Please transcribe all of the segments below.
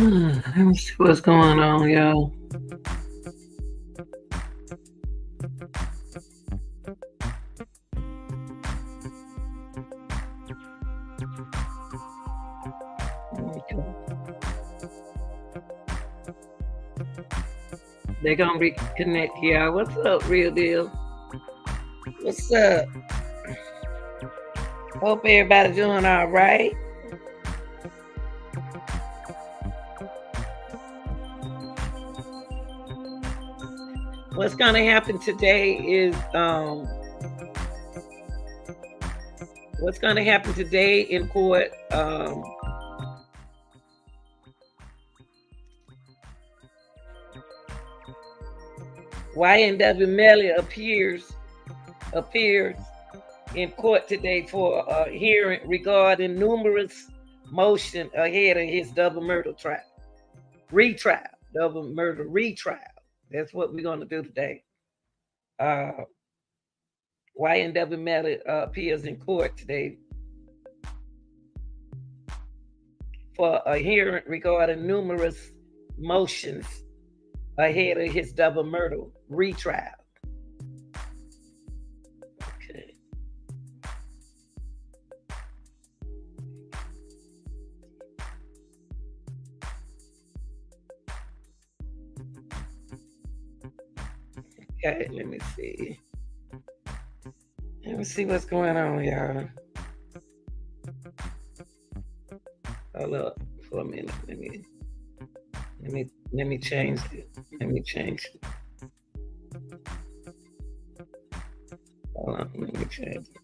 Let me see what's going on, y'all. They're gonna reconnect, y'all. What's up, Real Deal? What's up? Hope everybody's doing all right. What's gonna happen today is what's gonna happen today in court. YNW Melly appears in court today for a hearing regarding numerous motions ahead of his double murder trial. Double murder retrial. That's what we're going to do today. YNW Melly appears in court today for a hearing regarding numerous motions ahead of his double murder retrial. Okay. Okay, let me see. Let me see what's going on, y'all. Hold up for a minute. Let me change it. Let me change it. Hold on, let me change it.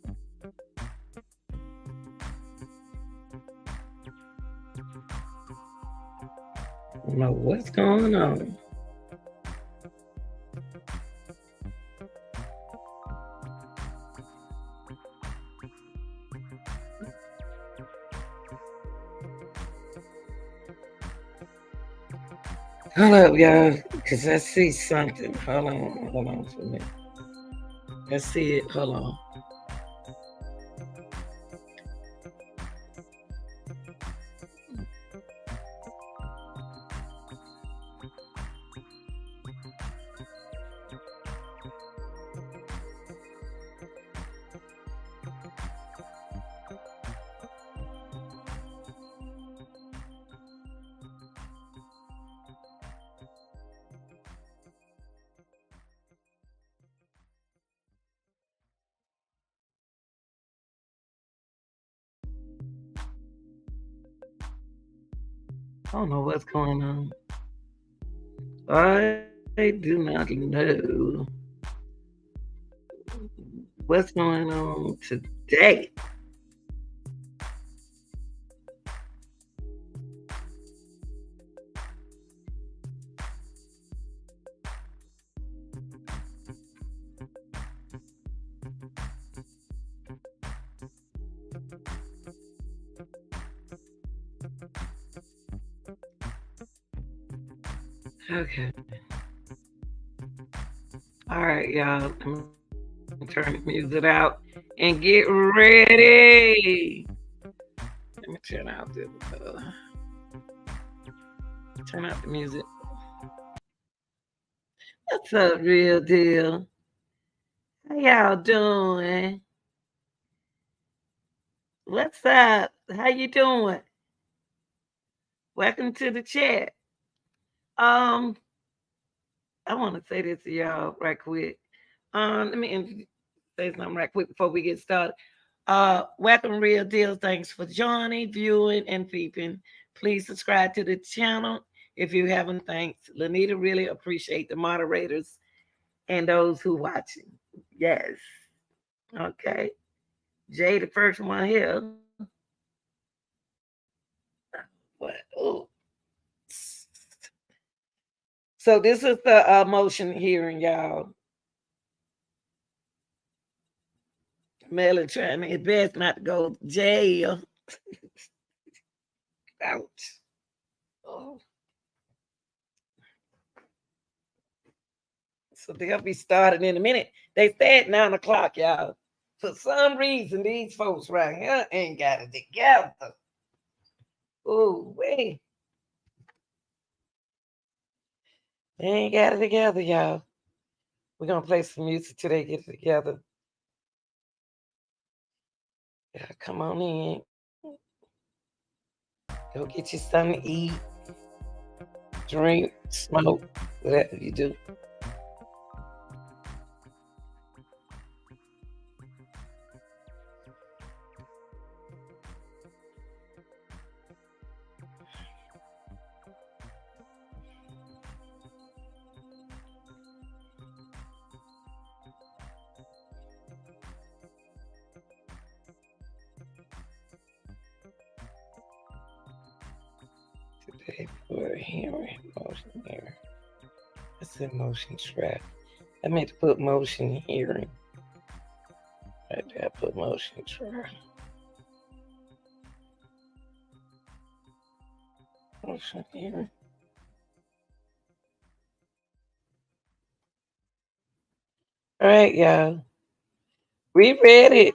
I don't know what's going on. Hold up, y'all, because I see something. Hold on for a minute. I see it. Hold on. I don't know what's going on. I do not know what's going on today. Okay. All right, y'all. I'm gonna turn the music out and get ready. Let me turn out the music. What's up, real deal? How y'all doing? What's up? How you doing? Welcome to the chat. Um, I want to say this to y'all right quick. Let me say something right quick before we get started. Welcome, Real Deal. Thanks for joining, viewing, and peeping. Please subscribe to the channel if you haven't. Thanks. Lanita really appreciate the moderators and those who watching. Yes. Okay. Jay, the first one here. What? Oh. So this is the motion hearing, y'all. Melly trying his best not to go to jail. Ouch. Oh. So they'll be starting in a minute. They stay at 9 o'clock, y'all. For some reason, these folks right here ain't got it together. Oh, wait. They ain't got it together, y'all. We're going to play some music till they get it together. Yeah, come on in. Go get you something to eat, drink, smoke, whatever you do. Today we're hearing motion hearing. I said motion trap. I meant to put motion hearing. Right there, I put motion trap. Motion hearing. All right, y'all. We ready.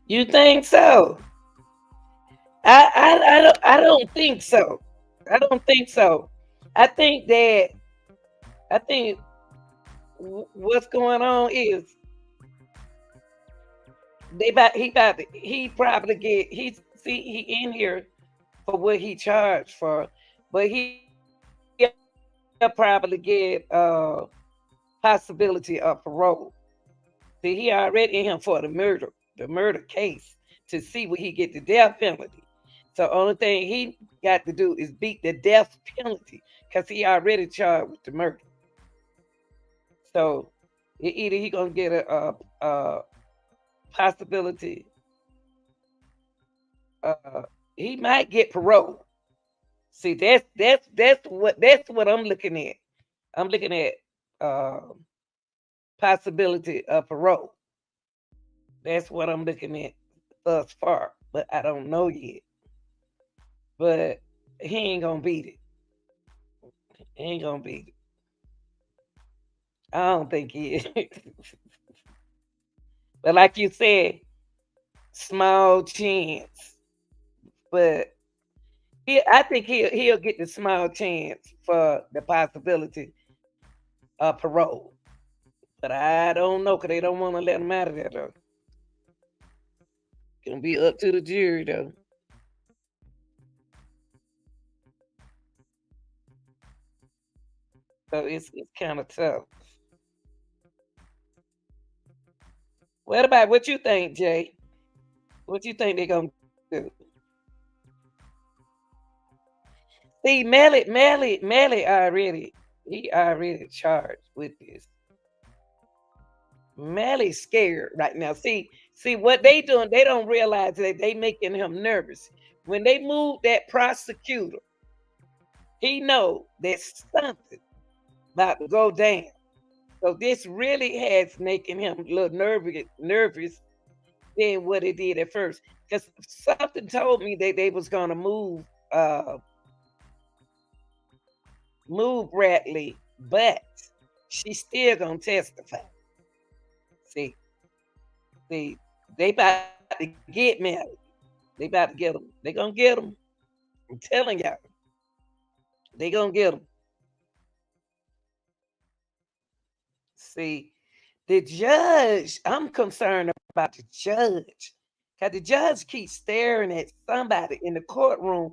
You think so? I don't think so. I don't think so. I think that I think what's going on is he probably get he in here for what he charged for, but he'll probably get possibility of parole. See, he already in him for the murder case to see where he get the death penalty. So only thing he got to do is beat the death penalty because he already charged with the murder. So either he gonna get a possibility, uh, he might get parole. See, that's what I'm looking at. I'm looking at uh, possibility of parole. That's what I'm looking at thus far, but I don't know yet. But he ain't gonna beat it. He ain't gonna beat it. I don't think he is. But like you said, small chance. But I think he'll get the small chance for the possibility of parole. But I don't know because they don't want to let him out of there though. Gonna be up to the jury though. So it's kind of tough. What about what you think, Jay? What you think they gonna do? See, Melly already charged with this. Melly's scared right now. See what they doing. They don't realize that they making him nervous. When they move that prosecutor, he know that something about to go down. So this really has making him a little nervous than what it did at first. Because something told me that they was gonna move Bradley, but she's still gonna testify. See, see, they about to get Melly. They about to get him. They gonna get him. I'm telling y'all, they gonna get him. See, the judge. I'm concerned about the judge, cause the judge keeps staring at somebody in the courtroom.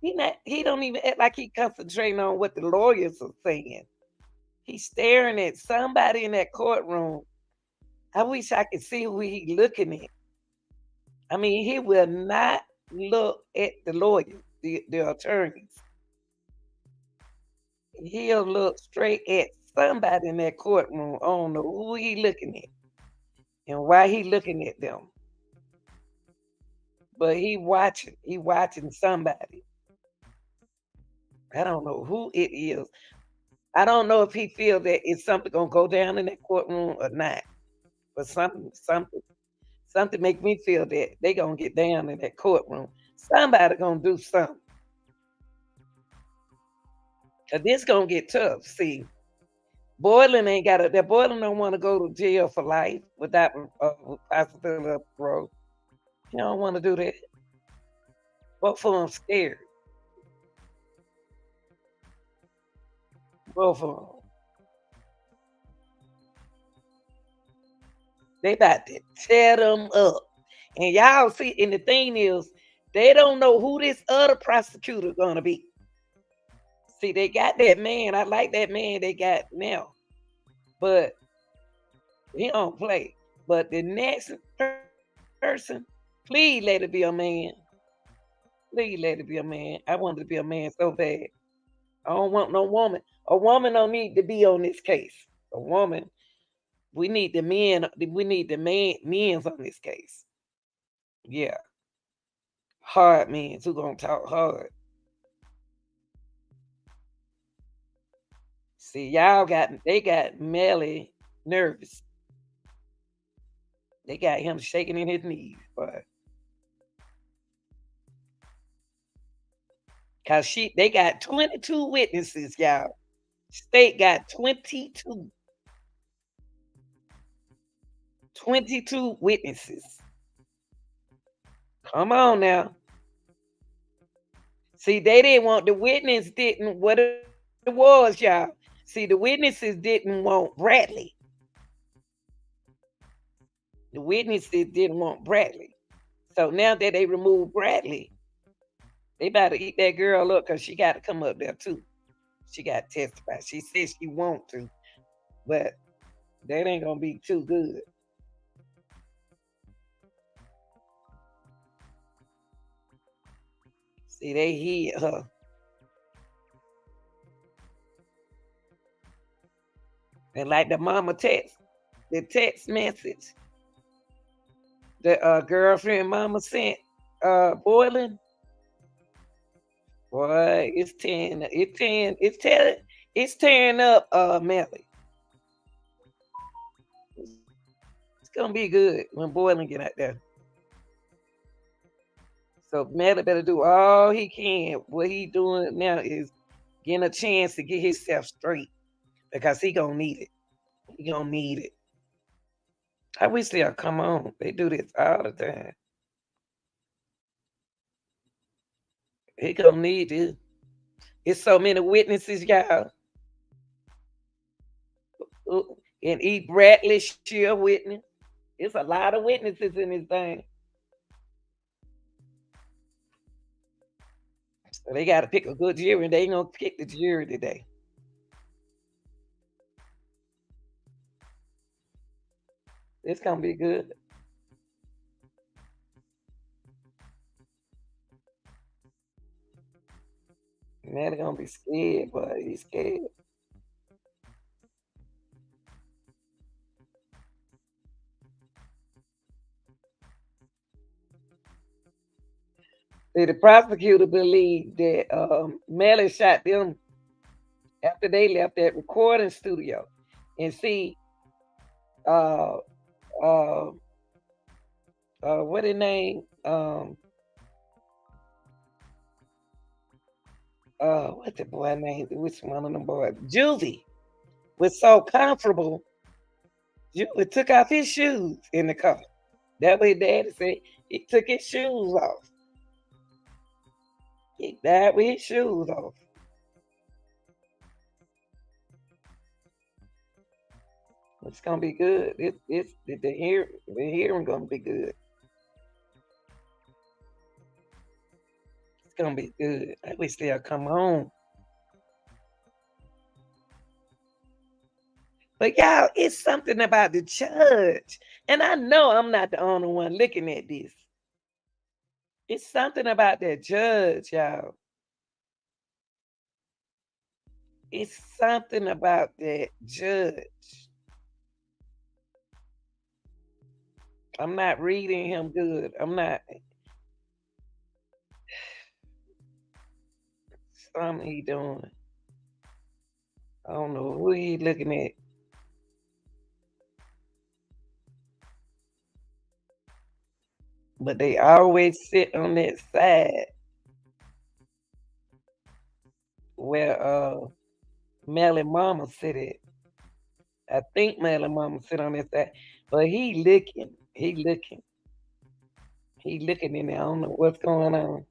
He don't even act like he concentrating on what the lawyers are saying. He's staring at somebody in that courtroom. I wish I could see who he looking at. I mean, he will not look at the lawyers, the attorneys. He'll look straight at somebody in that courtroom. I don't know who he looking at and why he looking at them. But he watching. He watching somebody. I don't know who it is. I don't know if he feel that it's something gonna go down in that courtroom or not. But something make me feel that they gonna get down in that courtroom. Somebody gonna do something. Cause this gonna get tough. See, Boylan ain't got it. That Boylan don't want to go to jail for life without possibility of parole. He don't want to do that. Both of them scared. Both of them. They about to tear them up. And y'all see, and the thing is, they don't know who this other prosecutor gonna be. See, they got that man. I like that man they got now, but he don't play. But the next person, please let it be a man. Please let it be a man. I wanted to be a man so bad. I don't want no woman. A woman don't need to be on this case. A woman, we need the men. We need the men's on this case. Yeah, hard men who gonna talk hard. See, they got Melly nervous. They got him shaking in his knees, but cause they got 22 witnesses, y'all. State got 22 witnesses. Come on now. See, they didn't want the witness didn't what it was, y'all. See, the witnesses didn't want Bradley. The witnesses didn't want Bradley. So now that they removed Bradley, they about to eat that girl up because she got to come up there too. She got to testify. She says she want to, but that ain't gonna be too good. See, they hid her. And like the mama text, the text message, the girlfriend mama sent boiling. Boy, it's tearing up Melly. It's gonna be good when boiling get out there. So Melly better do all he can. What he doing now is getting a chance to get himself straight because he gonna need it. He gonna need it. I wish they'll come on. They do this all the time. He gonna need it. It's so many witnesses, y'all. And E. Bradley Shear witness. It's a lot of witnesses in this thing. So they got to pick a good jury, and they ain't gonna pick the jury today. It's gonna be good. Man, they're gonna be scared, but he's scared. See, the prosecutor believed that Melly shot them after they left that recording studio. And see, uh, uh, what his name? What's the boy name? Which one of them boys? Juvie was so comfortable. Juvie took off his shoes in the car. That way, Daddy said he took his shoes off. He died with his shoes off. It's gonna be good. It's the hearing gonna be good. It's gonna be good. I wish they'll come on. But y'all, it's something about the judge. And I know I'm not the only one looking at this. It's something about that judge, y'all. It's something about that judge. I'm not reading him good. I'm not. Something he doing. I don't know who he looking at. But they always sit on that side where Melly Mama sit at. I think Melly Mama sit on that side. But he looking. He looking. He looking in there. I don't know what's going on.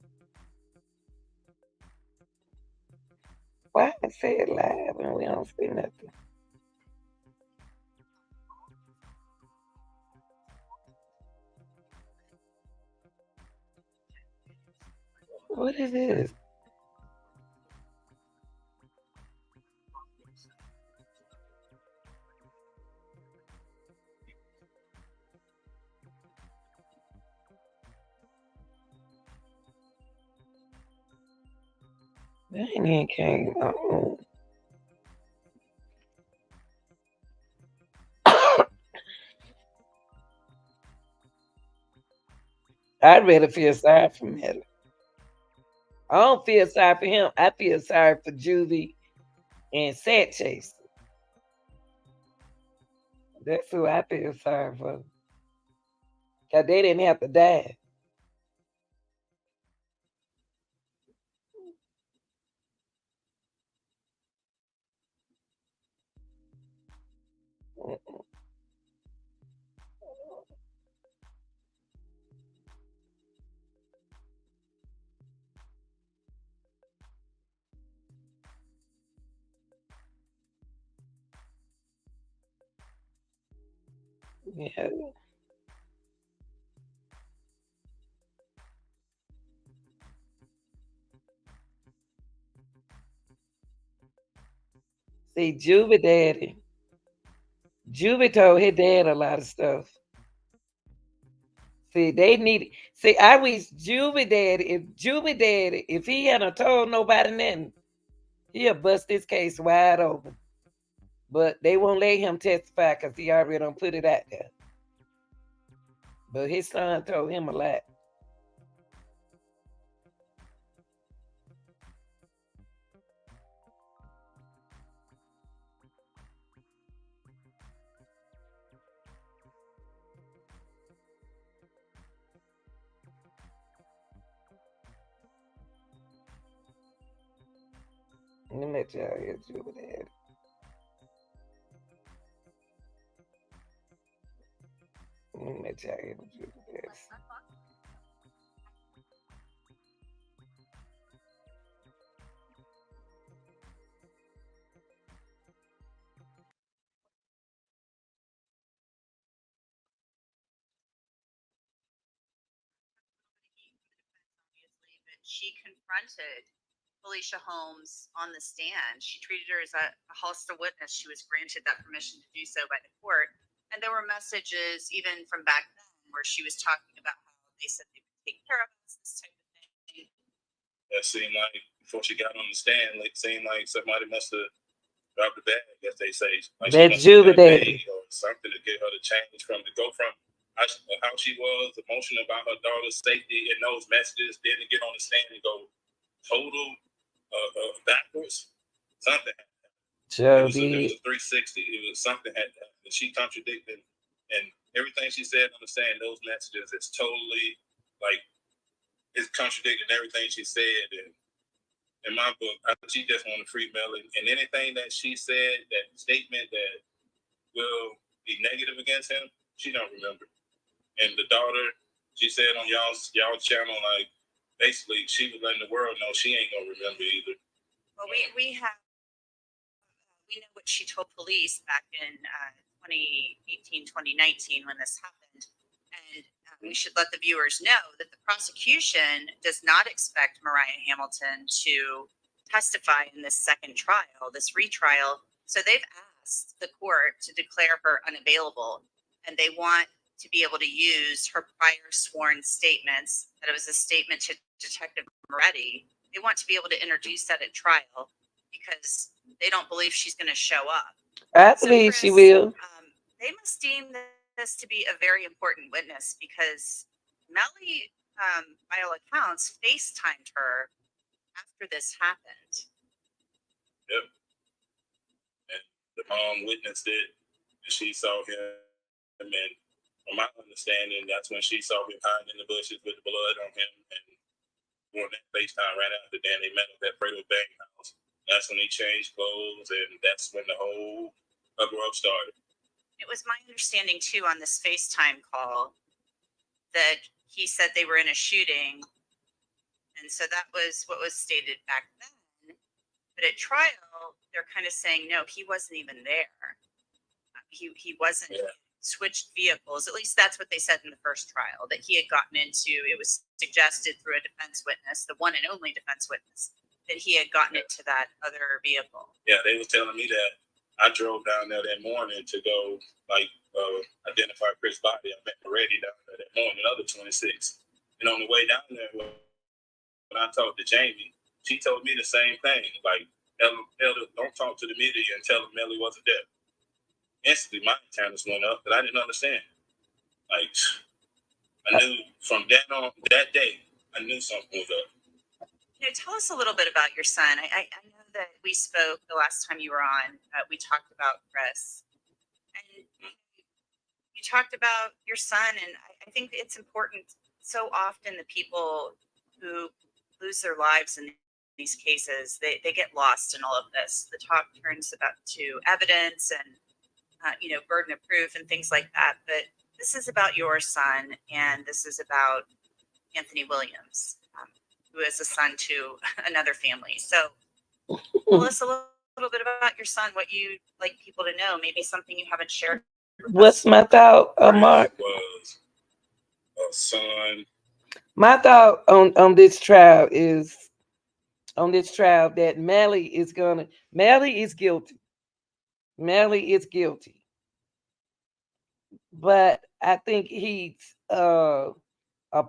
Why I say it live and we don't see nothing? What is this? That ain't came on. I'd rather feel sorry for Melly. I don't feel sorry for him. I feel sorry for Juvie and Sat Chase. That's who I feel sorry for. Cause they didn't have to die. Yeah. See, Juvie told his dad a lot of stuff. See, they need. See, I wish Juvie daddy, if he hadn't told nobody nothing, he'll bust this case wide open. But they won't let him testify because he already done put it out there. But his son told him a lot. Let me let y'all hear Juvie daddy. Let me let y'all hear Juvie daddy. But she confronted Felicia Holmes on the stand. She treated her as a hostile witness. She was granted that permission to do so by the court. And there were messages even from back then where she was talking about how they said they would take care of us, this type of thing. That seemed like before she got on the stand, it seemed like somebody must have dropped the bag, as they say. Like That Juvie daddy. or something to get her to change from to go from how she was emotional about her daughter's safety and those messages, then to get on the stand and go total backwards. Something. It was a 360. It was something had happened. She contradicted, and everything she said on the stand, those messages is totally like it's contradicting everything she said. And in my book, she just wanted to free Melly, and anything that she said, that statement that will be negative against him, she don't remember. And the daughter, she said on y'all channel, like basically she was letting the world know she ain't gonna remember either. Well, we know what she told police back in 2018, 2019 when this happened. And we should let the viewers know that the prosecution does not expect Mariah Hamilton to testify in this second trial, this retrial. So they've asked the court to declare her unavailable, and they want to be able to use her prior sworn statements, that it was a statement to Detective Moretti. They want to be able to introduce that at trial because they don't believe she's going to show up. I believe she will. They must deem this to be a very important witness because Melly, by all accounts, FaceTimed her after this happened. Yep. And the mom witnessed it, and she saw him. And from my understanding, that's when she saw him hiding in the bushes with the blood on him. And when that FaceTime ran out, then they met at that Fredo Bang house. That's when he changed clothes, and that's when the whole uproar started. It was my understanding too on this FaceTime call that he said they were in a shooting, and so that was what was stated back then. But at trial, they're kind of saying no, he wasn't even there. He wasn't. Yeah. Switched vehicles. At least that's what they said in the first trial, that he had gotten into. It was suggested through a defense witness, the one and only defense witness, that he had gotten into that other vehicle. Yeah, they was telling me that. I drove down there that morning to go identify Chris' body. I met Rder down there that morning, another 26. And on the way down there, when I talked to Jamie, she told me the same thing. Like, Elder, don't talk to the media and tell them Melly wasn't there. Instantly, my antennas went up, but I didn't understand. Like, I knew from that day, I knew something was up. Tell us a little bit about your son. I know that we spoke the last time you were on. We talked about Chris, and you talked about your son, and I think it's important. So often, the people who lose their lives in these cases, they get lost in all of this. The talk turns about to evidence and burden of proof and things like that. But this is about your son, and this is about Anthony Williams, who is a son to another family. So tell us a little bit about your son, what you'd like people to know, maybe something you haven't shared What's my thought, Mark? Was a son. My thought on this trial is that Melly is guilty. Melly is guilty, but I think he's a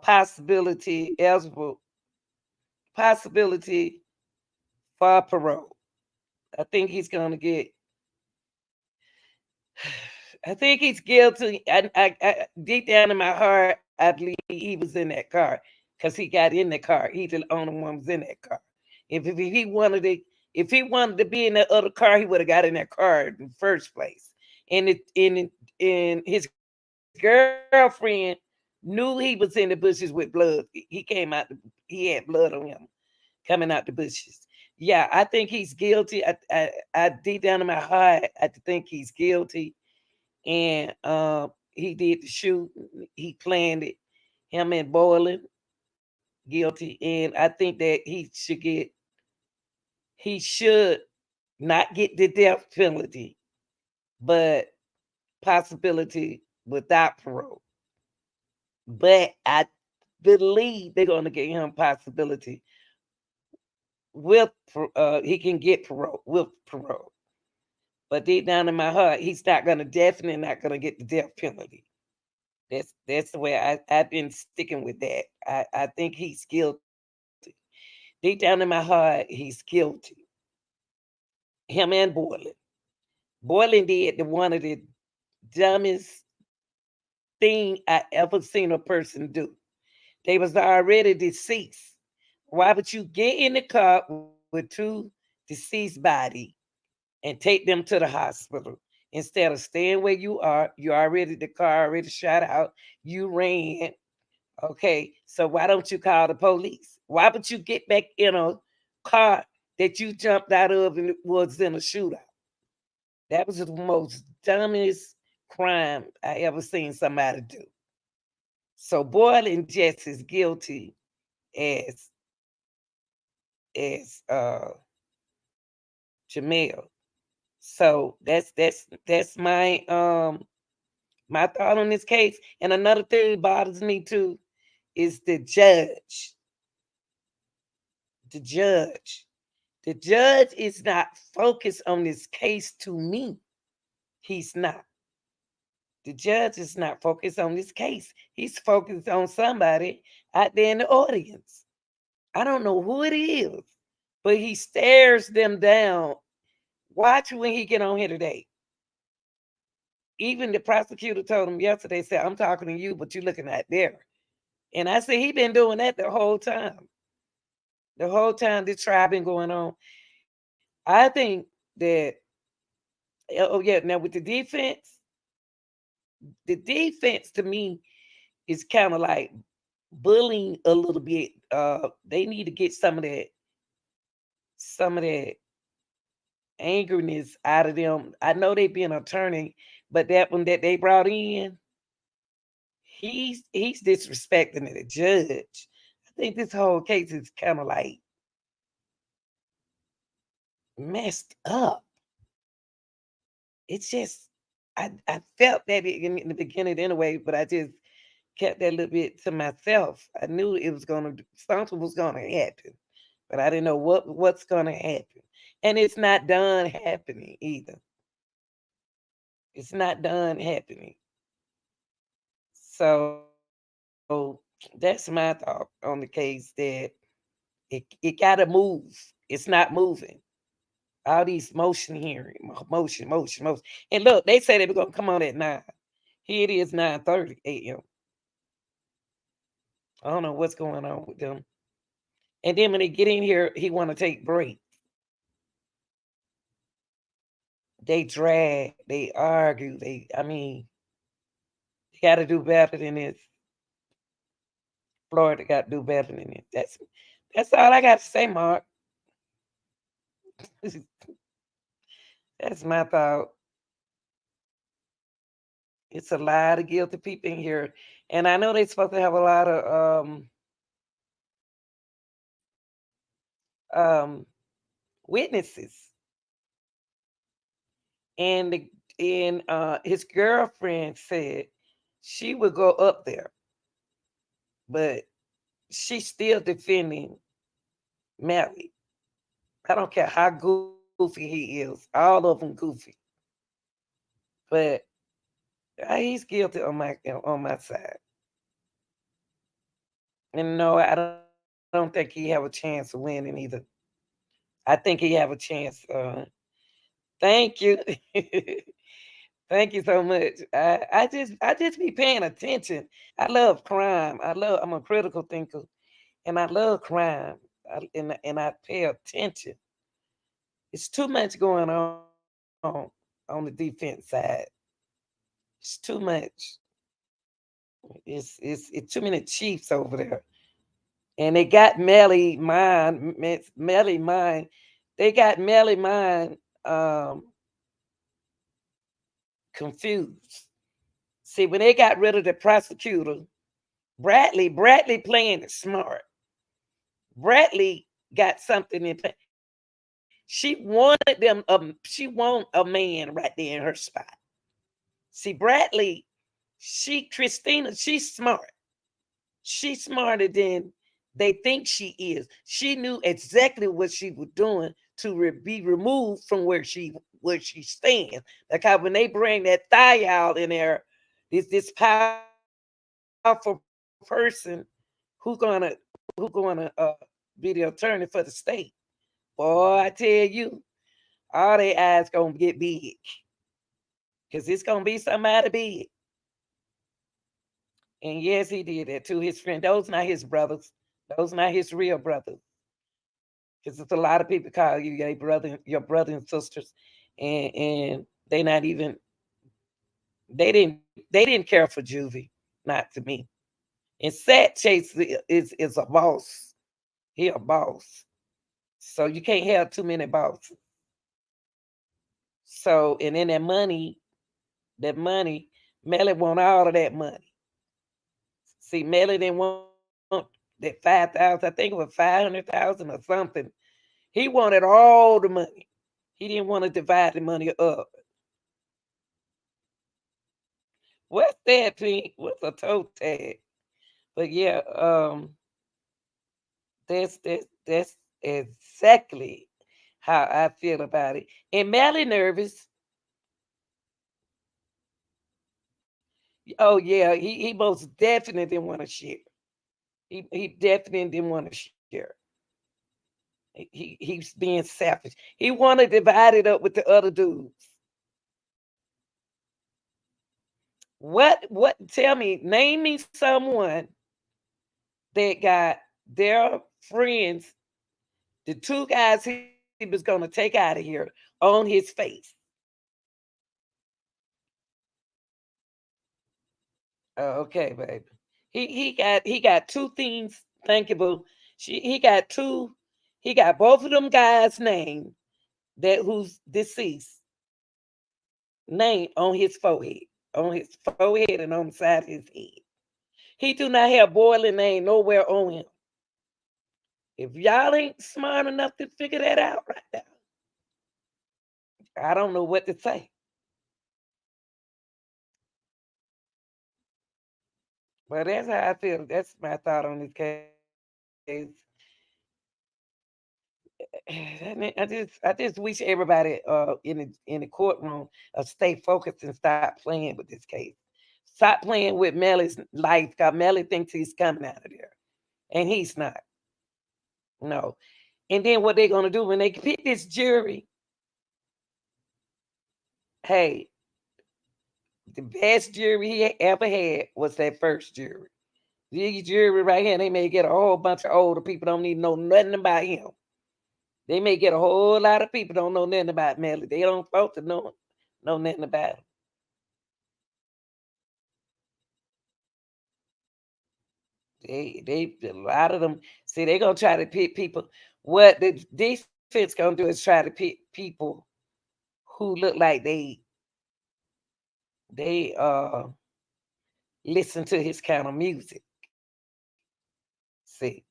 possibility for parole. I think he's gonna get. I think he's guilty. Deep down in my heart, I believe he was in that car because he got in the car. He the only one was in that car. If if he wanted to be in that other car, he would have got in that car in the first place. And his girlfriend knew he was in the bushes with blood. He had blood on him coming out the bushes. Yeah, I think he's guilty. I deep down in my heart, I think he's guilty. And he did the shoot. He planned it. Him and Boylan guilty. And I think that he should not get the death penalty, but possibility without parole. But I believe they're going to get him possibility with he can get parole with parole. But deep down in my heart, he's not going to definitely not going to get the death penalty. That's the way I've been sticking with that. I think he's guilty. Deep down in my heart, he's guilty. Him and Boylan. Boylan did one of the dumbest thing I ever seen a person do. They was already deceased. Why would you get in the car with two deceased body and take them to the hospital instead of staying where you are? You already the car already shot out. You ran. Okay, so why don't you call the police? Why would you get back in a car that you jumped out of and it was in a shootout? That was the most dumbest crime I ever seen somebody do. So Boylan just as guilty as as Jamel. So that's my thought on this case. And another thing bothers me too is the judge. The judge. The judge is not focused on this case to me. He's not. The judge is not focused on this case. He's focused on somebody out there in the audience. I don't know who it is, but he stares them down. Watch when he get on here today. Even the prosecutor told him yesterday, said, I'm talking to you, but you're looking at there. And I said, he been doing that the whole time. The whole time this trial been going on. I think that, oh yeah, now with the defense to me is kind of like bullying a little bit. They need to get some of that angerness out of them. I know they be an attorney, but that one that they brought in, he's disrespecting the judge. I think this whole case is kind of like messed up. It's just I felt that in the beginning anyway, but I just kept that little bit to myself. I knew it was gonna something was gonna happen, but I didn't know what's gonna happen. And it's not done happening either. It's not done happening. So that's my thought on the case that it gotta move. It's not moving. All these motion hearing, motion. And look, they say they were gonna come on at 9. Here it is 9:30 a.m. I don't know what's going on with them. And then when they get in here, he wanna take breaks. They drag, they argue, they gotta do better than this. Florida gotta do better than this. That's all I got to say, Mark. That's my thought. It's a lot of guilty people in here. And I know they're supposed to have a lot of um witnesses. And And his girlfriend said she would go up there, but she's still defending Melly. I don't care how goofy he is. All of them goofy. But he's guilty on my side. And no, I don't think he have a chance of winning either. I think he have a chance. Thank you. Thank you so much. I just be paying attention. I love crime. I'm a critical thinker and I love crime. And I pay attention. It's too much going on the defense side. It's too much. It's too many chiefs over there. And they got Melly mine. They got Melly mine confused. See, when they got rid of the prosecutor, Bradley playing it smart. Bradley got something in play. She wanted them. She want a man right there in her spot. See, Bradley, Christina, she's smart. She's smarter than they think she is. She knew exactly what she was doing to be removed from where she stands. Because when they bring that thigh out in there, this powerful person who gonna be the attorney for the state. Boy, I tell you, all their eyes gonna get big. Cause it's gonna be somebody big. And yes, he did that to his friend. Those not his brothers. Those not his real brothers. Because it's a lot of people call you your brother and sisters, and they not even they didn't care for Juvie, not to me. And Sat Chase is a boss. He a boss. So you can't have too many bosses. So and then that money, Melly want all of that money. See, Melly didn't want that 5,000. I think it was 500,000 or something. He wanted all the money. He didn't want to divide the money up. What's that, Pink? What's a toe tag? But yeah, that's exactly how I feel about it. And Melly nervous. Oh yeah, he most definitely didn't want to share. He definitely didn't want to share. He's being selfish. He wanted to divide it up with the other dudes. What tell me, name me someone that got their friends, the two guys he was gonna take out of here, on his face. Oh, okay, baby. He got two things thinkable. He got two. He got both of them guys' name that who's deceased name on his forehead, and on the side of his head. He do not have boiling name nowhere on him. If y'all ain't smart enough to figure that out right now, I don't know what to say. But that's how I feel. That's my thought on this case. I just wish everybody in the courtroom stay focused and stop playing with this case. Stop playing with Melly's life. Cause Melly thinks he's coming out of there, and he's not. No. And then what they're gonna do when they pick this jury? Hey, the best jury he ever had was that first jury. These jury right here, they may get a whole bunch of older people don't need to know nothing about him. They may get a whole lot of people don't know nothing about Melly. They don't supposed to know nothing about him. They a lot of them see they gonna try to pick people. What the defense gonna do is try to pick people who look like they listen to his kind of music. See,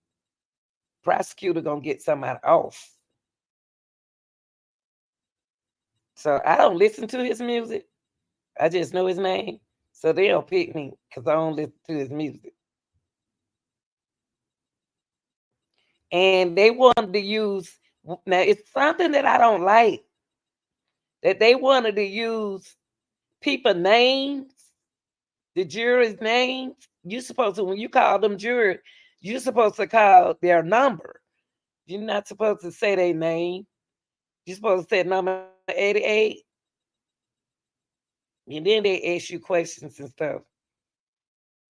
prosecutor gonna get somebody off. So I don't listen to his music. I just know his name. So they don't pick me because I don't listen to his music. And they wanted to use, now it's something that I don't like, that they wanted to use people names, the jury's names. You supposed to, when you call them jury, you're supposed to call their number. You're not supposed to say their name. You're supposed to say number 88. And then they ask you questions and stuff.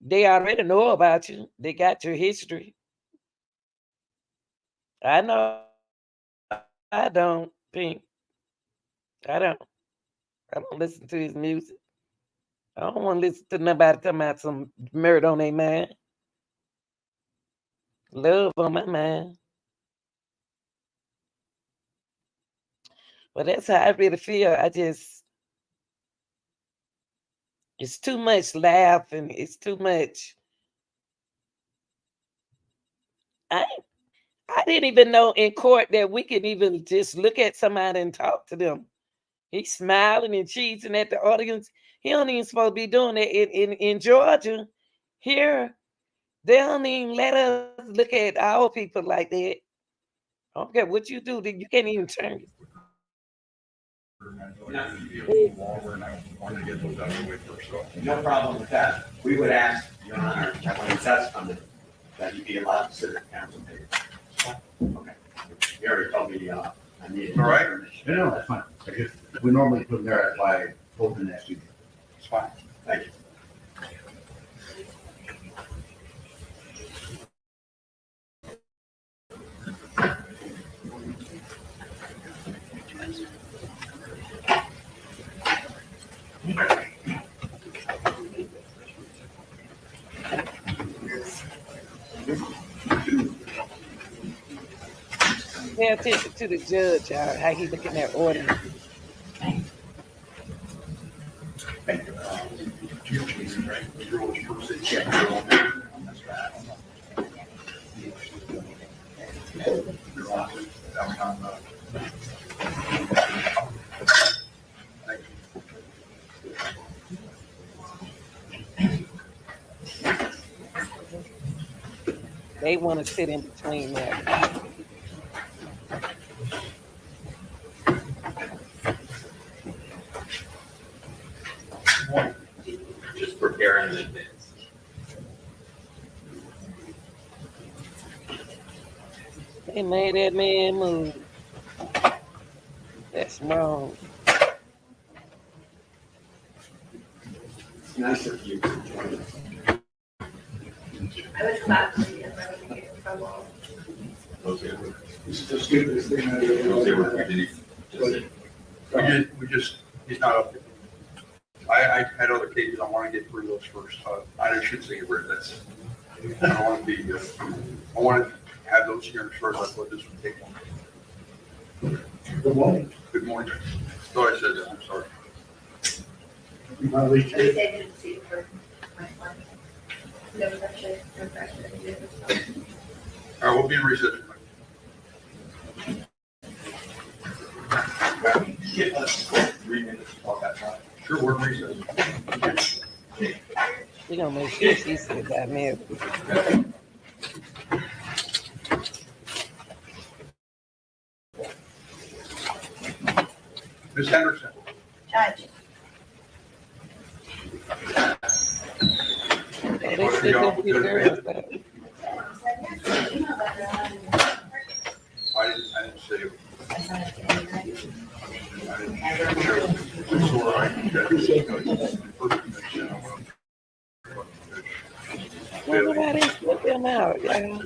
They already know about you. They got your history. I know I don't think. I don't. I don't listen to his music. I don't want to listen to nobody talking about some murder on their mind. Love on my mind. But that's how I really feel. It's too much laughing. It's too much. I didn't even know in court that we could even just look at somebody and talk to them. He's smiling and cheesing at the audience. He don't even supposed to be doing that in Georgia. Here, they don't even let us look at our people like that. I don't care what you do, you can't even turn. No problem with that. We would ask, Your Honor, that when that's funded, that you be allowed to sit at council table. Okay. You already told me, I need. All right. permission. No, that's fine. I just, we normally put them there by open next week. It's fine. Thank you. Pay attention to the judge, how he looking at ordinance. Thank They want to sit in between there. Just prepare in advance. They made that man move. That's wrong. It's nice of you to join us. I was about to see if I would get in trouble. This is the stupidest thing I ever. We just, he's not up there. I had other cases, I want to get through those first. I shouldn't say it, that's, I don't want to be, I want to have those hearings first, I thought this would take one. Good morning. Good morning. Thought I said that, I'm sorry. I was able to see for my one. No pressure, no pressure. All right, we'll be in recess. Give us 3 minutes to talk that time. Sure, we're in recess. We gonna make sure she said that man. Ms. Henderson. Judge. They sit there with the girls. I didn't say it. Well, nobody put them out, yeah.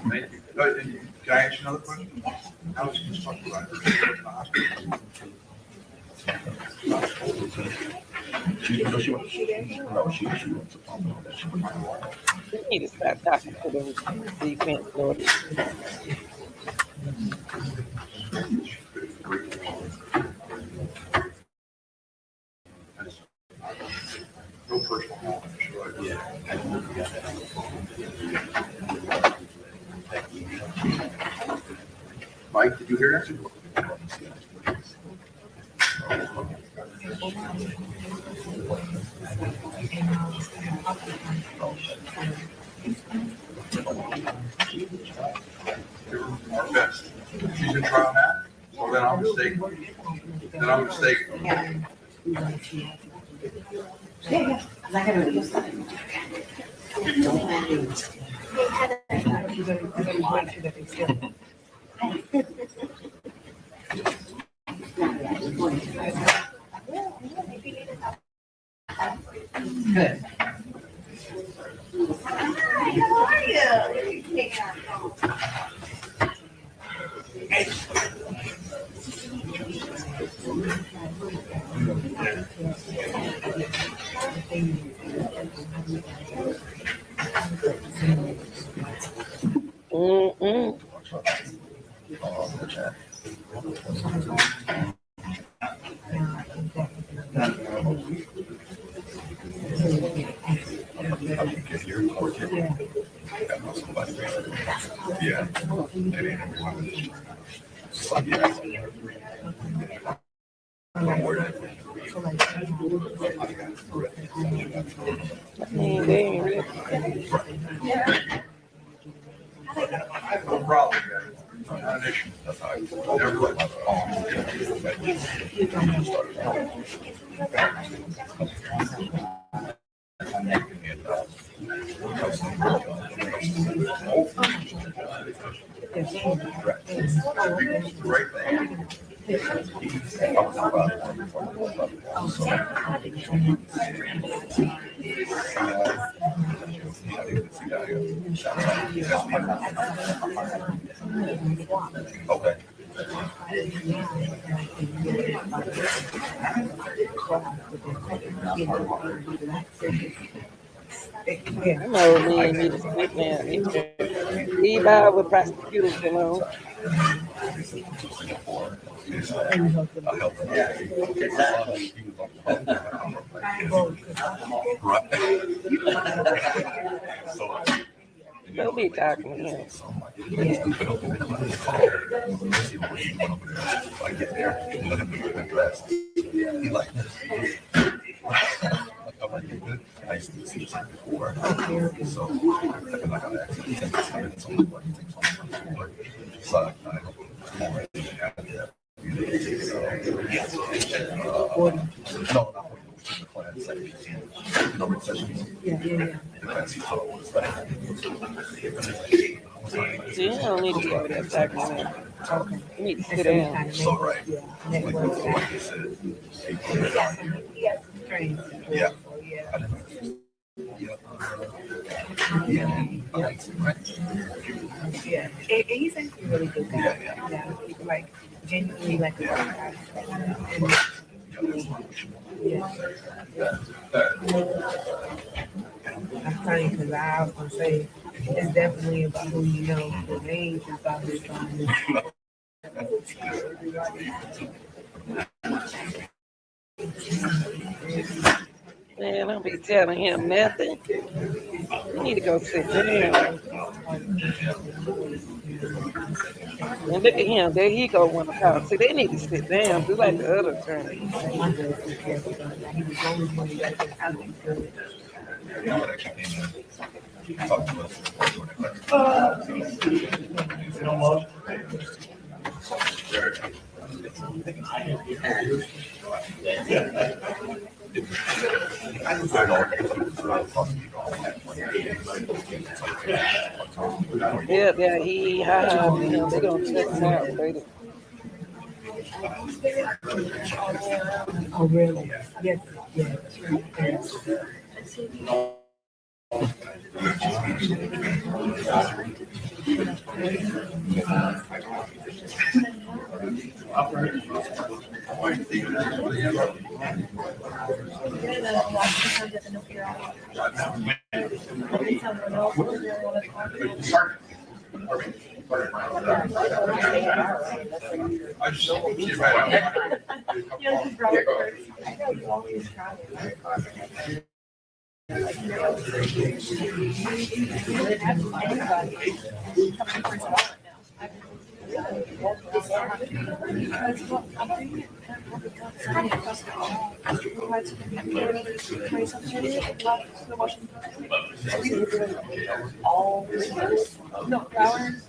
Thank you. Can I ask you another question? I was just talking about her in the hospital. We need to start talking to them defense lawyers. no personal knowledge. So Mike, did you hear that? Our best. She's in trial now, so then I'm mistaken. Then I'm mistaken. I haven't used that. Good. How are you? Mm-mm. Yeah. I mean, they ain't ready. I have no problem with that. Not an issue. Never let Right thing. Okay. I know me need to sit down. Leave out with prosecutors alone. Don't be talking to him. I get there, let him do the dress. He like, I'm like, you good? I used to see this before. So, I got an accident. 10 minutes on the way. So, I no, not the class. No recessions. The class he's all was back. See, you don't need to be over there talking to him. You need to sit down. So, right. Like you said, yeah. I didn't know. Yeah. Right. Yeah, and he's actually a really good guy. Yeah. Like genuinely like a guy. I'm funny because I was gonna say it's definitely about who you know. The names is about who's trying Man, don't be telling him nothing. You need to go sit down. And look at him. There he go want to talk. See, they need to sit down. Do like the other attorney. He was always one of the out good. Talk to us. Yeah, he ha. They gonna check him out later. Oh, really? Yes, yes. I just don't see right out. No, flowers.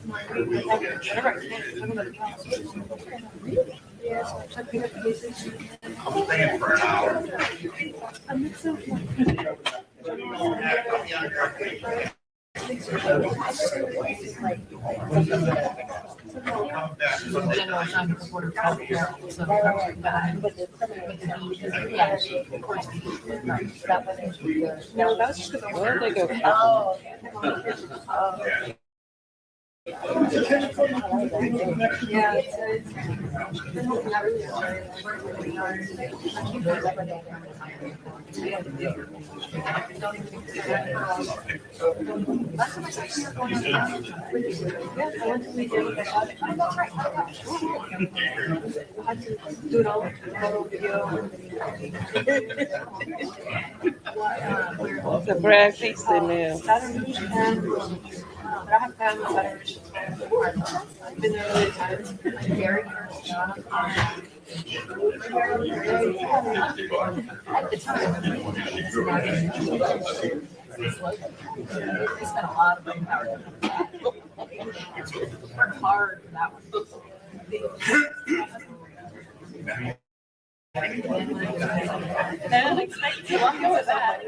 I'm staying for an hour. No, that's just because Where they go? Oh. Yeah, do it all, photo, video. The Brad Pete's in there. Saturday, but I have family Saturday. I've been there many times. I'm very They spent a lot of brain power. Worked hard for that one. I didn't expect to walk with that.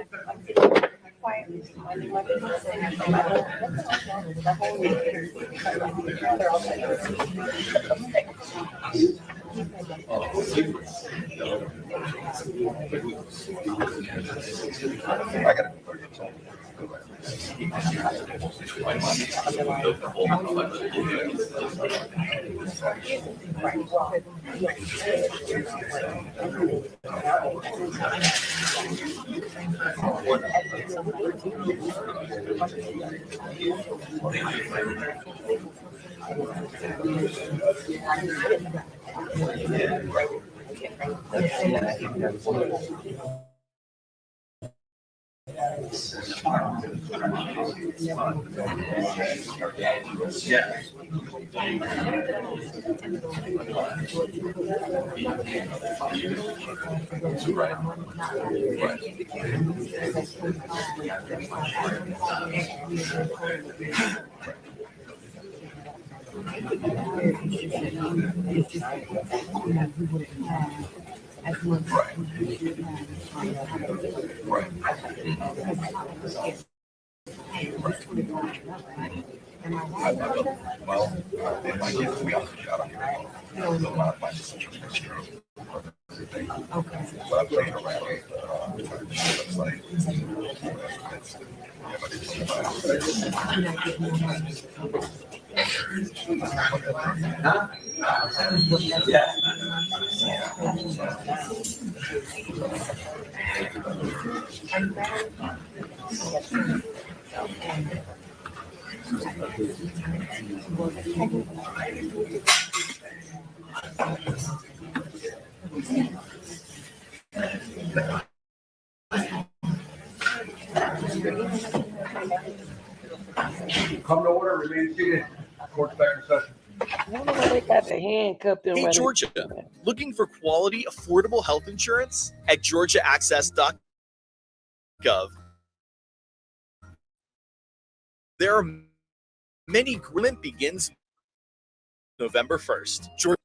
I gotta Well, in my case, we also shot on here. So a lot of my decisions were zero. But I'm playing around with the website. Yeah, but Come to order, remain seated. Court's back in session. I don't know why they got the handcuffed and Hey, Georgia, looking for quality, affordable health insurance? At georgiaaccess.gov, there are many. Agreement begins November 1st. Georgia.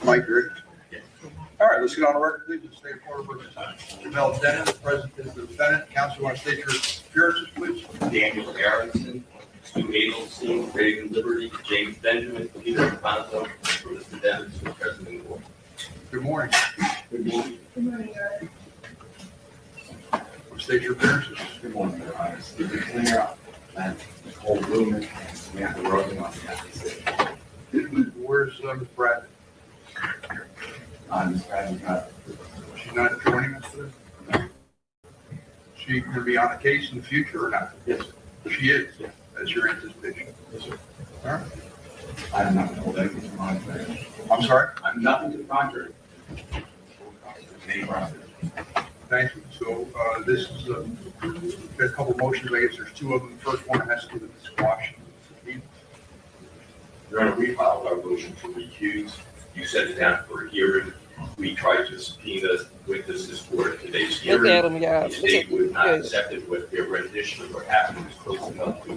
Mike, Rick. All right, let's get on the record, please. The state court versus Jamel Dennis, president of the defendant. Counsel, want to state your appearances, please? Daniel Garrison, Stu Adelstein, Reagan Liberty, James Benjamin, Peter Alfonso, for Mr. Dennis, for President of the Board. Good morning. Good morning. State your appearances. Good morning, Your Honor. Steve clear up and the whole room, we have to work on that. Where's Ms. Brad? I'm Bradley Cutter. She's not joining us today? she going to be on the case in the future or not? Yes, She is. Yeah. That's your anticipation. yes, sir. All right. I'm not going to hold anything to the contrary. I'm sorry? I'm nothing to the contrary. Any process. Thank you. So this is a couple motions. I guess there's two of them. The first one has to do with the squash. Your Honor, we filed our motion to recuse. You set it down for a hearing. We tried to subpoena witnesses for today's Look at hearing. them, y'all. The Look state at would not them. accept it with their rendition of what happened was close enough to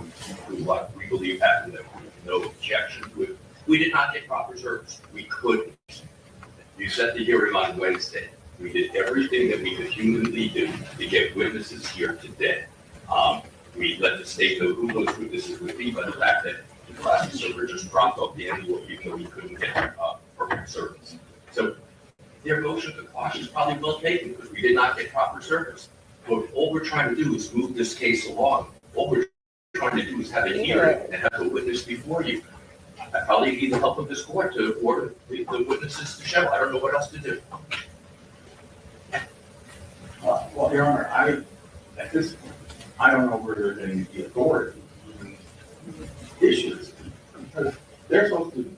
what we believe happened, that no objection to it. We did not get proper service. We couldn't. You set the hearing on Wednesday. We did everything that we could humanly do to get witnesses here today. We let the state know who those witnesses would be by the fact that the class server just dropped off the annual, even though we couldn't get perfect service. So their motion to quash is probably well taken because we did not get proper service. But all we're trying to do is move this case along. All we're trying to do is have a hearing and have the witness before you. I probably need the help of this court to order the witnesses to show. I don't know what else to do. Well, Your Honor, at this point, I don't know where they're getting the authority to even issue this, because they're supposed to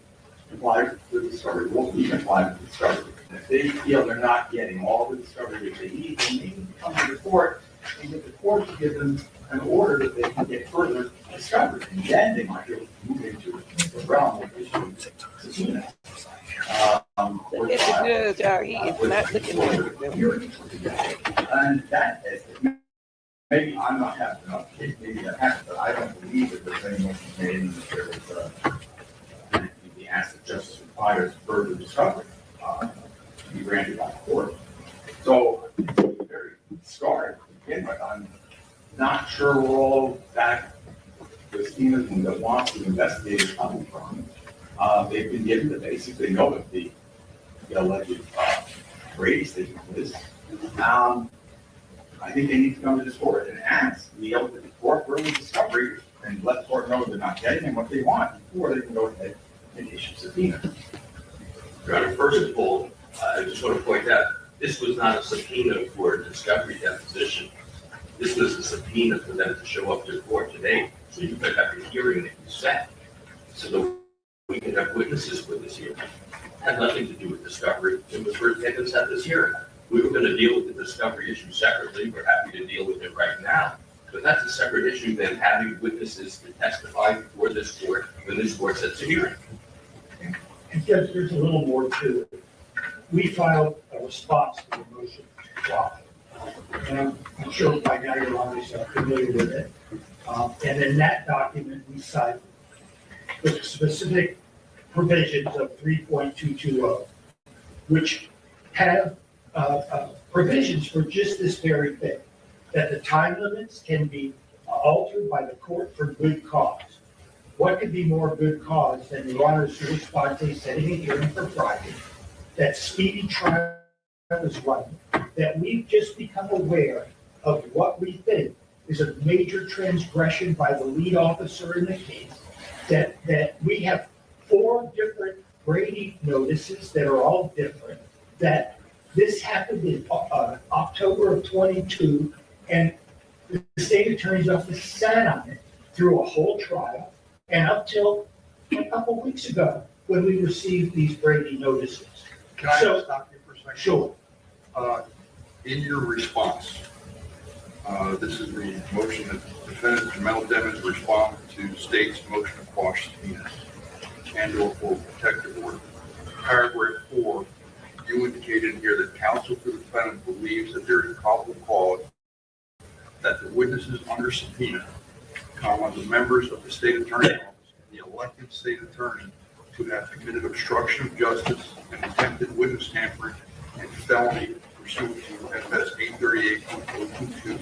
comply with the discovery, won't even comply with the discovery. And if they feel they're not getting all the discovery that they need, they need to come to the court and get the court to give them an order that they can get further discovery. And then they might be able to move into the realm of issuing subpoenas. Look at the judge out. He is not looking at them. And that is, maybe I'm not having enough, maybe that happened, but I don't believe that there's any motion made and that there was, the asset justice requires further discovery, to be granted by the court. So, it's very scarred again, but I'm not sure where all that, the scheme and the wants of investigators coming from. They've been given the basic, they know what the alleged, Brady statement is. I think they need to come to this court and ask the court for discovery and let the court know they're not getting and what they want before they can go ahead and issue subpoena. Your Honor, first of all, I just want to point out, this was not a subpoena for a discovery deposition. This was a subpoena for them to show up to court today, so you could have a hearing that you set. So that we can have witnesses for this hearing. It had nothing to do with discovery. It was for attendance at this hearing. We were going to deal with the discovery issue separately. We're happy to deal with it right now. But that's a separate issue than having witnesses to testify before this court when this court sets a hearing. And Judge, there's a little more to it. We filed a response to the motion to quash. And I'm sure by now you're obviously familiar with it. And in that document, we cite the specific provisions of 3.220, which have provisions for just this very thing, that the time limits can be altered by the court for good cause. What could be more good cause than the Honor's response setting a hearing for Friday, that speedy trial is running, that we've just become aware of what we think is a major transgression by the lead officer in the case, that we have 4 different Brady notices that are all different, that this happened in October of 22, and the state attorney's office sat on it through a whole trial, and up till a couple weeks ago, when we received these Brady notices. Can I So- stop you for a second? Sure. In your response, this is the motion that defendant Mel Devens responded to state's motion to quash subpoenas and or for protective order. Paragraph 4, you indicated here that counsel for the defendant believes that there is probable cause that the witnesses under subpoena, the members of the state attorney's office and the elected state attorney to have committed obstruction of justice and attempted witness tampering and felony pursuant to FS 838.022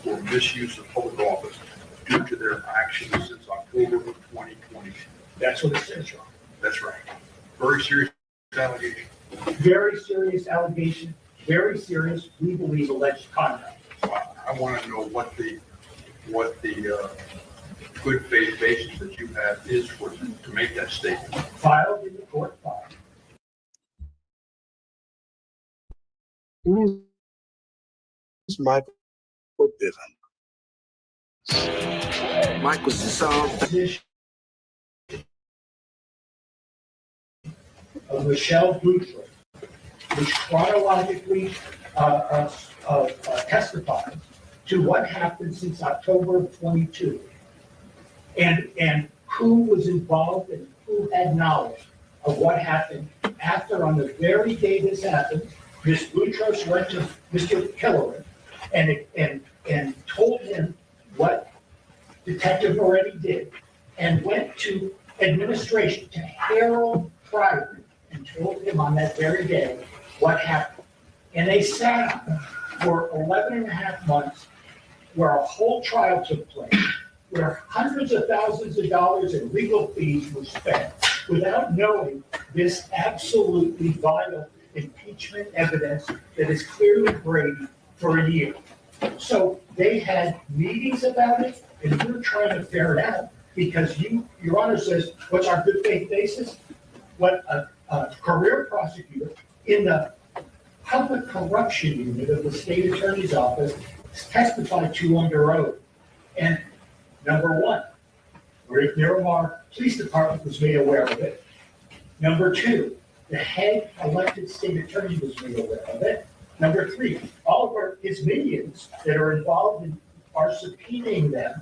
for misuse of public office due to their actions since October of 2020. That's what it says, Your Honor. That's right. Very serious allegation. Very serious allegation, very serious, we believe, alleged conduct. So I want to know what the good faith basis that you have is for to make that statement. Filed in the court file. Michael Michael Sisson. Position of Michelle Boutros, which chronologically testified to what happened since October of 22, and who was involved and who had knowledge of what happened after, on the very day this happened, Ms. Boutros went to Mr. Killoran and told him what Detective Moretti did, and went to administration, to Harold Pryor, and told him on that very day what happened. And they sat on it for 11 and a half months, where a whole trial took place, where hundreds of thousands of dollars in legal fees were spent without knowing this absolutely vital impeachment evidence that is clearly Brady for a year. So they had meetings about it, and we're trying to ferret out, because Your Honor says, what's our good faith basis? What a career prosecutor in the public corruption unit of the state attorney's office testified to under oath. And number one, Miramar Police Department was made aware of it. Number two, the head elected state attorney was made aware of it. Number three, all of his minions that are involved in are subpoenaing them,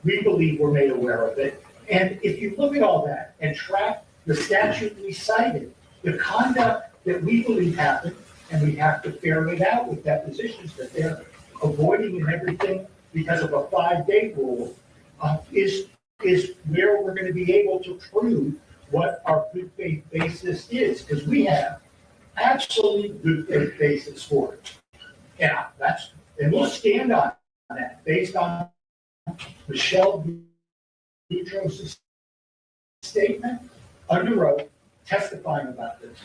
we believe were made aware of it. And if you look at all that and track the statute we cited, the conduct that we believe happened, and we have to ferret it out with depositions that they're avoiding and everything because of a 5-day rule, is where we're going to be able to prove what our good faith basis is, because we have absolute good faith basis for it. And we'll stand on that based on Michelle Boutros' statement under oath testifying about this.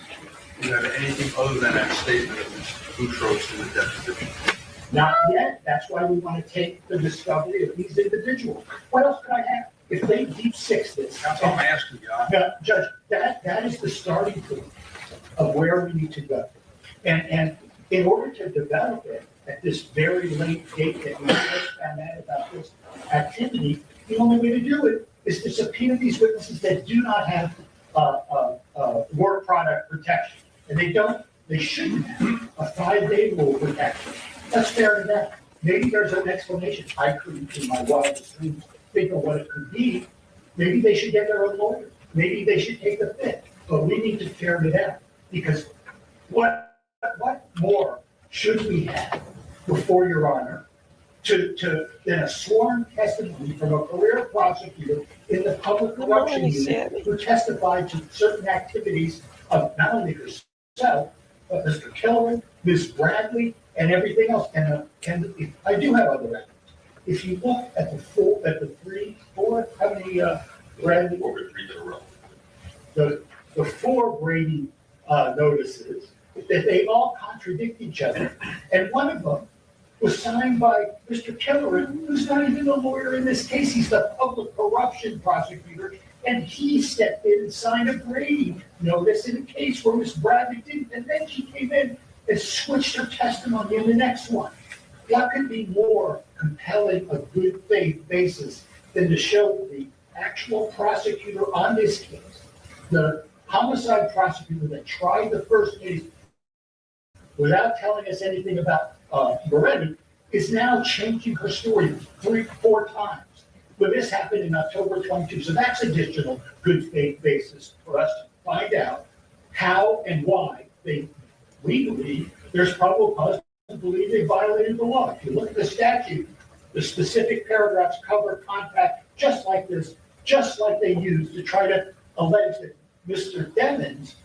Do you have anything other than that statement of Ms. Boutros in the deposition? Not yet. That's why we want to take the discovery of these individuals. What else could I have? If they deep six this. That's all I'm asking you. No, Judge, that is the starting point of where we need to go. And in order to develop it at this very late date that we just found out about this activity, the only way to do it is to subpoena these witnesses that do not have work product protection. And they shouldn't have a 5-day rule protection. That's fair enough. Maybe there's an explanation. I couldn't, in my wildest dreams, think of what it could be. Maybe they should get their own lawyer. Maybe they should take the fit. But we need to ferret it out, because what more should we have before Your Honor than a sworn testimony from a career prosecutor in the public corruption unit who testified to certain activities of not only herself, but Mr. Killoran, Ms. Bradley, and everything else. And I do have other evidence. If you look at how many Bradley? Over 3 in a row. The 4 Brady notices, that they all contradict each other. And one of them was signed by Mr. Killoran, who's not even a lawyer in this case. He's the public corruption prosecutor. And he stepped in and signed a Brady notice in a case where Ms. Bradley didn't. And then she came in and switched her testimony in the next one. What could be more compelling a good faith basis than to show the actual prosecutor on this case, the homicide prosecutor that tried the first case without telling us anything about Moretti, is now changing her story 3-4 times. Well, this happened in October 22. So that's additional good faith basis for us to find out how and why we believe there's probable cause to believe they violated the law. If you look at the statute, the specific paragraphs cover contact just like this, just like they used to try to allege that Mr. Devins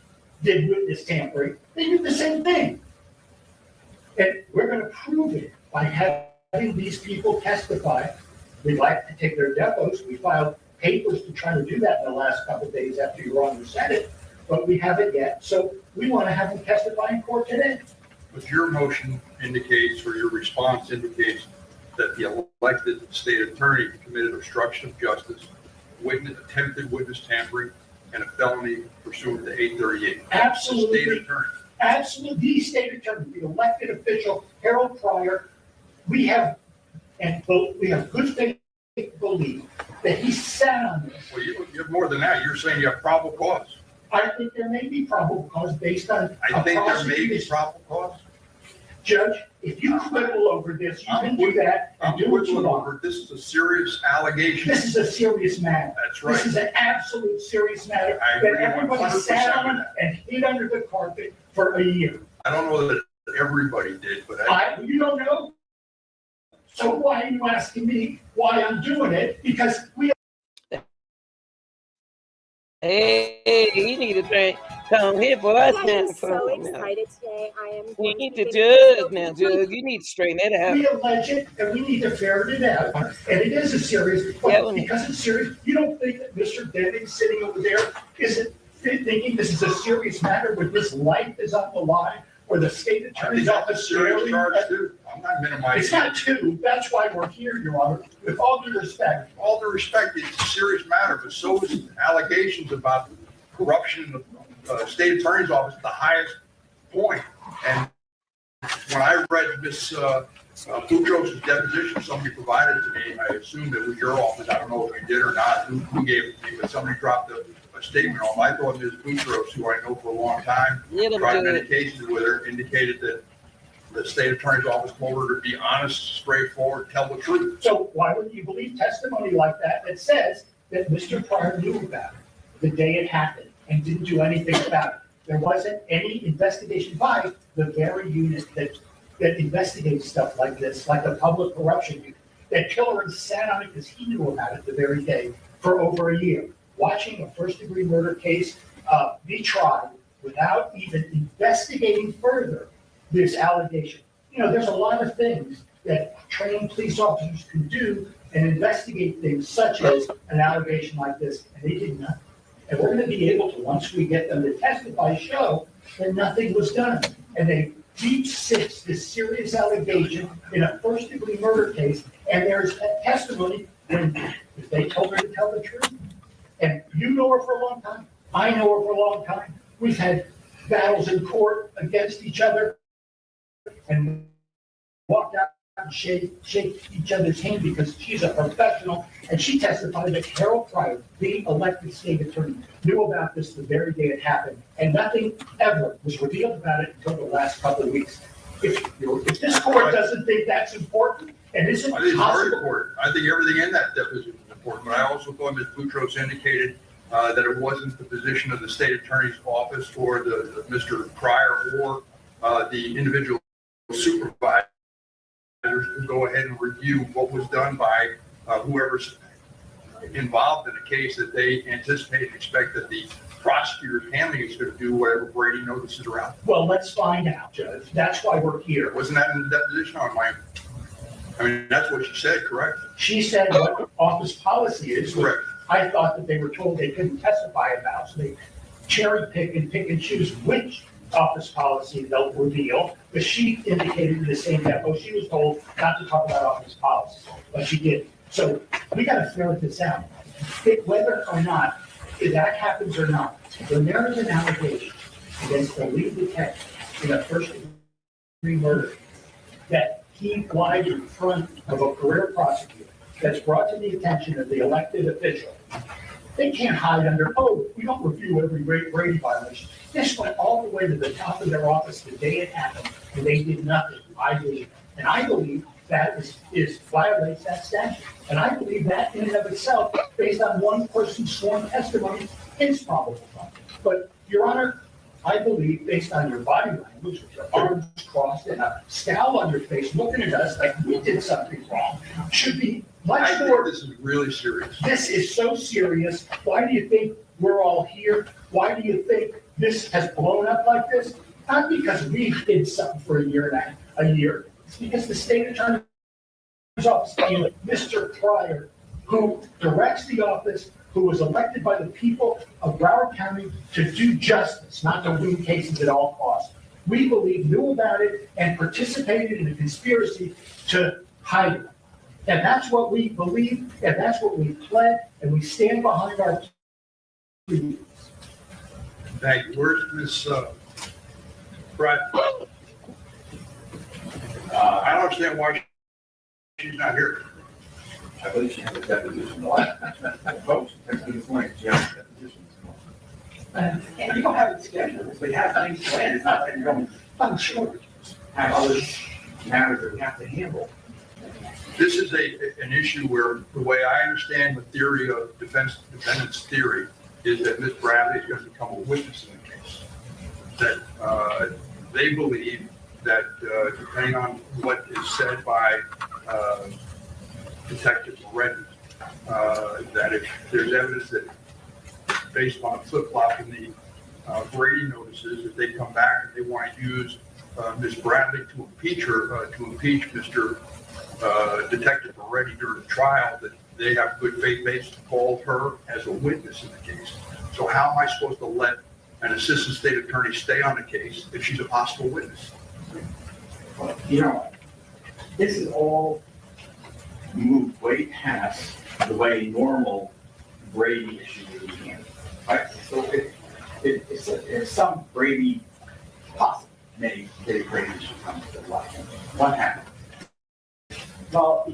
did witness tampering. They did the same thing. And we're going to prove it by having these people testify. We'd like to take their depots. We filed papers to try to do that in the last couple of days after Your Honor said it, but we haven't yet. So we want to have them testify in court today. But your motion indicates, or your response indicates, that the elected state attorney committed obstruction of justice, attempted witness tampering, and a felony pursuant to 838. Absolutely. The state attorney. Absolutely, the state attorney, the elected official, Harold Pryor. We have we have good faith belief that he sat on this. Well, you have more than that. You're saying you have probable cause. I think there may be probable cause based on. I think there may be prosecutor's- probable cause. Judge, if you quibble over this, you can do that and I'm do what you quibbling want. over, this is a serious allegation. This is a serious matter. That's right. This is an absolute serious matter I that agree everybody 100% sat on with that. and hid under the carpet for a year. I don't know that everybody did, but You don't know? So why are you asking me why I'm doing it? Because we. Hey, you need to come here for us I now. am so excited today. I am. You going need to to be getting judge now, Judge. You need to straighten that out. We allege it and we need to ferret it out. And it is a serious, Yeah, but because it's serious, you don't think that Mr. Denning sitting over there isn't thinking this is a serious matter where this life is on the line, where the state I think attorney's that's a office. serious charge too. I'm not minimizing. It's not two. That's why we're here, Your Honor, with all due respect. With all due respect, it's a serious matter, but so is allegations about corruption in the state attorney's office at the highest point. And when I read Ms. Boudreaux's deposition, somebody provided it to me. I assumed it was your office. I don't know if you did or not, who gave it to me, but somebody dropped a statement off. I thought Ms. Boudreaux, who I know for a long time, Let 'em tried do many it. cases with her, indicated that the state attorney's office told her to be honest, straightforward, tell the truth. So why would you believe testimony like that says that Mr. Pryor knew about it the day it happened and didn't do anything about it? There wasn't any investigation by the very unit that investigates stuff like this, like the public corruption unit, that Killeran sat on it because he knew about it the very day for over a year. Watching a first-degree murder case be tried without even investigating further this allegation. You know, there's a lot of things that trained police officers can do and investigate things such as an allegation like this, and they did nothing. And we're gonna be able to, once we get them to testify, show that nothing was done. And they deep six this serious allegation in a first-degree murder case, and there's testimony when if they told her to tell the truth. And you know her for a long time. I know her for a long time. We've had battles in court against each other and walked out and shake each other's hand because she's a professional. And she testified that Harold Pryor, the elected state attorney, knew about this the very day it happened. And nothing ever was revealed about it until the last couple of weeks. If this court doesn't think that's important and isn't I think it's very possible. important. I think everything in that deposition is important, but I also thought Ms. Boudreaux indicated that it wasn't the position of the state attorney's office or the Mr. Pryor or the individual supervisors to go ahead and review what was done by whoever's involved in the case, that they anticipate and expect that the prosecutor handling is going to do whatever Brady notices around. Well, let's find out, Judge. That's why we're here. Wasn't that in the deposition on my? I mean, that's what she said, correct? She said what office policy is. Correct. I thought that they were told they couldn't testify about, so they cherry pick and choose which office policy they'll reveal. But she indicated in the same depot, she was told not to talk about office policy, but she did. So we got to ferret this out. Whether or not, if that happens or not, when there is an allegation against the lead detective in a first-degree murder, that he lied in front of a career prosecutor that's brought to the attention of the elected official, they can't hide under, oh, we don't review every Brady violation. This went all the way to the top of their office the day it happened, and they did nothing, I believe. And I believe that is violates that statute. And I believe that in and of itself, based on one person's sworn testimony, is probable cause. But, Your Honor, I believe, based on your body language, with your arms crossed and a scowl on your face, looking at us like we did something wrong, should be I much think more. this is really serious. This is so serious. Why do you think we're all here? Why do you think this has blown up like this? Not because we did something for a year. It's because the state attorney's office, Mr. Pryor, who directs the office, who was elected by the people of Broward County to do justice, not to win cases at all costs. We believe knew about it and participated in a conspiracy to hide it. And that's what we believe, and that's what we pled, and we stand behind our pleas. Thank you. Where's Miss Brad? I don't understand why she's not here? I believe she has a deposition. Folks, this morning, she has a deposition. You don't have it scheduled, but you have things planned. It's not like you're going, I'm sure, have other matters that we have to handle. This is an issue where the way I understand the theory of defendant's theory is that Ms. Bradley is going to become a witness in the case. That they believe that depending on what is said by Detective Rder, that if there's evidence that based on a flip-flop in the Brady notices, if they come back and they want to use Ms. Bradley to impeach her, to impeach Mr. Detective Rder during the trial, that they have good faith basis to call her as a witness in the case. So how am I supposed to let an assistant state attorney stay on the case if she's a possible witness? Well, you know, this is all moved way past the way normal Brady issues would be handled. Right? So if some Brady possible may Brady issue comes to light, what happened? Well,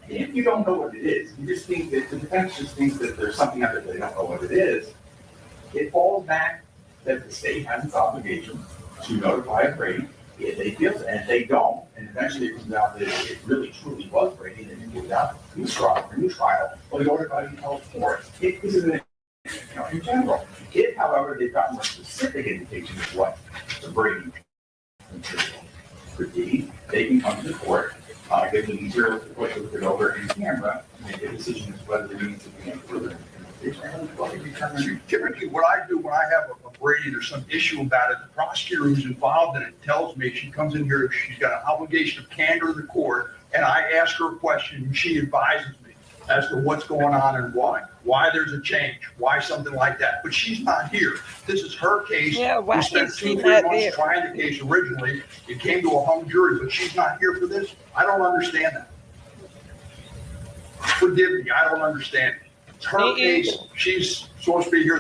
if you don't know what it is, you just think that the defense just thinks that there's something out there that they don't know what it is, it falls back that the state has its obligation to notify a Brady if they feel it, and if they don't, and eventually it comes out that it really truly was Brady, and then it goes out to a new trial, well, the order by the health for it. This isn't, in general. If, however, they've got more specific indications of what the Brady material could be, they can come to the court, give them easier to look it over in camera, and make a decision as to whether there needs to be any further investigation. Typically, what I do when I have a Brady, there's some issue about it, the prosecutor who's involved in it tells me, she comes in here, she's got an obligation of candor to the court, and I ask her a question, and she advises me as to what's going on and why there's a change, why something like that. But she's not here. This is her case. Yeah, why we spent is she 2-3 not months there? trying the case originally. It came to a hung jury, but she's not here for this. I don't understand that. Forgive me, I don't understand it. It's her case. She's supposed to be here.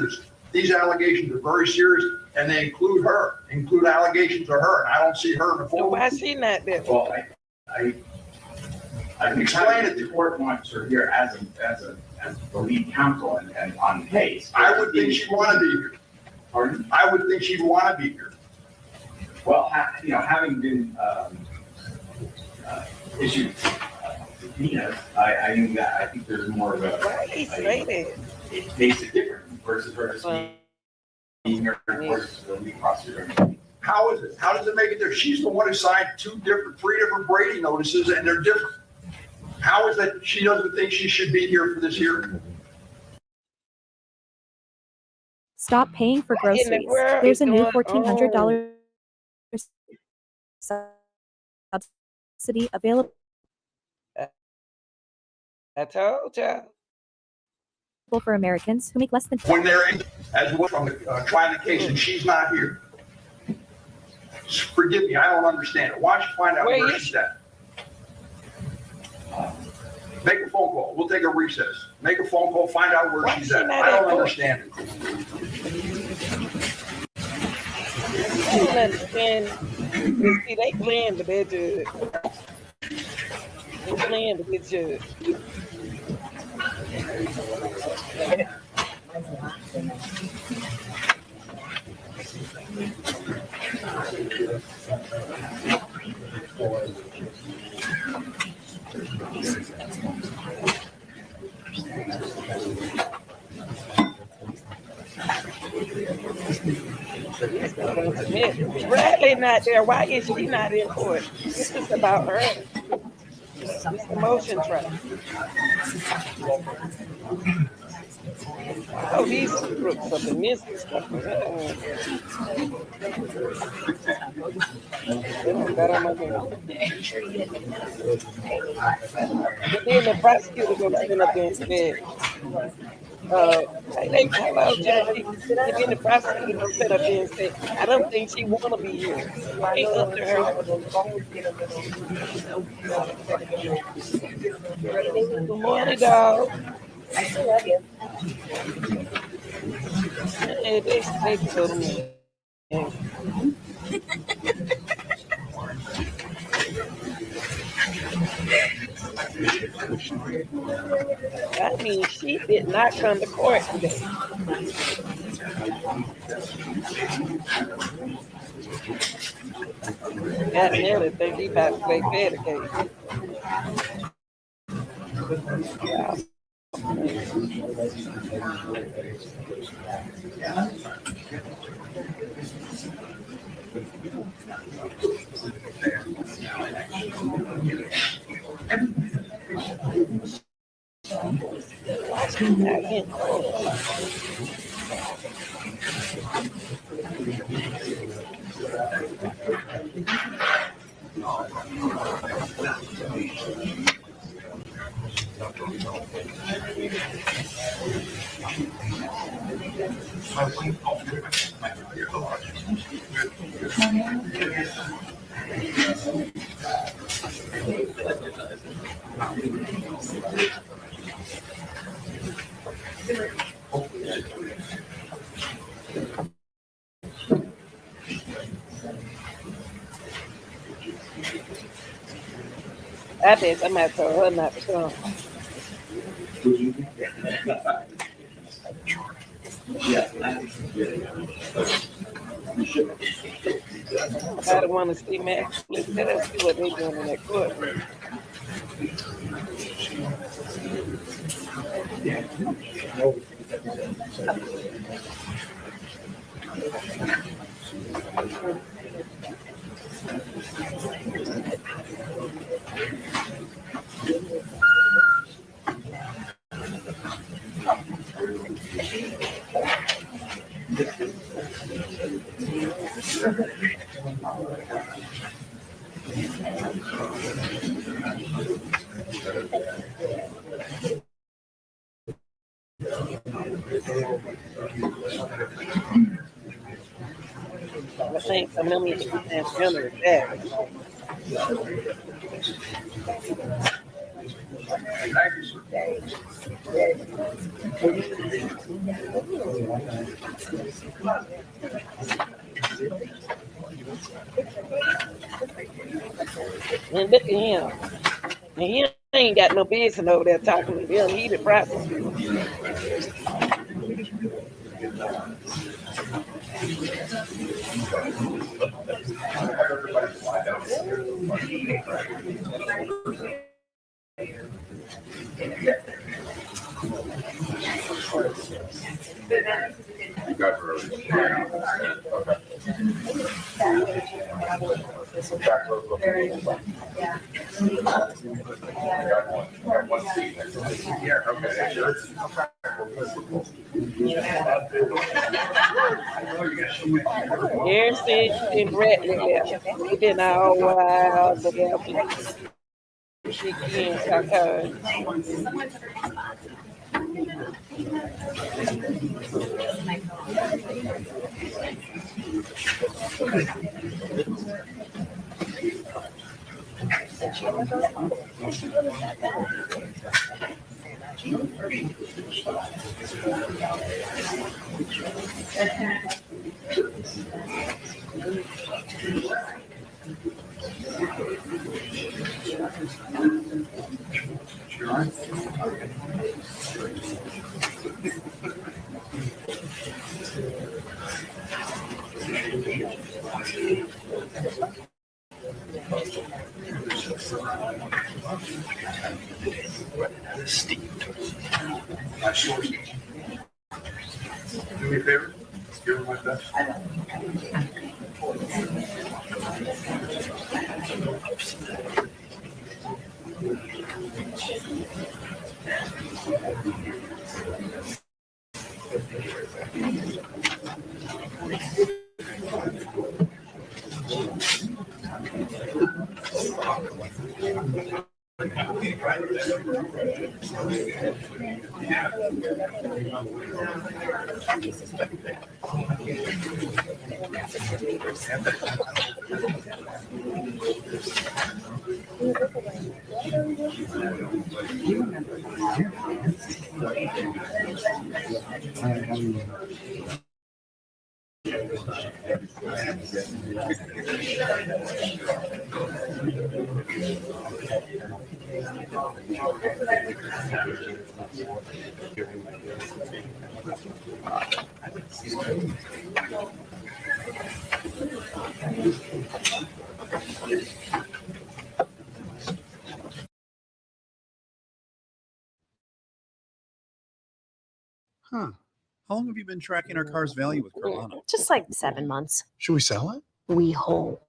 These allegations are very serious, and they include her, include allegations of her, and I don't see her in the So form. why is she not there? Well, I can explain it. The court wants her here as the lead counsel and on the case. I would think she'd want to be here. Pardon? I would think she'd want to be here. Well, having been issued subpoenas, I knew that. I think there's more of Why is he say that? it makes it different versus her just being here versus the lead prosecutor. How is it? How does it make it different? She's the one who signed three different Brady notices, and they're different. How is that she doesn't think she should be here for this hearing? Stop paying for What in the groceries. world There's a is new going $1,400 subsidy available I told you. for Americans who make less than When they're in, as well from trying the case, and she's not here. Forgive me, I don't understand it. Why don't you find out Where where is she's at? Make a phone call. We'll take a recess. Make a phone call, find out where Why she's she at. not I at don't court? understand it. I don't understand. See, they playing with that judge. They playing with that judge. Bradley not there. Why is she not in court? This is about her. It's a motion trial. Oh, these crooks up in this stuff. But then the prosecutor go sit up there and say, hello, Jackie. And then the prosecutor go sit up there and say, I don't think she want to be here. Ain't up to her. Good morning, dog. I still love you. Hey, they told me. I mean, she did not come to court today. Got Melly think he about to play fair case. Yeah. I bet somebody told her not to come. I don't want to see Max. Let us see what they're doing in that courtroom. I think some of them need to be transgender back. And look at him. And he ain't got no business over there talking to them. He the prosecutor. You got her. Here said she Bradley left. He been all wild, but she can't talk her. Do me a favor, give her my best. Huh. How long have you been tracking our car's value with Carvana? Just like 7 months. Should we sell it? We hold.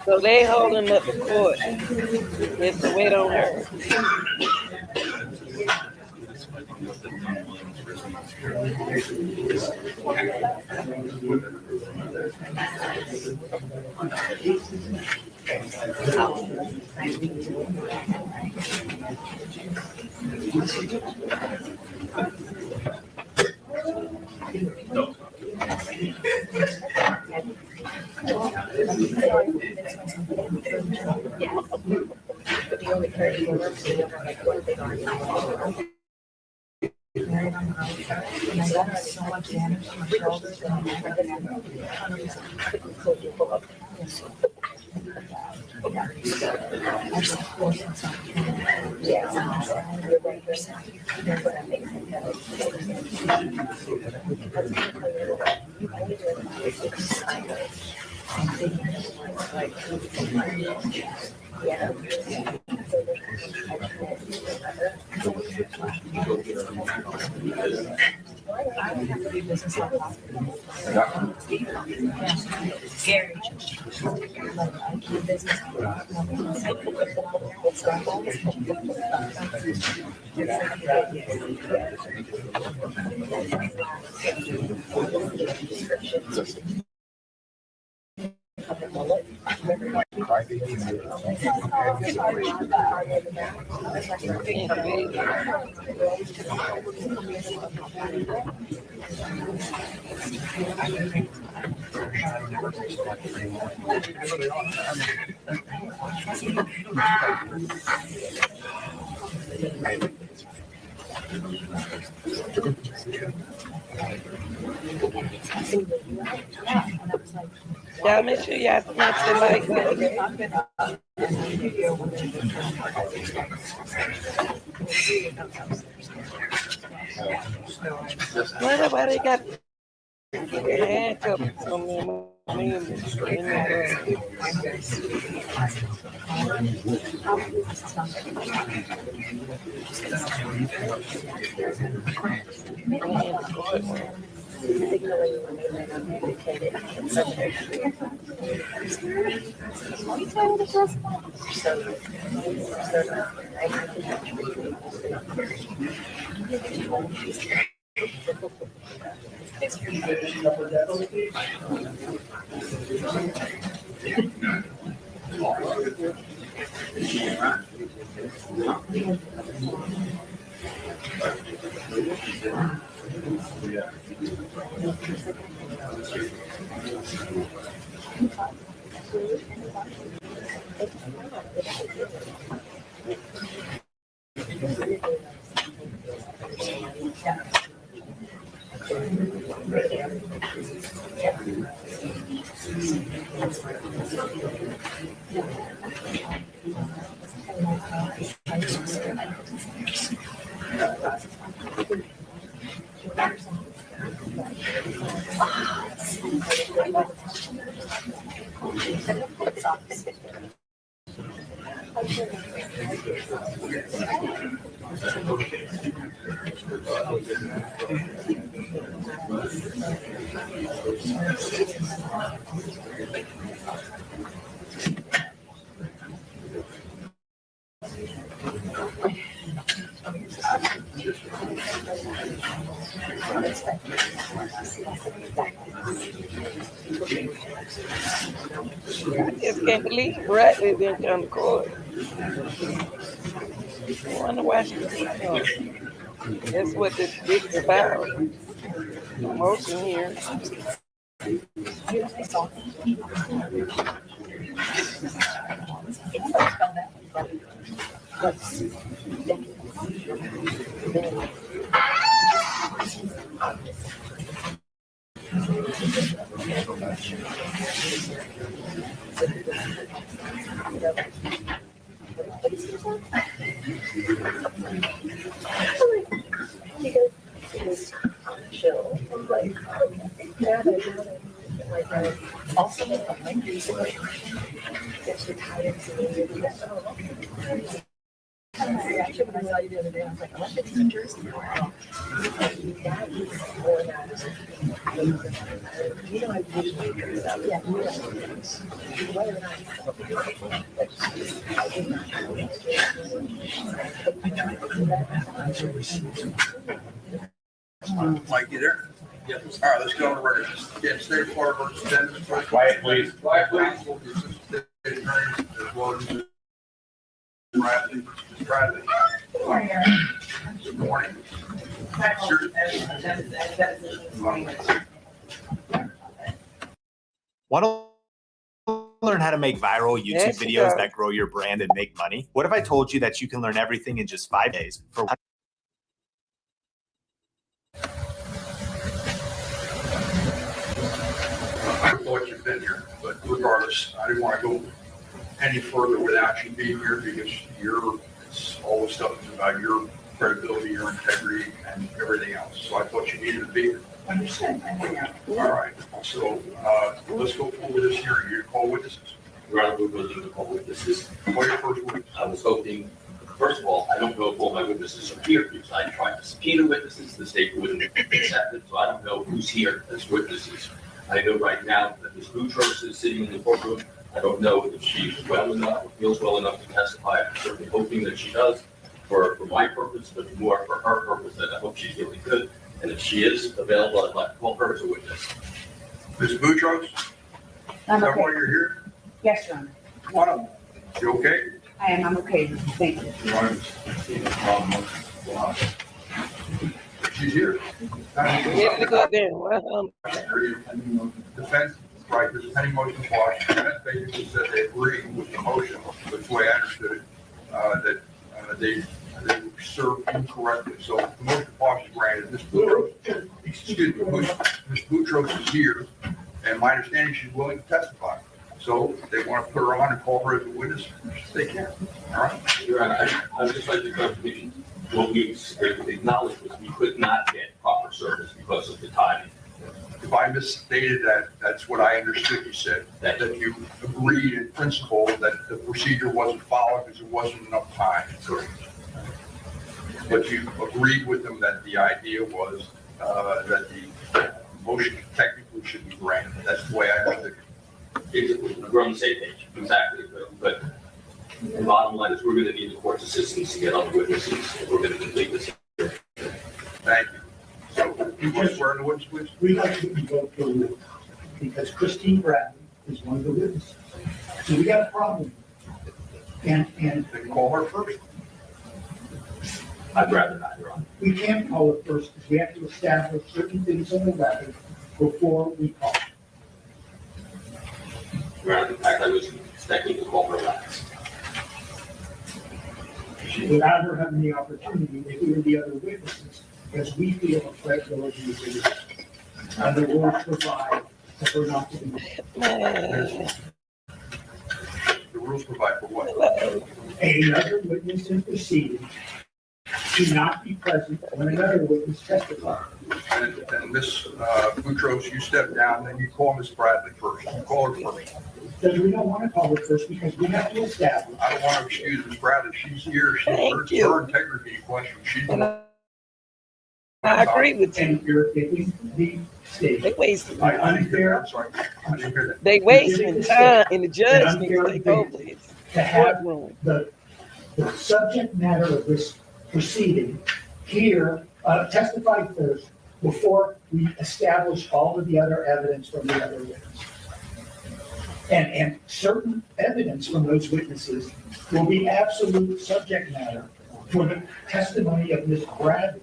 So they holding up the court. It's to wait on her. Y'all make sure y'all smash the like button. Why nobody got handcuffs on them? I just can't believe Rder didn't come to court. I wonder why she didn't come. That's what this is about. Motion here. Chill. I'm like, yeah, also, like, basically, gets retired. Actually, when I saw you the other day, I was like, I want the teachers. Wow. That is more than, you know, I wish we could have, yeah, whether or not, I did not. Mike, you there? Yep. All right, let's go on to Rder. Yeah, State of Florida versus Dennis. Quiet, please. Quiet, please. As well as Bradley. Bradley. Good morning, Eric. Good morning. Want to learn how to make viral YouTube Yes, you videos do. that grow your brand and make money? What if I told you that you can learn everything in just 5 days for I thought you'd been here, but regardless, I didn't want to go any further without you being here because all the stuff is about your credibility, your integrity, and everything else. So I thought you needed to be here. Understood. All right. So let's go forward this hearing. You call witnesses. Rather, we're going to call witnesses. Call your first witness. I was hoping, first of all, I don't know if all my witnesses are here because I tried to subpoena witnesses. The state wouldn't accept it, so I don't know who's here as witnesses. I know right now that Ms. Boutros is sitting in the courtroom. I don't know if she's well enough or feels well enough to testify. I'm certainly hoping that she does for my purpose, but more for her purpose, that I hope she's really good. And if she is available, I'd like to call her as a witness. Ms. Boutros, is I'm that okay. why you're here? Yes, Your Honor. Come on up. You okay? I am. I'm okay. Thank you. She's here. Yeah, look up there. Defense, right, there's a pending motion quash. Defense basically said they agree with the motion, which way I understood it, that they served incorrectly. So the motion quash is granted. Ms. Boutros, excuse me, Ms. Boutros is here, and my understanding she's willing to testify. So they want to put her on and call her as a witness. They can. All right. Your Honor, I would just like to clarification. What we acknowledged was we could not get proper service because of the timing. If I misstated that, that's what I understood you said, that you agreed in principle that the procedure wasn't followed because there wasn't enough time. Correct. But you agreed with them that the idea was that the motion technically should be granted. That's the way I understood it. We're on the same page, exactly. But the bottom line is we're going to need the court's assistance to get other witnesses if we're going to complete this. Thank you. So you want to swear in the witness, please? We'd like to vote for the witness because Christine Bradley is one of the witnesses. So we got a problem. And Then call her first. I'd rather not, Your Honor. we can't call it first because we have to establish certain things on the record before we call. Your Honor, in fact, I was expecting to call her last. Without her having the opportunity to hear the other witnesses, because we feel a credibility is in it. And the rules provide for her not to be. The rules provide for what? Another witness in proceeding to not be present when another witness testifies. And Ms. Boutros, you step down, then you call Ms. Bradley first. You call her first. Because we don't want to call her first because we have to establish. I don't want to excuse Ms. Bradley. She's here. Thank you. Her integrity in question. She's the one. I agree with you. And you're giving the state. They wasting. By unfair. I'm sorry. I didn't hear that. They wasting time, and the judge needs to take over this To have courtroom. the subject matter of this proceeding here, testified first before we establish all of the other evidence from the other witnesses. And certain evidence from those witnesses will be absolute subject matter for the testimony of Ms. Bradley,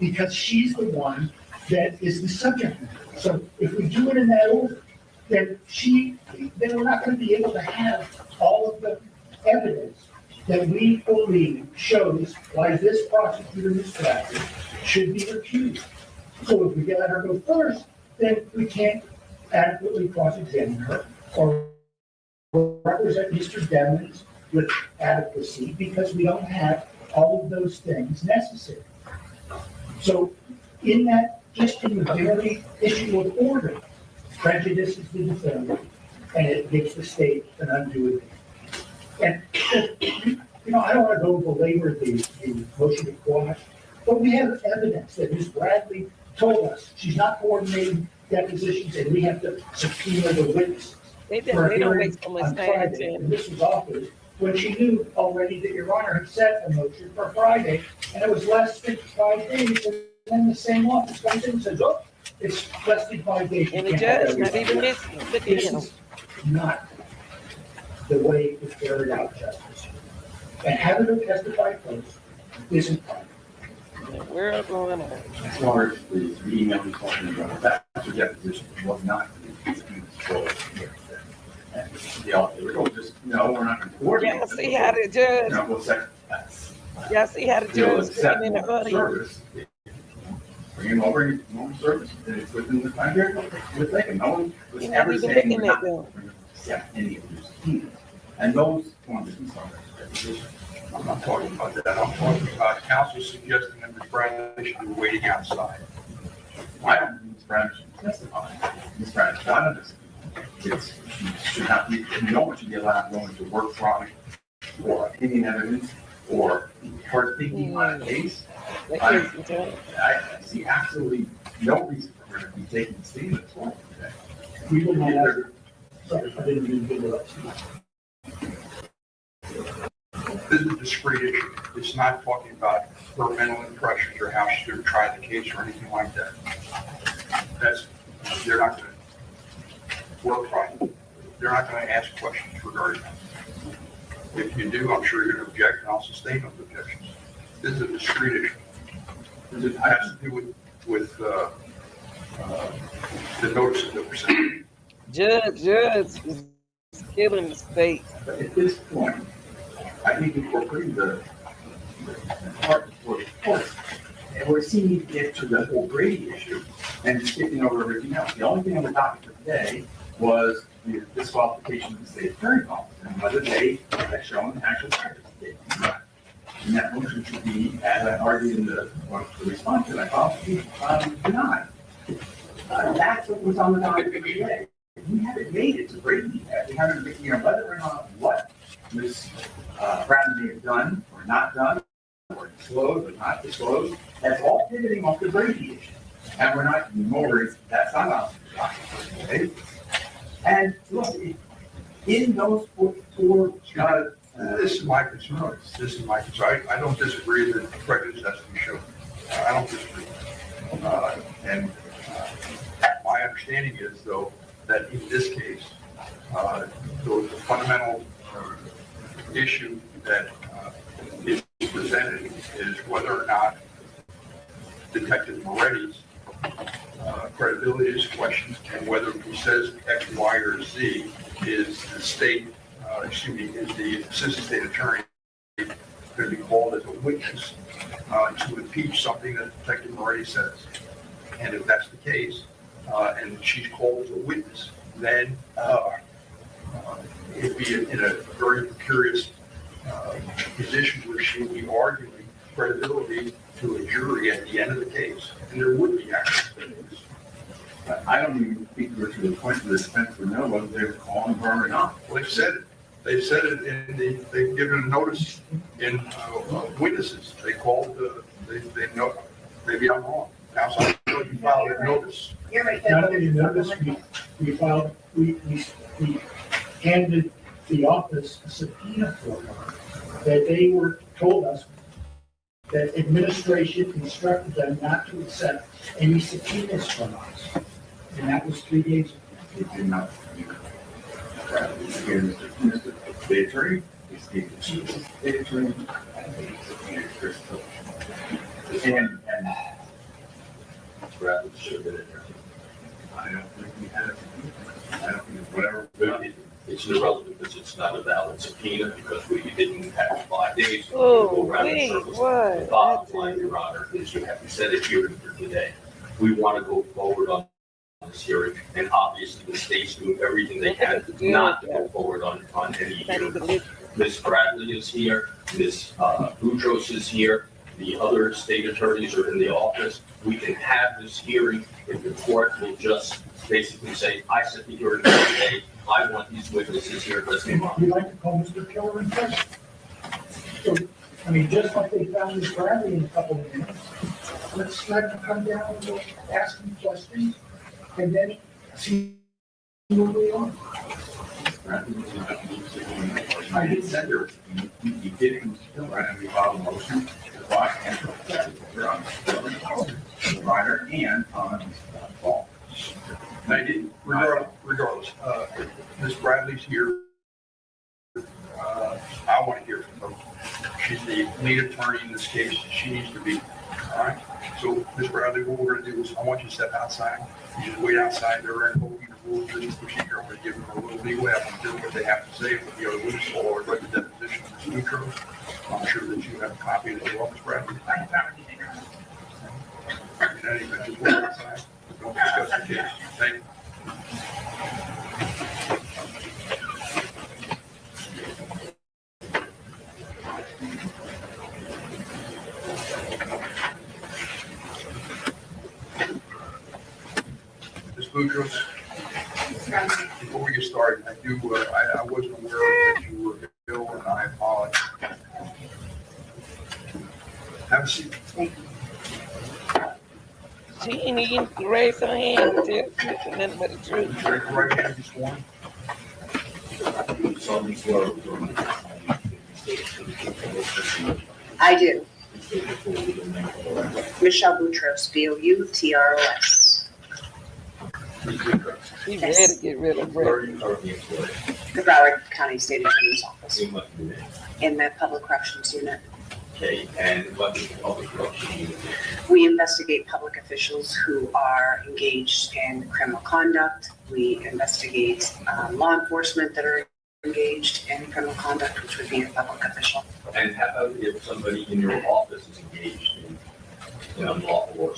because she's the one that is the subject matter. So if we do it in that order, then we're not going to be able to have all of the evidence that we believe shows why this prosecutor, Ms. Bradley, should be recused. So if we let her go first, then we can't adequately cross-examine her or represent Mr. Devens with adequacy because we don't have all of those things necessary. So in that, just in the very issue of order, prejudice is the defendant and it makes the state an undue advantage. And, I don't want to go belabor the motion to quash, but we have evidence that Ms. Bradley told us she's not coordinating depositions and we have to subpoena the witnesses. They don't waste so much time. Friday, and this was offered when she knew already that Your Honor had set a motion for Friday, and it was less than 5 days, and then the same office comes in and says, oh, it's less than 5 days. And the judge not even missing. Look at This him. is not the way to carry out justice. And having her testify first isn't right. We're going on. As far as the email we talking about, that was your deposition was not. We're going to just, no, we're not going to coordinate. Y'all see how the judge, No, we'll say, y'all see how the you'll judge accept sitting in the audience. service. Bring him over, normal service, and it's within the time period. We're thinking, no one was You're not ever even saying looking we're at not them. going to accept any of these subpoenas. And those forms of deposition. I'm not talking about that. I'm talking about counsel suggesting that Ms. Bradley should be waiting outside. I don't think Ms. Bradley should testify. Ms. Bradley's not on this. It's, she should not be, no one should be allowed going to work product or opinion evidence or her thinking on a case. I see absolutely no reason for her to be taking the stand at all today. We will not have, sorry, I didn't mean to interrupt you. This is a discrete issue. It's not talking about her mental impressions or how she's going to try the case or anything like that. They're not going to work right. They're not going to ask questions regarding that. If you do, I'm sure you're going to object, and I'll sustain those objections. This is a discrete issue. It has to do with the notices that were sent. Judge is killing the state. But at this point, I think incorporating the part for the court, and we're seeing it get to the whole Brady issue and skipping over everything else. The only thing on the docket for today was the disqualification of the state attorney office and whether they had shown actual practice. And that motion should be, as I argued in the response to that, policy, denied. That's what was on the docket for today. We haven't made it to Brady yet. We haven't, whether or not what Ms. Bradley may have done or not done, or disclosed or not disclosed, that's all pivoting off the Brady issue. And we're not, that's not on the docket, okay? And look, in those four this is my concern. This is my concern. I don't disagree that prejudice has to be shown. I don't disagree. And my understanding is, though, that in this case, the fundamental issue that is presented is whether or not Detective Moretti's credibility is questioned and whether he says X, Y, or Z is the state, is the assistant state attorney going to be called as a witness to impeach something that Detective Moretti says? And if that's the case, and she's called as a witness, then it'd be in a very precarious position where she would be arguing credibility to a jury at the end of the case, and there would be actually. I don't even think we're to the point where the defense would know whether they're calling her or not. Well, they've said it. They've said it they've given a notice in witnesses. They called, they know, maybe I'm wrong. Outside, you filed a notice. You're right. Not only the notice, we filed, we handed the office a subpoena for her, that they told us that administration instructed them not to accept any subpoenas from us. And that was 3 days ago. It did not. Again, the attorney, the state attorney, and Bradley should have been in there. I don't think we had it. I don't think whatever. It's irrelevant because it's not a valid subpoena because we didn't have 5 days. to Oh, go around in wait, circles. what? The bottom line, Your Honor, is you have to set a hearing for today. We want to go forward on this hearing, and obviously the state's doing everything they can not to go forward on any hearing. Ms. Bradley is here, Ms. Boutros is here, the other state attorneys are in the office. We can have this hearing if the court will just basically say, I set the hearing for today, I want these witnesses here, let's move on. We'd like to call Mr. Keller in person. So, I mean, just like they found Ms. Bradley in a couple of minutes, let's let them come down and we'll ask them questions and then see where we are. I did send her, you didn't, right, and we filed a motion to block and on Rder and on Paul. And I didn't, regardless, Ms. Bradley's here. I want to hear from her. She's the lead attorney in this case. She needs to be, all right? So, Ms. Bradley, what we're going to do is I want you to step outside. You just wait outside there and go over the rules of this procedure. I'm going to give them a little leeway. I'm going to do what they have to say with the other witness or write the deposition of Ms. Boutros. I'm sure that you have a copy of the law, Ms. Bradley. In any event, just wait outside. Don't discuss the case. Thank you. Ms. Boutros, before we get started, I wasn't aware that you were ill, and I apologize. Have a seat. She ain't even raise her hand and tell you nothing but the truth. Raise your right hand, you sworn. I do. Michelle Boutros, Boutros. She ready to get rid of her. The Broward County State Attorney's Office in the Public Corrections Unit. Okay, and what is the public corruption unit? We investigate public officials who are engaged in criminal conduct. We investigate law enforcement that are engaged in criminal conduct, which would be a public official. And how about if somebody in your office is engaged in unlawful or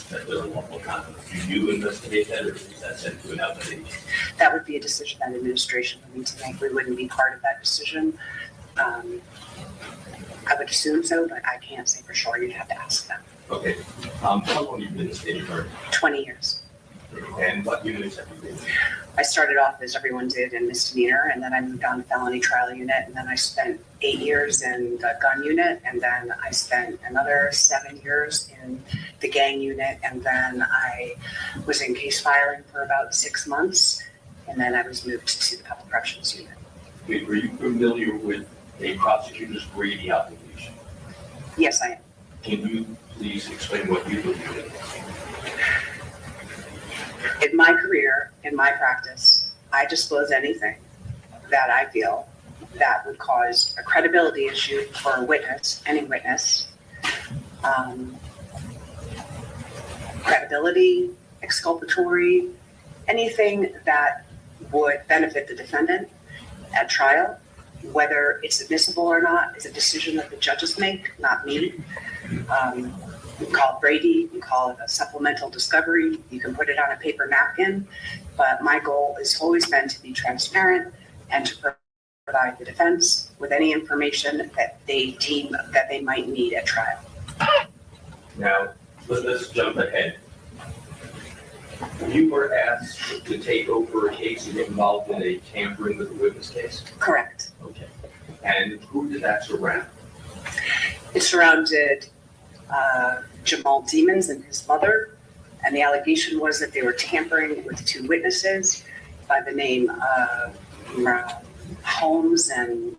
that they're unlawful conduct? Do you investigate that, or is that sent to an outside agency? That would be a decision that administration would need to make. We wouldn't be part of that decision. I would assume so, but I can't say for sure. You'd have to ask them. Okay, how long have you been a state attorney? 20 years. And what units have you been in? I started off, as everyone did, in misdemeanor, and then I moved on to felony trial unit, and then I spent 8 years in the gun unit, and then I spent another 7 years in the gang unit, and then I was in case filing for about 6 months, and then I was moved to the public corrections unit. Were you familiar with a prosecutor's Brady obligation? Yes, I am. Can you please explain what you believe in? In my career, in my practice, I disclose anything that I feel that would cause a credibility issue for a witness, any witness. Credibility, exculpatory, anything that would benefit the defendant at trial. Whether it's admissible or not is a decision that the judges make, not me. You can call it Brady, you can call it a supplemental discovery, you can put it on a paper napkin, but my goal has always been to be transparent and to provide the defense with any information that they deem that they might need at trial. Now, let's jump ahead. You were asked to take over a case and get involved in a tampering with a witness case? Correct. Okay. And who did that surround? It surrounded Jamal Demons and his mother, and the allegation was that they were tampering with two witnesses by the name of Holmes and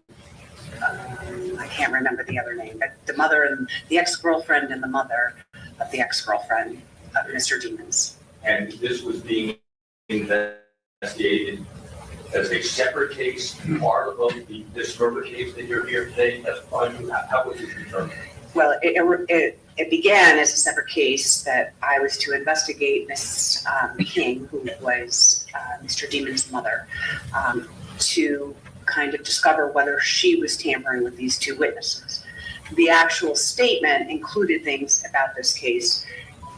I can't remember the other name, but the mother and the ex-girlfriend and the mother of the ex-girlfriend of Mr. Demons. And this was being investigated as a separate case, part of this murder case that you're here today testifying? How was it determined? Well, it began as a separate case that I was to investigate Miss King, who was Mr. Demon's mother, to kind of discover whether she was tampering with these two witnesses. The actual statement included things about this case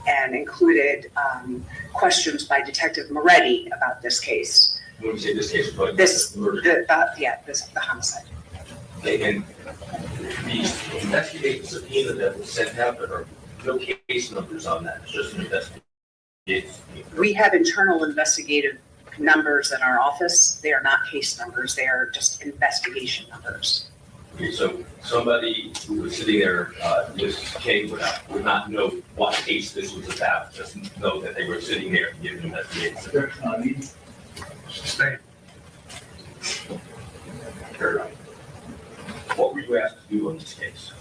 and included questions by Detective Moretti about this case. When you say this case, but the homicide. Okay, and the investigative subpoena that was sent out, there are no case numbers on that. It's just an investigation. We have internal investigative numbers in our office. They are not case numbers. They are just investigation numbers. Okay, so somebody who was sitting there, Ms. King, would not know what case this was about, just know that they were sitting there and giving investigation. Stay. What were you asked to do in this case?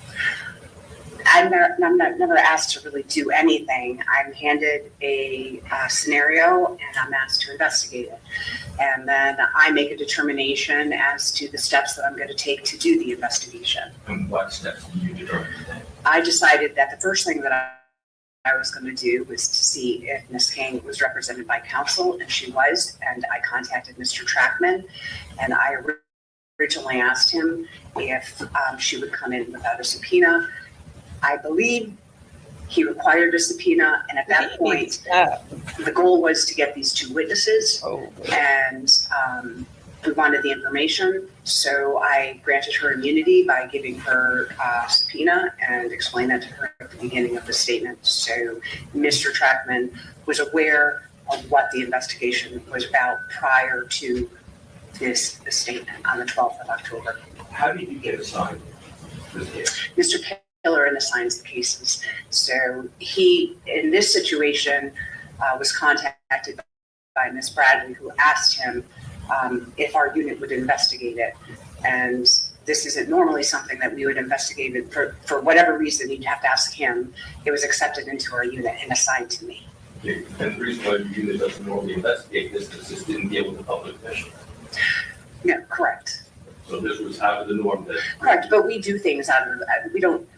I'm never asked to really do anything. I'm handed a scenario and I'm asked to investigate it. And then I make a determination as to the steps that I'm going to take to do the investigation. And what steps did you determine today? I decided that the first thing that I was going to do was to see if Ms. King was represented by counsel, and she was, and I contacted Mr. Trackman, and I originally asked him if she would come in without a subpoena. I believe he required a subpoena, and at that point, the goal was to get these two witnesses, and we wanted the information, so I granted her immunity by giving her a subpoena and explained that to her at the beginning of the statement. So Mr. Trackman was aware of what the investigation was about prior to this statement on the 12th of October. How did you get assigned this case? Mr. Pillar assigns the cases. So he, in this situation, was contacted by Ms. Bradley, who asked him if our unit would investigate it. And this isn't normally something that we would investigate it for whatever reason. You'd have to ask him. It was accepted into our unit and assigned to me. Okay. And the reason why your unit doesn't normally investigate this is this didn't deal with the public official. Yeah, correct. So this was out of the norm. Correct, but we do things out of,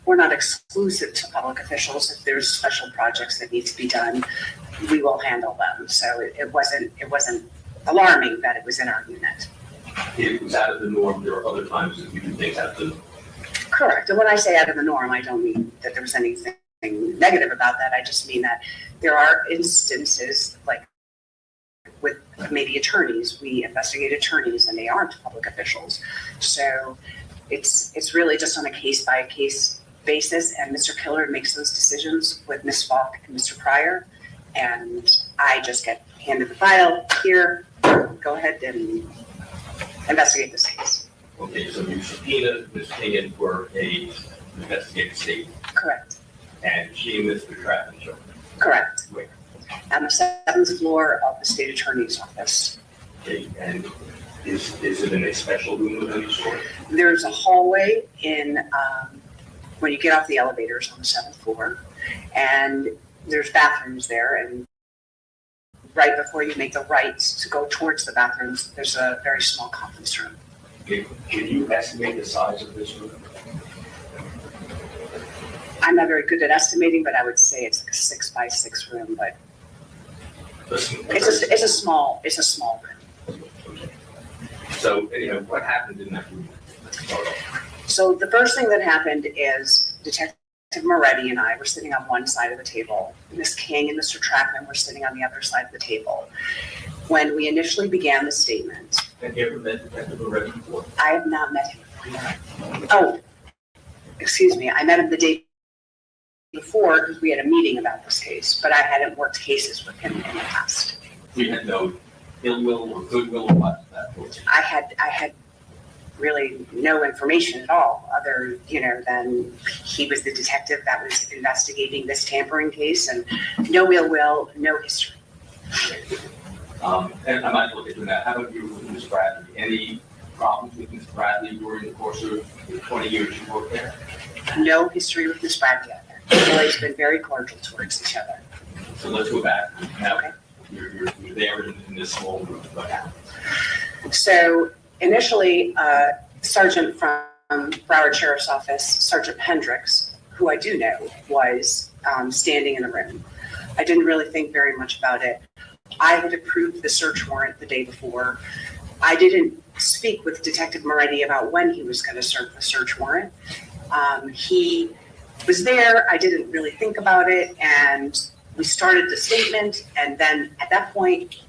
we're not exclusive to public officials. If there's special projects that need to be done, we will handle them. So it wasn't alarming that it was in our unit. It was out of the norm. There are other times that you do things out of the norm. Correct, and when I say out of the norm, I don't mean that there was anything negative about that. I just mean that there are instances like with maybe attorneys, we investigate attorneys and they aren't public officials. So it's really just on a case by case basis, and Mr. Pillar makes those decisions with Ms. Falk and Mr. Pryor, and I just get handed the file here, go ahead and investigate this case. Okay, so you subpoenaed Ms. King for a investigative statement. Correct. And she and Mr. Trackman showed. Correct. Wait. On the 7th floor of the state attorney's office. Okay, and is it in a special room of any sort? There's a hallway in, when you get off the elevators on the 7th floor, and there's bathrooms there, and right before you make the right to go towards the bathrooms, there's a very small conference room. Okay. Can you estimate the size of this room? I'm not very good at estimating, but I would say it's like a 6 by 6 room, but it's a small room. So, what happened in that room? So the first thing that happened is Detective Moretti and I were sitting on one side of the table. Ms. King and Mr. Trackman were sitting on the other side of the table. When we initially began the statement. Have you ever met Detective Moretti before? I have not met him before. Oh, excuse me, I met him the day before because we had a meeting about this case, but I hadn't worked cases with him in the past. We had no ill will or goodwill or what that was. I had really no information at all other, than he was the detective that was investigating this tampering case and no ill will, no history. And I might look into that. How about you with Ms. Bradley? Any problems with Ms. Bradley during the course of the 20 years you worked there? No history with Ms. Bradley either. We've always been very cordial towards each other. So let's go back. Now, Okay. You're there in this small room. What happened? So initially, Sergeant from Broward Sheriff's Office, Sergeant Hendricks, who I do know, was standing in the room. I didn't really think very much about it. I had approved the search warrant the day before. I didn't speak with Detective Moretti about when he was going to serve the search warrant. He was there. I didn't really think about it, and we started the statement. And then at that point,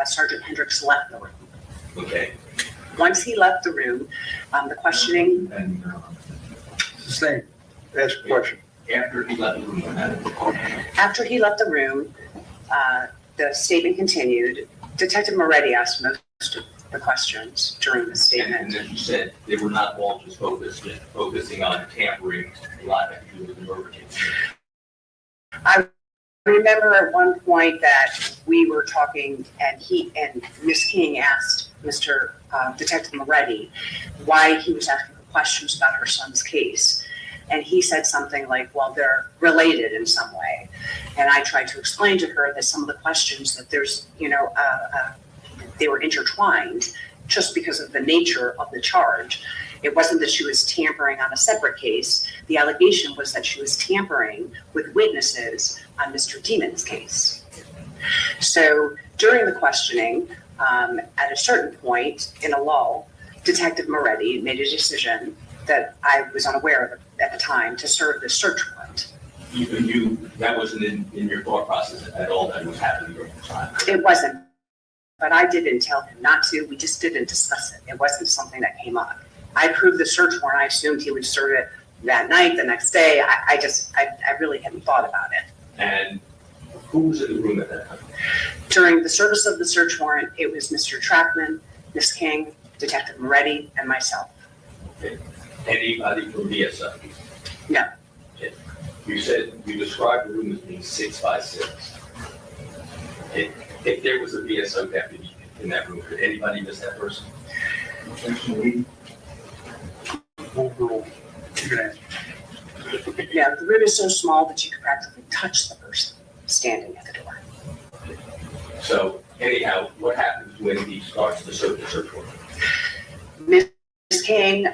Sergeant Hendricks left the room. Okay. Once he left the room, the questioning. Sustain. Ask a question. After he left the room, what happened? After he left the room, the statement continued. Detective Moretti asked most of the questions during the statement. And as you said, they were not all just focusing on tampering, a lot had to do with the murder case. I remember at one point that we were talking and Ms. King asked Mr. Detective Moretti why he was asking questions about her son's case. And he said something like, well, they're related in some way. And I tried to explain to her that some of the questions that there's, they were intertwined just because of the nature of the charge. It wasn't that she was tampering on a separate case. The allegation was that she was tampering with witnesses on Mr. Demon's case. So during the questioning, at a certain point in a lull, Detective Moretti made a decision that I was unaware of at the time to serve the search warrant. That wasn't in your thought process at all that was happening during the time? It wasn't, but I didn't tell him not to. We just didn't discuss it. It wasn't something that came up. I approved the search warrant. I assumed he would serve it that night, the next day. I really hadn't thought about it. And who was in the room at that time? During the service of the search warrant, it was Mr. Trackman, Ms. King, Detective Moretti, and myself. Okay. Anybody from BSO? No. Okay. You described the room as being 6 by 6. Okay. If there was a BSO deputy in that room, could anybody miss that person? Overall, you can answer. Yeah, the room is so small that you could practically touch the person standing at the door. So anyhow, what happens when he starts the search warrant? Ms. King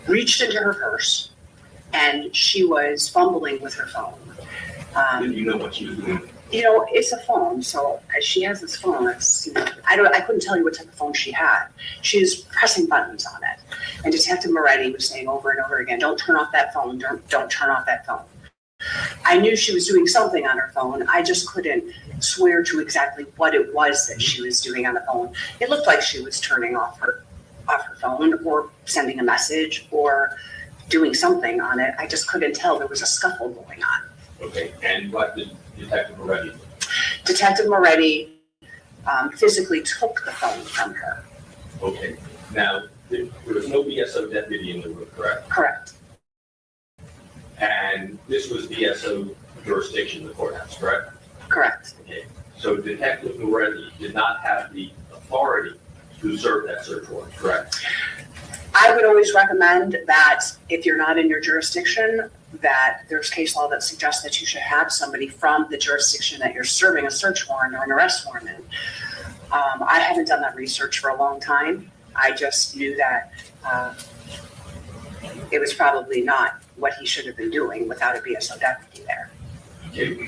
reached into her purse and she was fumbling with her phone. Did you know what she was doing? It's a phone, so she has this phone. I couldn't tell you what type of phone she had. She was pressing buttons on it. And Detective Moretti was saying over and over again, don't turn off that phone, don't turn off that phone. I knew she was doing something on her phone. I just couldn't swear to exactly what it was that she was doing on the phone. It looked like she was turning off her phone or sending a message or doing something on it. I just couldn't tell. There was a scuffle going on. Okay, and what did Detective Moretti do? Detective Moretti physically took the phone from her. Okay, now, there was no BSO deputy in the room, correct? Correct. And this was BSO jurisdiction, the courthouse, correct? Correct. Okay, so Detective Moretti did not have the authority to serve that search warrant, correct? I would always recommend that if you're not in your jurisdiction, that there's case law that suggests that you should have somebody from the jurisdiction that you're serving a search warrant or an arrest warrant in. I haven't done that research for a long time. I just knew that it was probably not what he should have been doing without a BSO deputy there. Okay,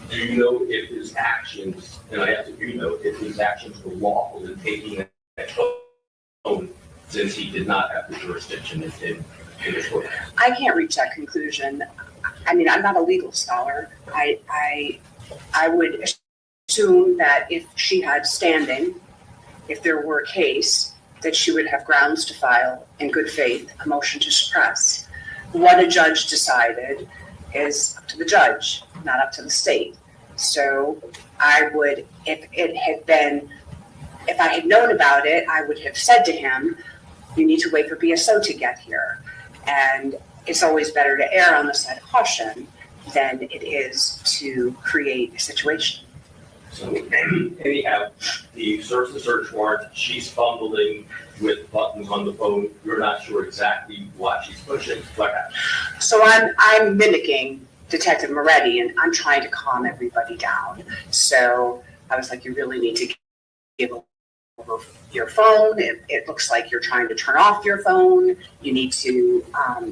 Do you know if his actions, and I ask if you know, if his actions were lawful in taking that phone, since he did not have the jurisdiction in this court? I can't reach that conclusion. I mean, I'm not a legal scholar. I would assume that if she had standing, if there were a case, that she would have grounds to file in good faith a motion to suppress. What a judge decided is up to the judge, not up to the state. So I would, if I had known about it, I would have said to him, you need to wait for BSO to get here. And it's always better to err on the side of caution than it is to create a situation. So anyhow, he serves the search warrant, she's fumbling with buttons on the phone, you're not sure exactly what she's pushing, what happened? So I'm mimicking Detective Moretti, and I'm trying to calm everybody down. So I was like, you really need to give over your phone. It looks like you're trying to turn off your phone. You need to,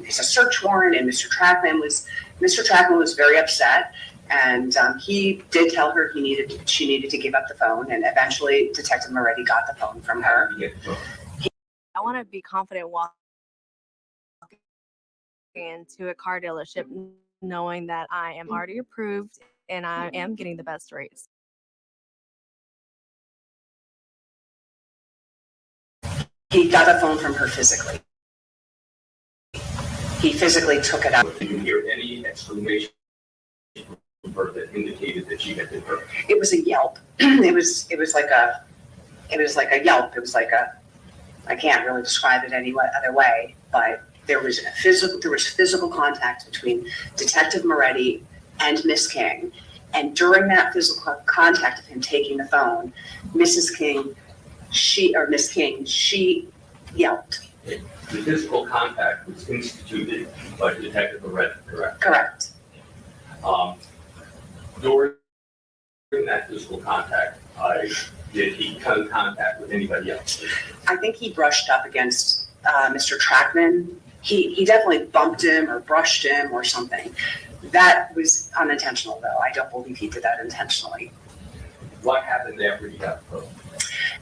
it's a search warrant, and Mr. Trackman was very upset. And he did tell her she needed to give up the phone, and eventually Detective Moretti got the phone from her. I want to be confident walking into a car dealership knowing that I am already approved and I am getting the best rates. He got the phone from her physically. He physically took it out. Did you hear any exclamation from her that indicated that she had been hurt? It was a yelp. It was like a yelp. It was like I can't really describe it any other way, but there was physical contact between Detective Moretti and Miss King. And during that physical contact of him taking the phone, Miss King, she yelped. The physical contact was instituted by Detective Rder, correct? Correct. During that physical contact, did he come in contact with anybody else? I think he brushed up against Mr. Trackman. He definitely bumped him or brushed him or something. That was unintentional, though. I don't believe he did that intentionally. What happened after he got the phone?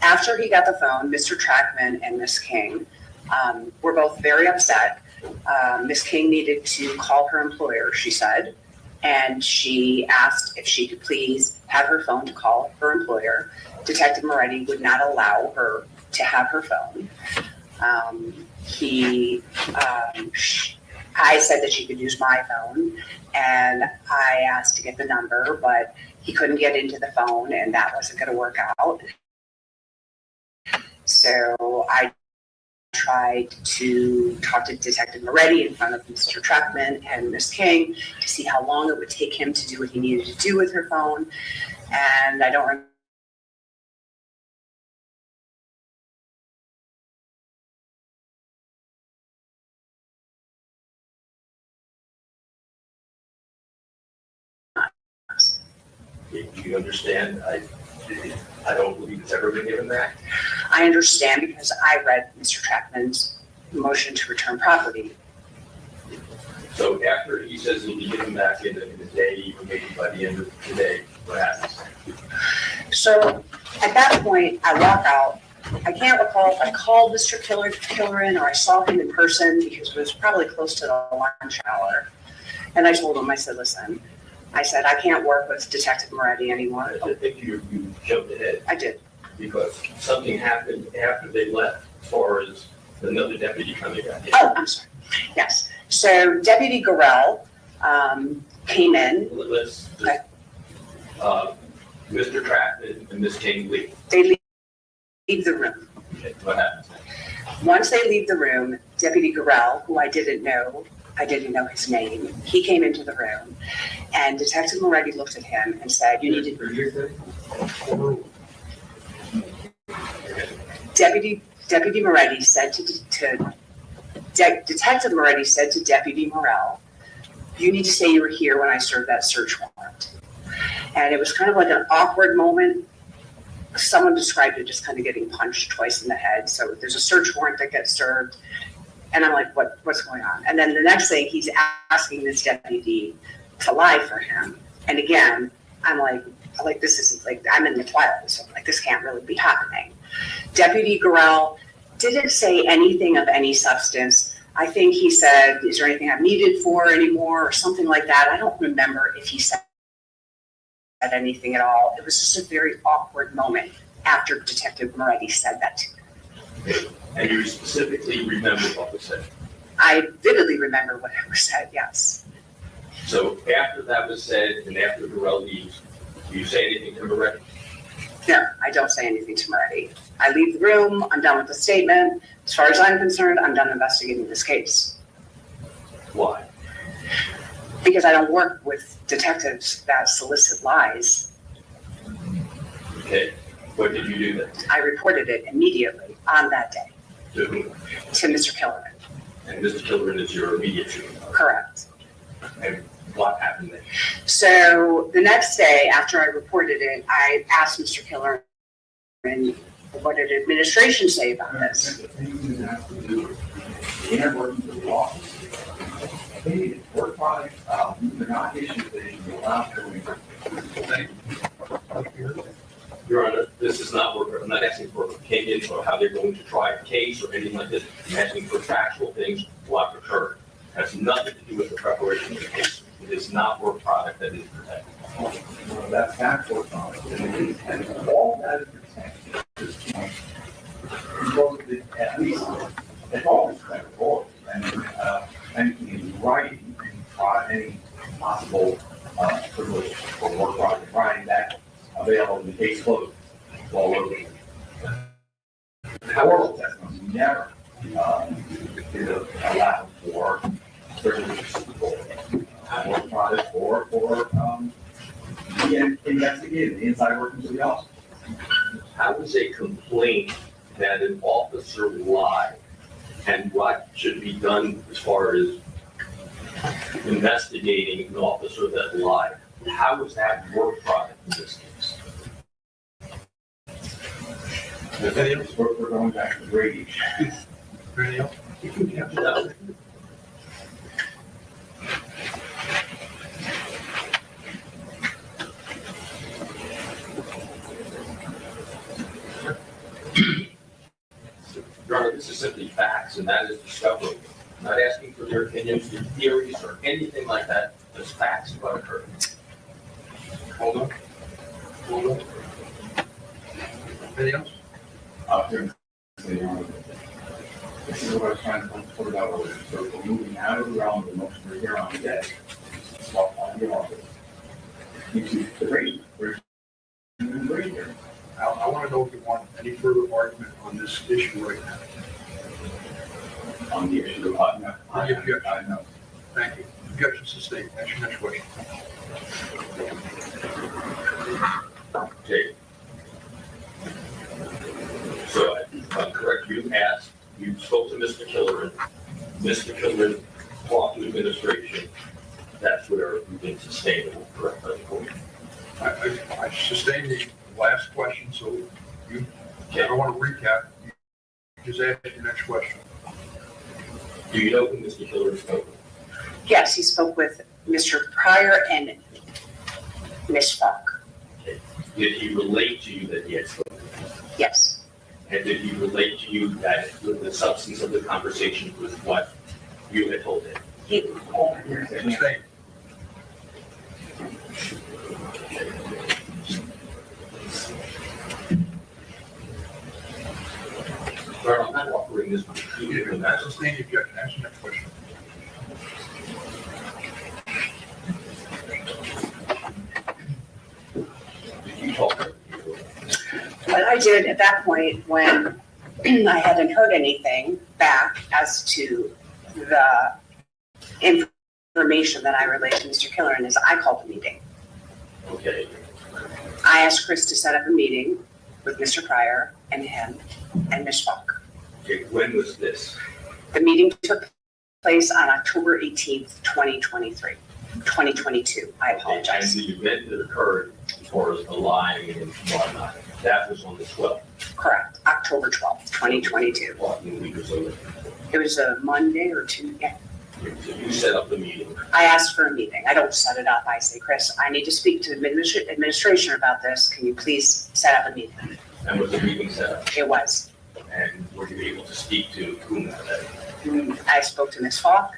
After he got the phone, Mr. Trackman and Miss King were both very upset. Miss King needed to call her employer, she said, and she asked if she could please have her phone to call her employer. Detective Moretti would not allow her to have her phone. I said that she could use my phone, and I asked to get the number, but he couldn't get into the phone, and that wasn't going to work out. So I tried to talk to Detective Moretti in front of Mr. Trackman and Miss King to see how long it would take him to do what he needed to do with her phone, and I don't remember. Do you understand? I don't believe it's ever been given back. I understand because I read Mr. Trackman's motion to return property. So after he says he'll be given back in a day, or maybe by the end of the day, what happens? So at that point, I walk out. I can't recall if I called Mr. Killer in or I saw him in person because it was probably close to the lunch hour. And I told him, I said, listen, I can't work with Detective Moretti anymore. I think you jumped ahead. I did. Because something happened after they left as far as another deputy coming back in. Oh, I'm sorry. Yes. So Deputy Gorell came in. Let's Mr. Trackman and Miss King leave. They leave the room. Okay, what happens? Once they leave the room, Deputy Gorell, who I didn't know his name, he came into the room, and Detective Moretti looked at him and said, you need to... Deputy Moretti said Detective Moretti said to Deputy Morell, you need to say you were here when I served that search warrant. And it was kind of like an awkward moment. Someone described it just kind of getting punched twice in the head. So there's a search warrant that gets served, and I'm like, what's going on? And then the next thing, he's asking this deputy to lie for him. And again, I'm like, this isn't like, I'm in the twilight, so I'm like, this can't really be happening. Deputy Gorell didn't say anything of any substance. I think he said, is there anything I'm needed for anymore or something like that? I don't remember if he said anything at all. It was just a very awkward moment after Detective Moretti said that to me. And you specifically remember what was said? I vividly remember what was said, yes. So after that was said and after Gorell leaves, do you say anything to Moretti? No, I don't say anything to Moretti. I leave the room, I'm done with the statement. As far as I'm concerned, I'm done investigating this case. Why? Because I don't work with detectives that solicit lies. Okay, what did you do then? I reported it immediately on that day To whom? to Mr. Killerman. And Mr. Killerman is your immediate supervisor. Correct. And what happened then? So the next day after I reported it, I asked Mr. Killerman, what did administration say about this? The thing that has to do with the inner workings of the office. They work products, they're not issues that you can allow to. Your Honor, this is not work, I'm not asking for opinions or how they're going to try a case or anything like this. I'm asking for factual things, what occurred. It has nothing to do with the preparation of the case. It is not work product that is protected. Well, that's factual knowledge, and all that is protected at this point. Because at least, it's always credible, and anything in writing, any possible privilege for work product writing that available in the case closed, all over. Oral testimony never is allowed for privileges for work product or for the investigated, the inside workings of the office. How is a complaint that an officer lied and what should be done as far as investigating an officer that lied? How is that work product in this case? We're going back to Brady. No. Your Honor, this is simply facts, and that is discovery. I'm not asking for their opinions, their theories, or anything like that. Just facts of what occurred. Hold on. Hold on. Anything else? This is what I was trying to put it out earlier. So we're moving out of the realm of the motion we're here on today. Well, on the office. Into the Brady. We're in Brady here. I want to know if you want any further argument on this issue right now. On the issue of, no, I know. Thank you. Objection sustained. That's your next question. Okay. So, if I'm correct, you spoke to Mr. Killerman. Mr. Killerman talked to administration. That's where you've been sustainable, correct? I sustained the last question, so you, I don't want to recap. Just ask your next question. Do you know who Mr. Killerman spoke with? Yes, he spoke with Mr. Pryor and Ms. Falk. Okay. Did he relate to you that he had spoken? Yes. And did he relate to you that the substance of the conversation was what you had told him? Sustained. Well, I'm not offering this. That's sustained objection. Ask your next question. What I did at that point when I hadn't heard anything back as to the information that I relayed to Mr. Killerman is I called a meeting. Okay. I asked Chris to set up a meeting with Mr. Pryor and him and Ms. Falk. Okay, when was this? The meeting took place on October 18th, 2022. I apologize. And the event that occurred as far as the lying and whatnot, that was on the 12th. Correct, October 12th, 2022. Walking week or so. It was a Monday or Tuesday. So you set up the meeting. I asked for a meeting. I don't set it up. I say, Chris, I need to speak to administration about this. Can you please set up a meeting? And was the meeting set up? It was. And were you able to speak to whom that day? I spoke to Ms. Falk,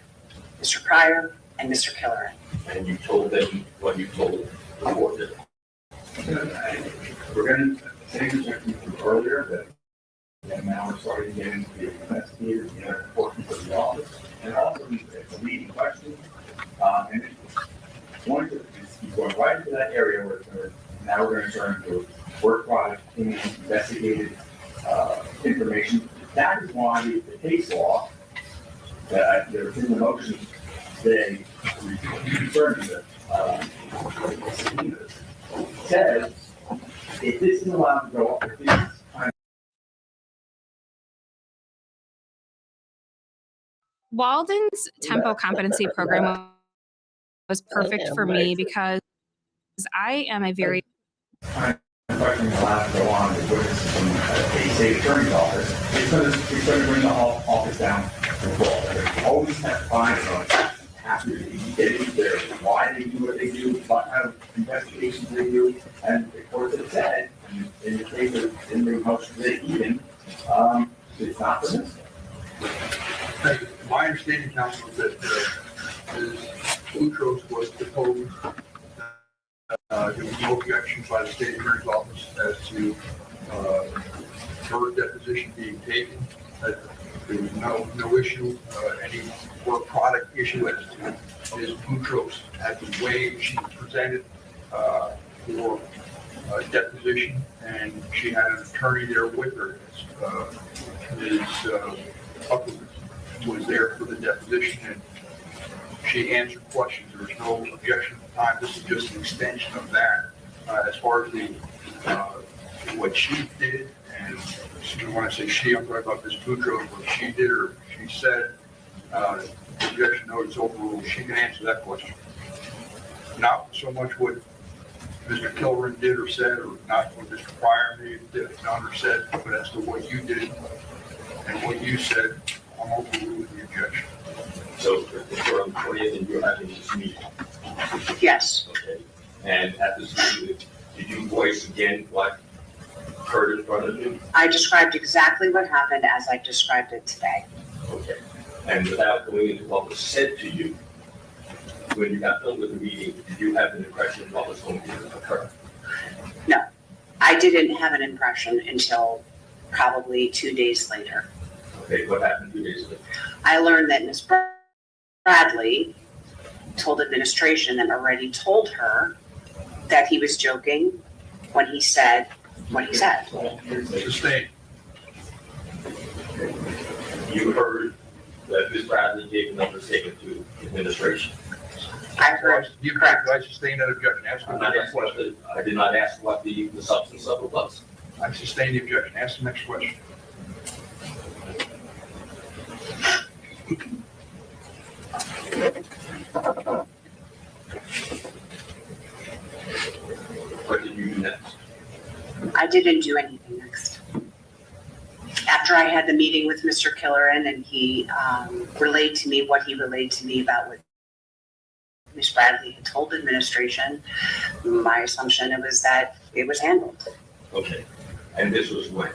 Mr. Pryor, and Mr. Killeran. And you told them what you told the board did? We're gonna, say earlier that now we're starting to get into the investigators, importance of the office, and also it's a leading question. And he's going right into that area where now we're gonna turn to work product, investigative information. That is why the case law that there's in the motion today concerning the subpoenas says if this is allowed to go up, if this is kind Walden's tempo competency program was perfect for me because I am a very of questions allowed to go on with witnesses from a state attorney's office, it's gonna bring the whole office down to the wall. They always have to find someone after they do their, why they do what they do, what kind of investigations they do, and of course it said, in the case of, in the motion today even, it's not permissible. My understanding, counsel, is that Ms. Boutros was deposed. There was no objections by the state attorney's office as to her deposition being taken. There was no issue, any work product issue as to Ms. Boutros had the way she was presented for deposition, and she had an attorney there with her. Ms. Huckabee was there for the deposition, and she answered questions. There was no objection at the time. This is just an extension of that. As far as the what she did, and when I say she, I'm talking about Ms. Boutros, what she did or she said, the objection notice overruled. She can answer that question. Not so much what Mr. Killeran did or said, or not what Mr. Pryor may have done or said, but as to what you did and what you said, I'm overruling the objection. So for on the 20th, and you're having this meeting? Yes. Okay. And at this meeting, did you voice again what occurred in front of you? I described exactly what happened as I described it today. Okay. And without going into what was said to you, when you got done with the meeting, did you have an impression of what was going to occur? No, I didn't have an impression until probably 2 days later. Okay, what happened 2 days later? I learned that Ms. Bradley told administration and already told her that he was joking when he said what he said. Sustained. You heard that Ms. Bradley gave another statement to administration. I heard. You correct. I sustained that objection. Ask the next question. I did not ask what the substance of it was. I sustained the objection. Ask the next question. What did you do next? I didn't do anything next. After I had the meeting with Mr. Killeran and he relayed to me what he relayed to me about what Ms. Bradley had told administration, my assumption was that it was handled. Okay. And this was when?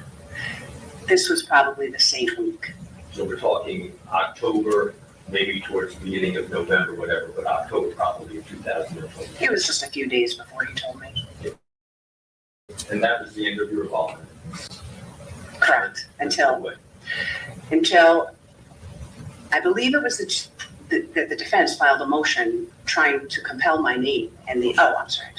This was probably the same week. So we're talking October, maybe towards the beginning of November, whatever, but October probably of 2020. It was just a few days before he told me. And that was the end of your involvement? Correct. Until I believe it was the defense filed a motion trying to compel my name and I'm sorry.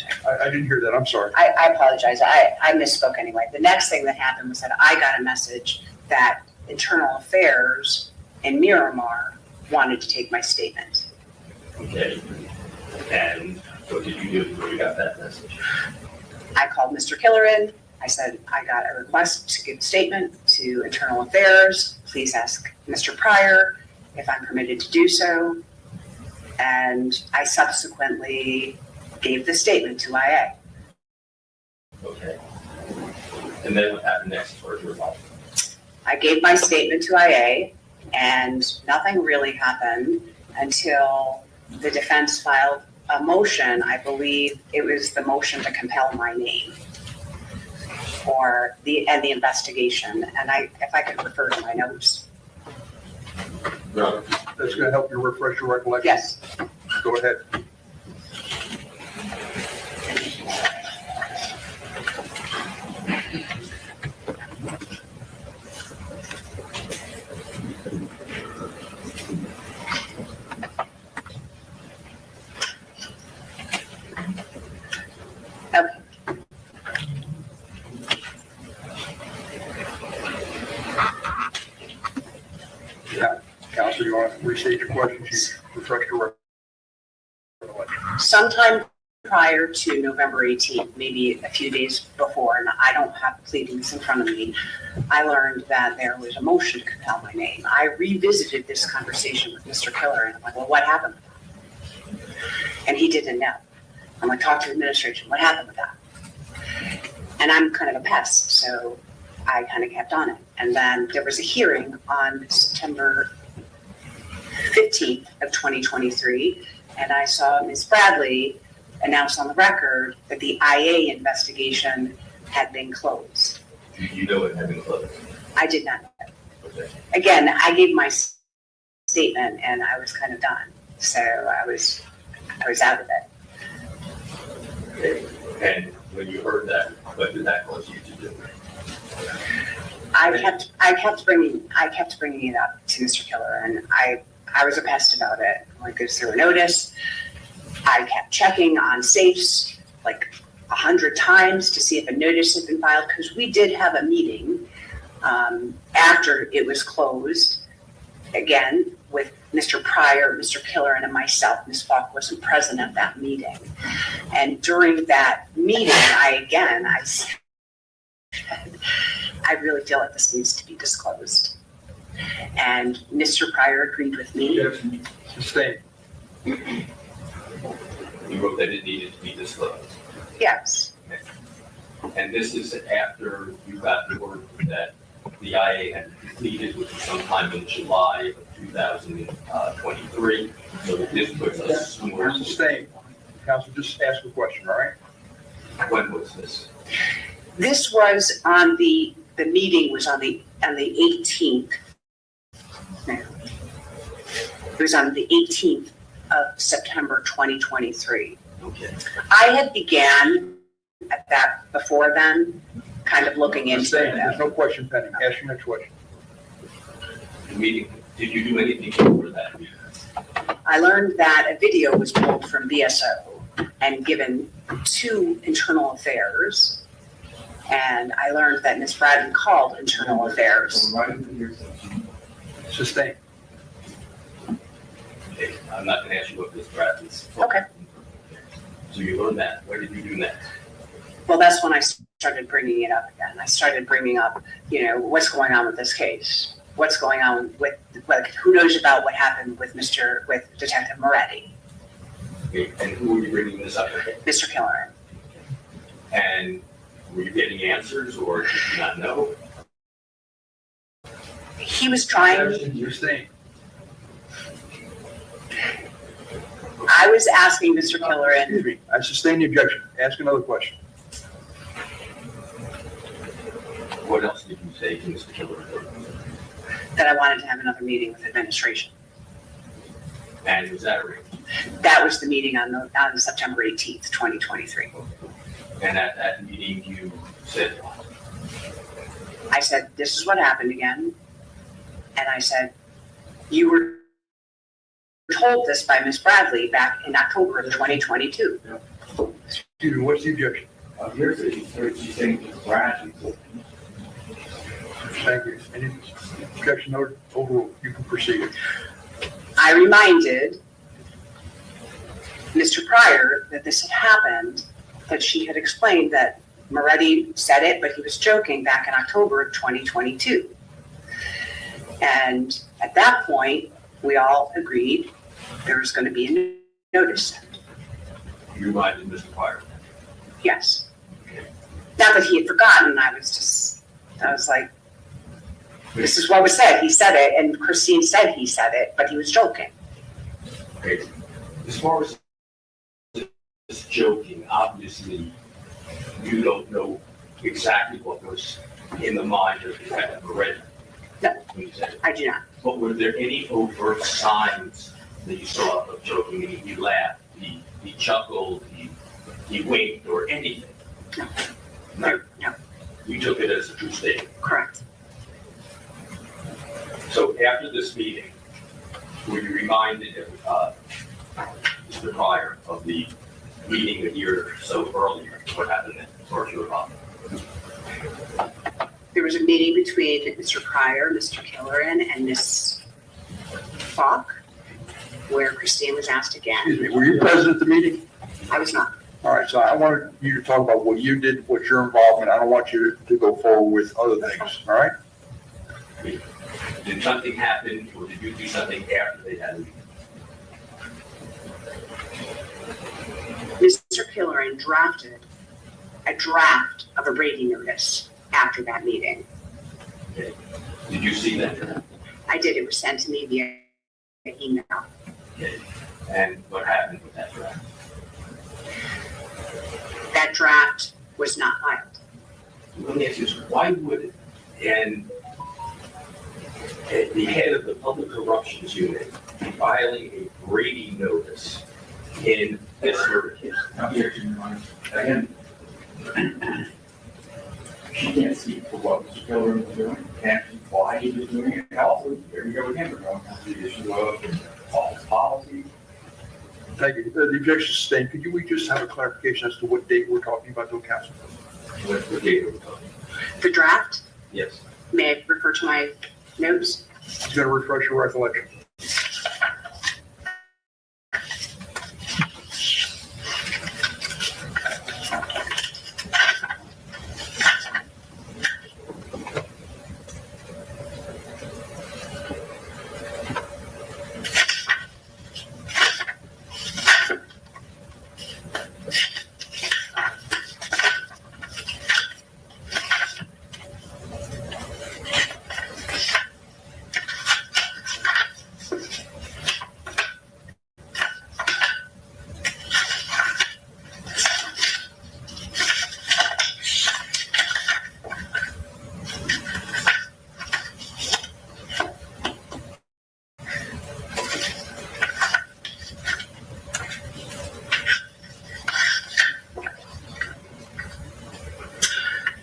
I didn't hear that. I'm sorry. I apologize. I misspoke anyway. The next thing that happened was that I got a message that Internal Affairs in Miramar wanted to take my statement. Okay. And what did you do when you got that message? I called Mr. Killeran. I said, I got a request to give a statement to Internal Affairs. Please ask Mr. Pryor if I'm permitted to do so. And I subsequently gave the statement to IA. Okay. And then what happened next for your involvement? I gave my statement to IA and nothing really happened until the defense filed a motion. I believe it was the motion to compel my name and the investigation. And if I could refer to my notes. No, that's gonna help you refresh your recollection. Yes. Go ahead. Yeah, Counselor, you want to restate your questions? You refresh your recollection. Sometime prior to November 18th, maybe a few days before, and I don't have the pleadings in front of me, I learned that there was a motion to compel my name. I revisited this conversation with Mr. Killer, and I'm like, well, what happened with that? And he didn't know. I'm like, talk to the administration, what happened with that? And I'm kind of a pest, so I kind of kept on it. And then there was a hearing on September 15th of 2023, and I saw Ms. Bradley announce on the record that the IA investigation had been closed. You know it had been closed. I did not know. Okay. Again, I gave my statement and I was kind of done. So I was out of it. Okay. And when you heard that, what did that cause you to do? I kept bringing it up to Mr. Killer, and I was a pest about it. Like, is there a notice? I kept checking on safes like 100 times to see if a notice had been filed, because we did have a meeting after it was closed, again, with Mr. Pryor, Mr. Killer, and myself. Ms. Falk wasn't present at that meeting. And during that meeting, I said, I really feel like this needs to be disclosed. And Mr. Pryor agreed with me. Sustained. You wrote that it needed to be disclosed. Yes. And this is after you got the word that the IA had completed, which was sometime in July of 2023. So this puts us somewhere. Sustained. Counselor, just ask a question, all right? When was this? This was on the meeting was on the 18th. No. It was on the 18th of September 2023. Okay. I had began at that before then, kind of looking into Sustained. it. There's no question pending. Ask your next question. The meeting, did you do anything before that meeting? I learned that a video was pulled from BSO and given to Internal Affairs. And I learned that Ms. Bradley called Internal Affairs. Sustained. Okay, I'm not going to ask you what Ms. Bradley's. Okay. So you learned that. What did you do next? Well, that's when I started bringing it up again. I started bringing up, what's going on with this case? What's going on with, who knows about what happened with Detective Moretti? Okay, and who were you bringing this up with? Mr. Killer. And were you getting answers, or did you not know? He was trying. Sustained. I was asking Mr. Killer, Excuse me. I sustain the objection. Ask another question. What else did you say to Mr. Killer? that I wanted to have another meeting with administration. And was that arranged? That was the meeting on September 18th, 2023. And at that meeting, you said what? I said, this is what happened again. And I said, you were told this by Ms. Bradley back in October of 2022. Excuse me, what's the objection? She's saying Ms. Bradley. Thank you. Any objection overruled? You can proceed. I reminded Mr. Pryor that this had happened, that she had explained that Moretti said it, but he was joking back in October of 2022. And at that point, we all agreed there was going to be a notice sent. You reminded Mr. Pryor? Yes. Not that he had forgotten, I was like, this is what was said. He said it, and Christine said he said it, but he was joking. Okay. As far as this joking, obviously, you don't know exactly what was in the mind of Detective Rder. No, when you said it. I do not. But were there any overt signs that you saw of joking? He laughed, he chuckled, he winked, or anything? No. No. No. You took it as a true statement. Correct. So after this meeting, were you reminded of Mr. Pryor of the meeting a year or so earlier? What happened then, as far as you recall? There was a meeting between Mr. Pryor, Mr. Killeran, and Ms. Falk, where Christine was asked again. Excuse me, were you present at the meeting? I was not. All right, so I wanted you to talk about what you did, what's your involvement. I don't want you to go forward with other things, all right? Did something happen, or did you do something after they had a meeting? Mr. Killeran drafted a draft of a Brady notice after that meeting. Okay. Did you see that? I did. It was sent to me via email. Okay. And what happened with that draft? That draft was not filed. Let me ask you this, why would it, and the head of the Public Corruptions Unit be filing a Brady notice in this murder case? Again, she can't speak for what Mr. Killeran was doing, can't speak why he was doing it. And also, there we go again, we're going to the issue of false policy. Thank you. The objection sustained. Could we just have a clarification as to what date we're talking about, though, Council? What date are we talking? The draft, Yes. may I refer to my notes? It's going to refresh your recollection.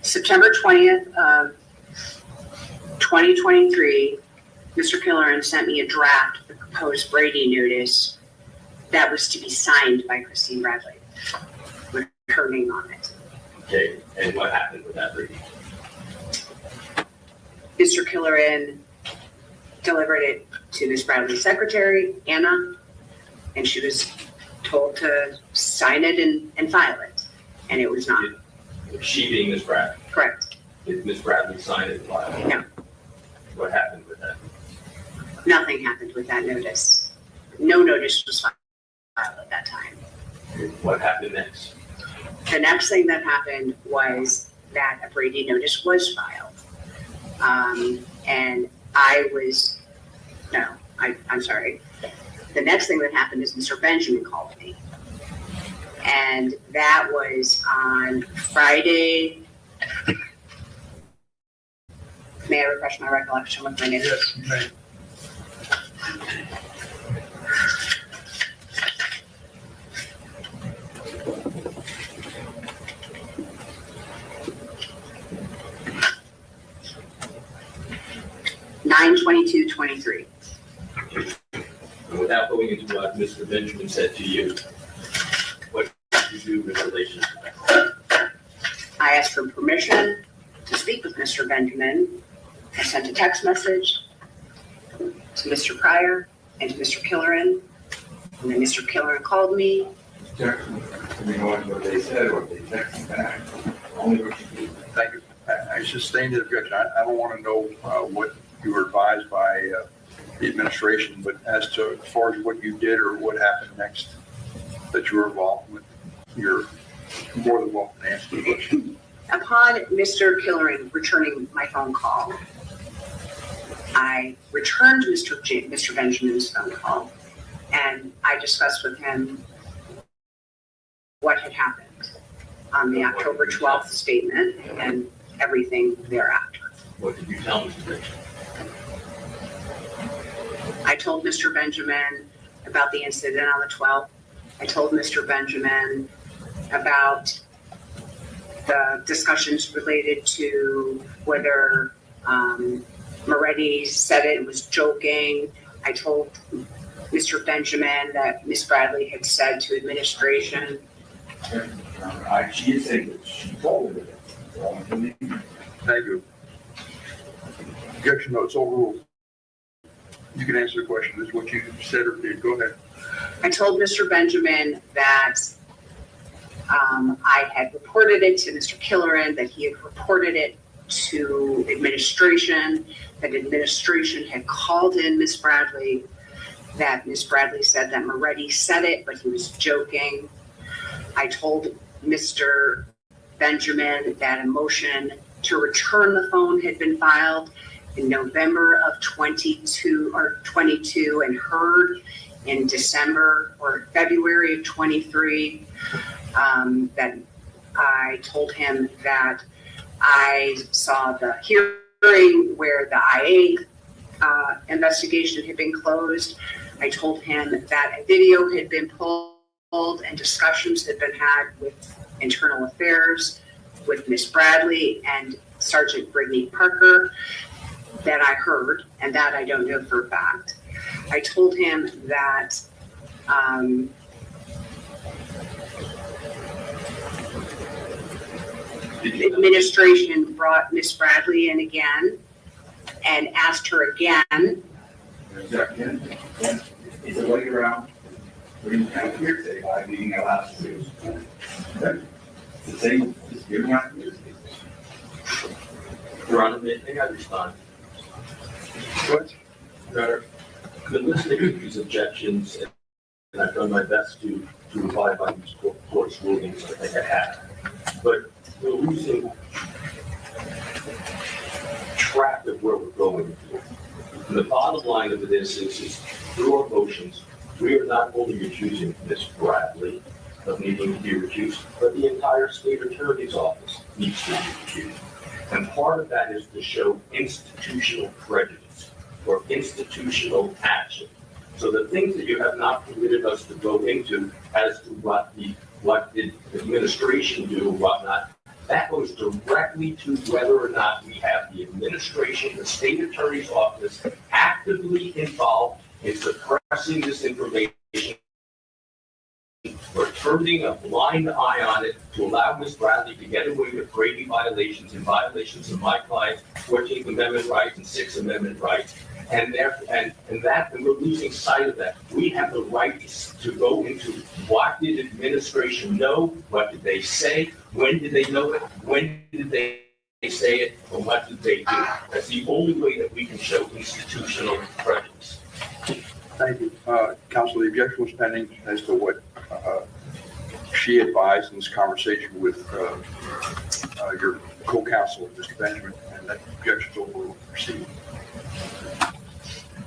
September 20th of 2023, Mr. Killeran sent me a draft of the proposed Brady notice that was to be signed by Christine Bradley with her name on it. Okay, and what happened with that Brady? Mr. Killeran delivered it to Ms. Bradley's secretary, Anna, and she was told to sign it and file it, and it was not. She being Ms. Bradley? Correct. Did Ms. Bradley sign it and file it? No. What happened with that? Nothing happened with that notice. No notice was filed at that time. What happened next? The next thing that happened was that a Brady notice was filed. And I'm sorry. The next thing that happened is Mr. Benjamin called me. And that was on Friday. May I refresh my recollection with my name? Yes, you may. (9/22/23). And without going into what Mr. Benjamin said to you, what did you do in relation to that? I asked for permission to speak with Mr. Benjamin. I sent a text message to Mr. Pryor and to Mr. Killeran. And then Mr. Killeran called me. We know what they said or what they texted back. Only what you do. Thank you. I sustained the objection. I don't want to know what you were advised by the administration, but as far as what you did or what happened next that you were involved with, you're more than welcome to answer the question. Upon Mr. Killeran returning my phone call, I returned Mr. Benjamin's phone call And I discussed with him what had happened on the October 12th statement and everything thereafter. What did you tell Mr. Benjamin? I told Mr. Benjamin about the incident on the 12th. I told Mr. Benjamin about the discussions related to whether Moretti said it was joking. I told Mr. Benjamin that Ms. Bradley had said to administration. She is saying that she told me that. Thank you. Objection, no, it's overruled. You can answer the question. This is what you said or did. Go ahead. I told Mr. Benjamin that I had reported it to Mr. Killeran, that he had reported it to administration, that administration had called in Ms. Bradley, that Ms. Bradley said that Moretti said it, but he was joking. I told Mr. Benjamin that a motion to return the phone had been filed in November of 22 and heard in December or February of 23. That I told him that I saw the hearing where the IA investigation had been closed. I told him that a video had been pulled and discussions had been had with internal affairs, with Miss Bradley and Sergeant Brittany Parker that I heard, and that I don't know for a fact. I told him that administration brought Miss Bradley in again and asked her again. It's a way around. We're going to have hearsay by being allowed to do. The same, just giving out hearsay. Your Honor, may I respond? What? Rder, been listening to these objections, and I've done my best to abide by these court's rulings. I think I have. But we're losing track of where we're going. And the bottom line of this is through our motions, we are not only accusing Ms. Bradley of needing to be recused, but the entire state attorney's office needs to be recused. And part of that is to show institutional prejudice or institutional action. So the things that you have not permitted us to go into as to what did the administration do and whatnot, that goes directly to whether or not we have the administration, the state attorney's office actively involved in suppressing this information or turning a blind eye on it to allow Ms. Bradley to get away with Brady violations and violations of my client's 14th Amendment rights and 6th Amendment rights. And we're losing sight of that. We have the right to go into what did administration know, what did they say, when did they know it, when did they say it, and what did they do. That's the only way that we can show institutional prejudice. Thank you. Counsel, the objection was pending as to what she advised in this conversation with your co-counsel, Mr. Benjamin, and that objection is overruled. Proceed.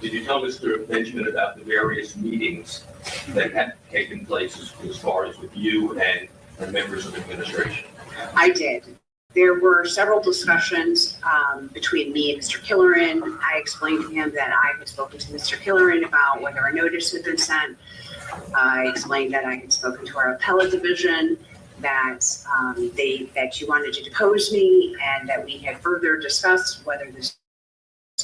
Did you tell Mr. Benjamin about the various meetings that had taken place as far as with you and members of administration? I did. There were several discussions between me and Mr. Killeran. I explained to him that I had spoken to Mr. Killeran about whether a notice had been sent. I explained that I had spoken to our appellate division, that that you wanted to depose me, and that we had further discussed whether this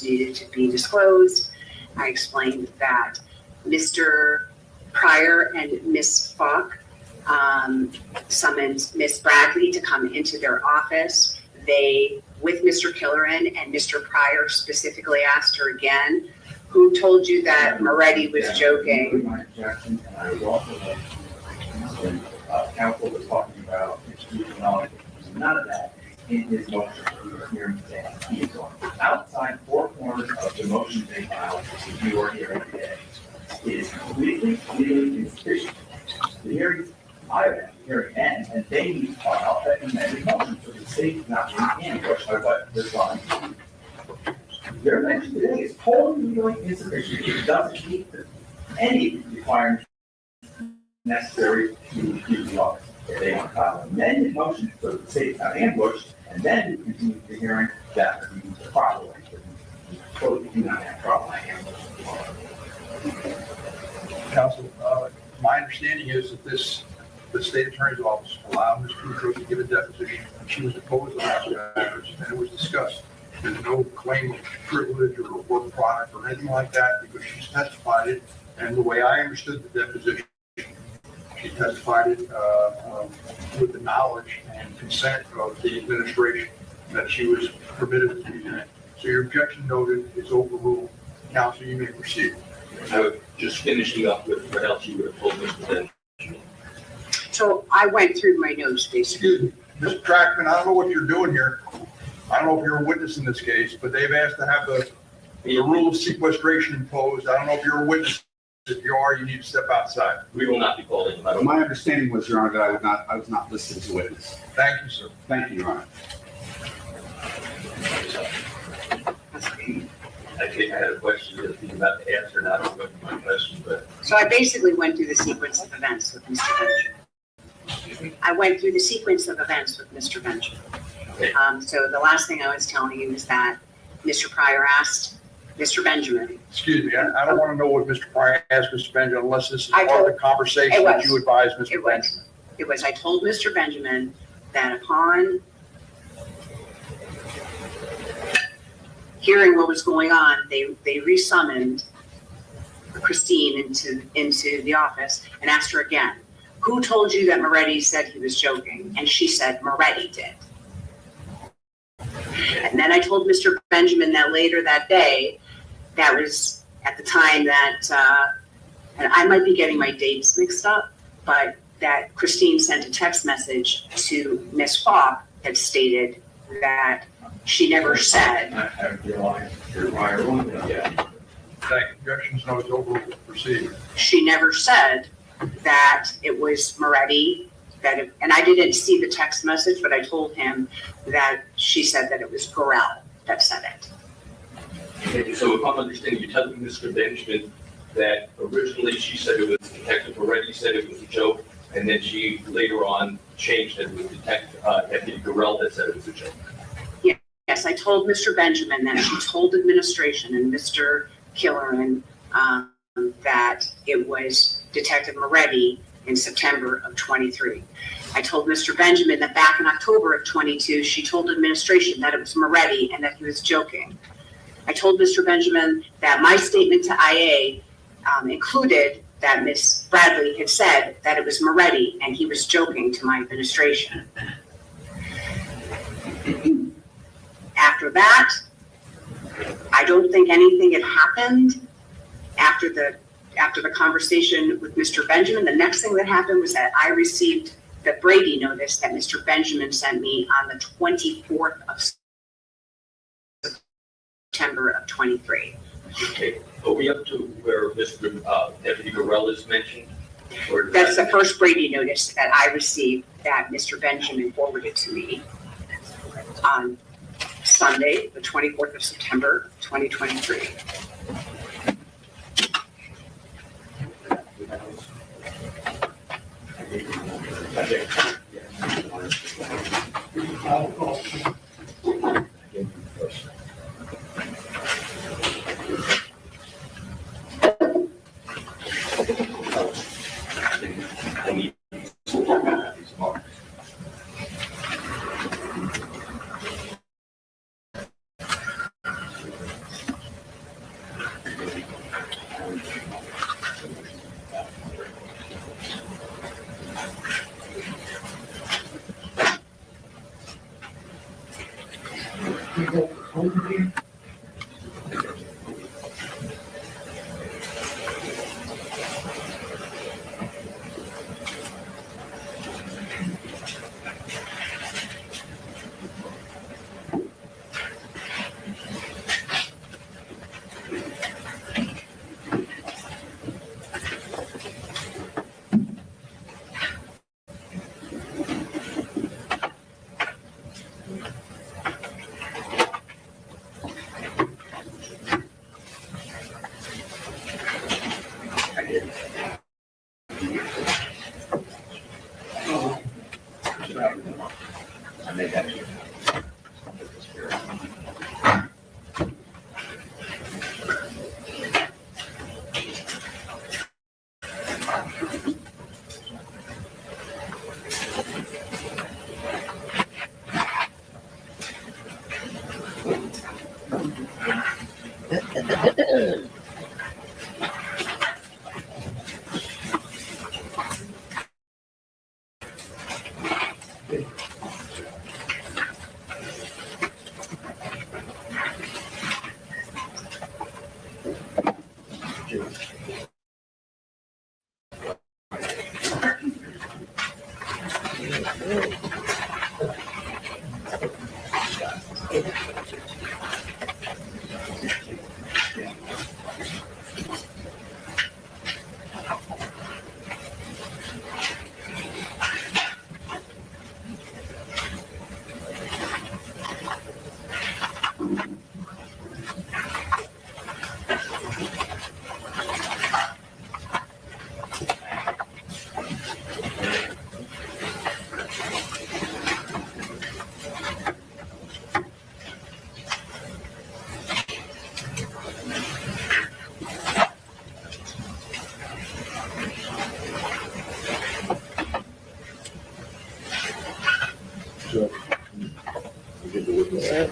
needed to be disclosed. I explained that Mr. Pryor and Ms. Falk summoned Ms. Bradley to come into their office. They, with Mr. Killeran and Mr. Pryor, specifically asked her again, who told you that Moretti was joking? My objection, and I was also when counsel was talking about institutional knowledge, none of that in his motion we are hearing today. He is on outside four corners of the motion they filed, which you are hearing today. It is completely legally insufficient. The hearing, I have had the hearing ends, and they need to file that amended motion, so the state is not being ambushed by what they're trying to do. Their motion today is totally legally insufficient. It doesn't meet any requirements necessary to keep the office. If they want to file an amended motion, so the state's not ambushed, and then continue the hearing, that would be the proper way. Totally do not have a problem. I am. Counsel, my understanding is that the state attorney's office allowed Ms. Kudrow to give a deposition. She was deposed on matters, and it was discussed. There's no claim of privilege or work product or anything like that because she's testified it. And the way I understood the deposition, she testified it with the knowledge and consent of the administration that she was permitted to do that. So your objection noted is overruled. Counsel, you may proceed. I was just finishing up with what else you would have told Mr. Benjamin. So I went through my notes, basically. Excuse me, Mr. Trackman, I don't know what you're doing here. I don't know if you're a witness in this case, but they've asked to have the rule of sequestration imposed. I don't know if you're a witness. If you are, you need to step outside. We will not be called in. But my understanding was, Your Honor, that I was not listed as a witness. Thank you, sir. Thank you, Your Honor. I think I had a question that you're about to answer, not remember my question, but. So I basically went through the sequence of events with Mr. Benjamin. I went through the sequence of events with Mr. Benjamin. Okay. So the last thing I was telling you is that Mr. Pryor asked Mr. Benjamin. Excuse me, I don't want to know what Mr. Pryor asked Mr. Benjamin unless this is I part of told- the conversation that you advise Mr. It was. Benjamin. It was, I told Mr. Benjamin that upon hearing what was going on, they resummoned Christine into the office and asked her again, who told you that Moretti said he was joking? And she said, Moretti did. And then I told Mr. Benjamin that later that day, that was at the time that, and I might be getting my dates mixed up, but that Christine sent a text message to Miss Falk that stated that she never said. Thank you. Objections noted overruled. Proceed. She never said that it was Moretti, and I didn't see the text message, but I told him that she said that it was Gorell that said it. Okay, so if I'm understanding, you're telling Mr. Benjamin that originally she said it was Detective Moretti said it was a joke, and then she later on changed it with Deputy Gorell that said it was a joke. Yes, I told Mr. Benjamin that she told administration and Mr. Killeran that it was Detective Moretti in September of 23. I told Mr. Benjamin that back in October of 22, she told administration that it was Moretti and that he was joking. I told Mr. Benjamin that my statement to IA included that Ms. Bradley had said that it was Moretti and he was joking to my administration. After that, I don't think anything had happened after the conversation with Mr. Benjamin. The next thing that happened was that I received the Brady notice that Mr. Benjamin sent me on the 24th of September of 23. Okay, are we up to where Mr. Deputy Gorell is mentioned? That's the first Brady notice that I received that Mr. Benjamin forwarded to me on Sunday, the 24th of September, 2023.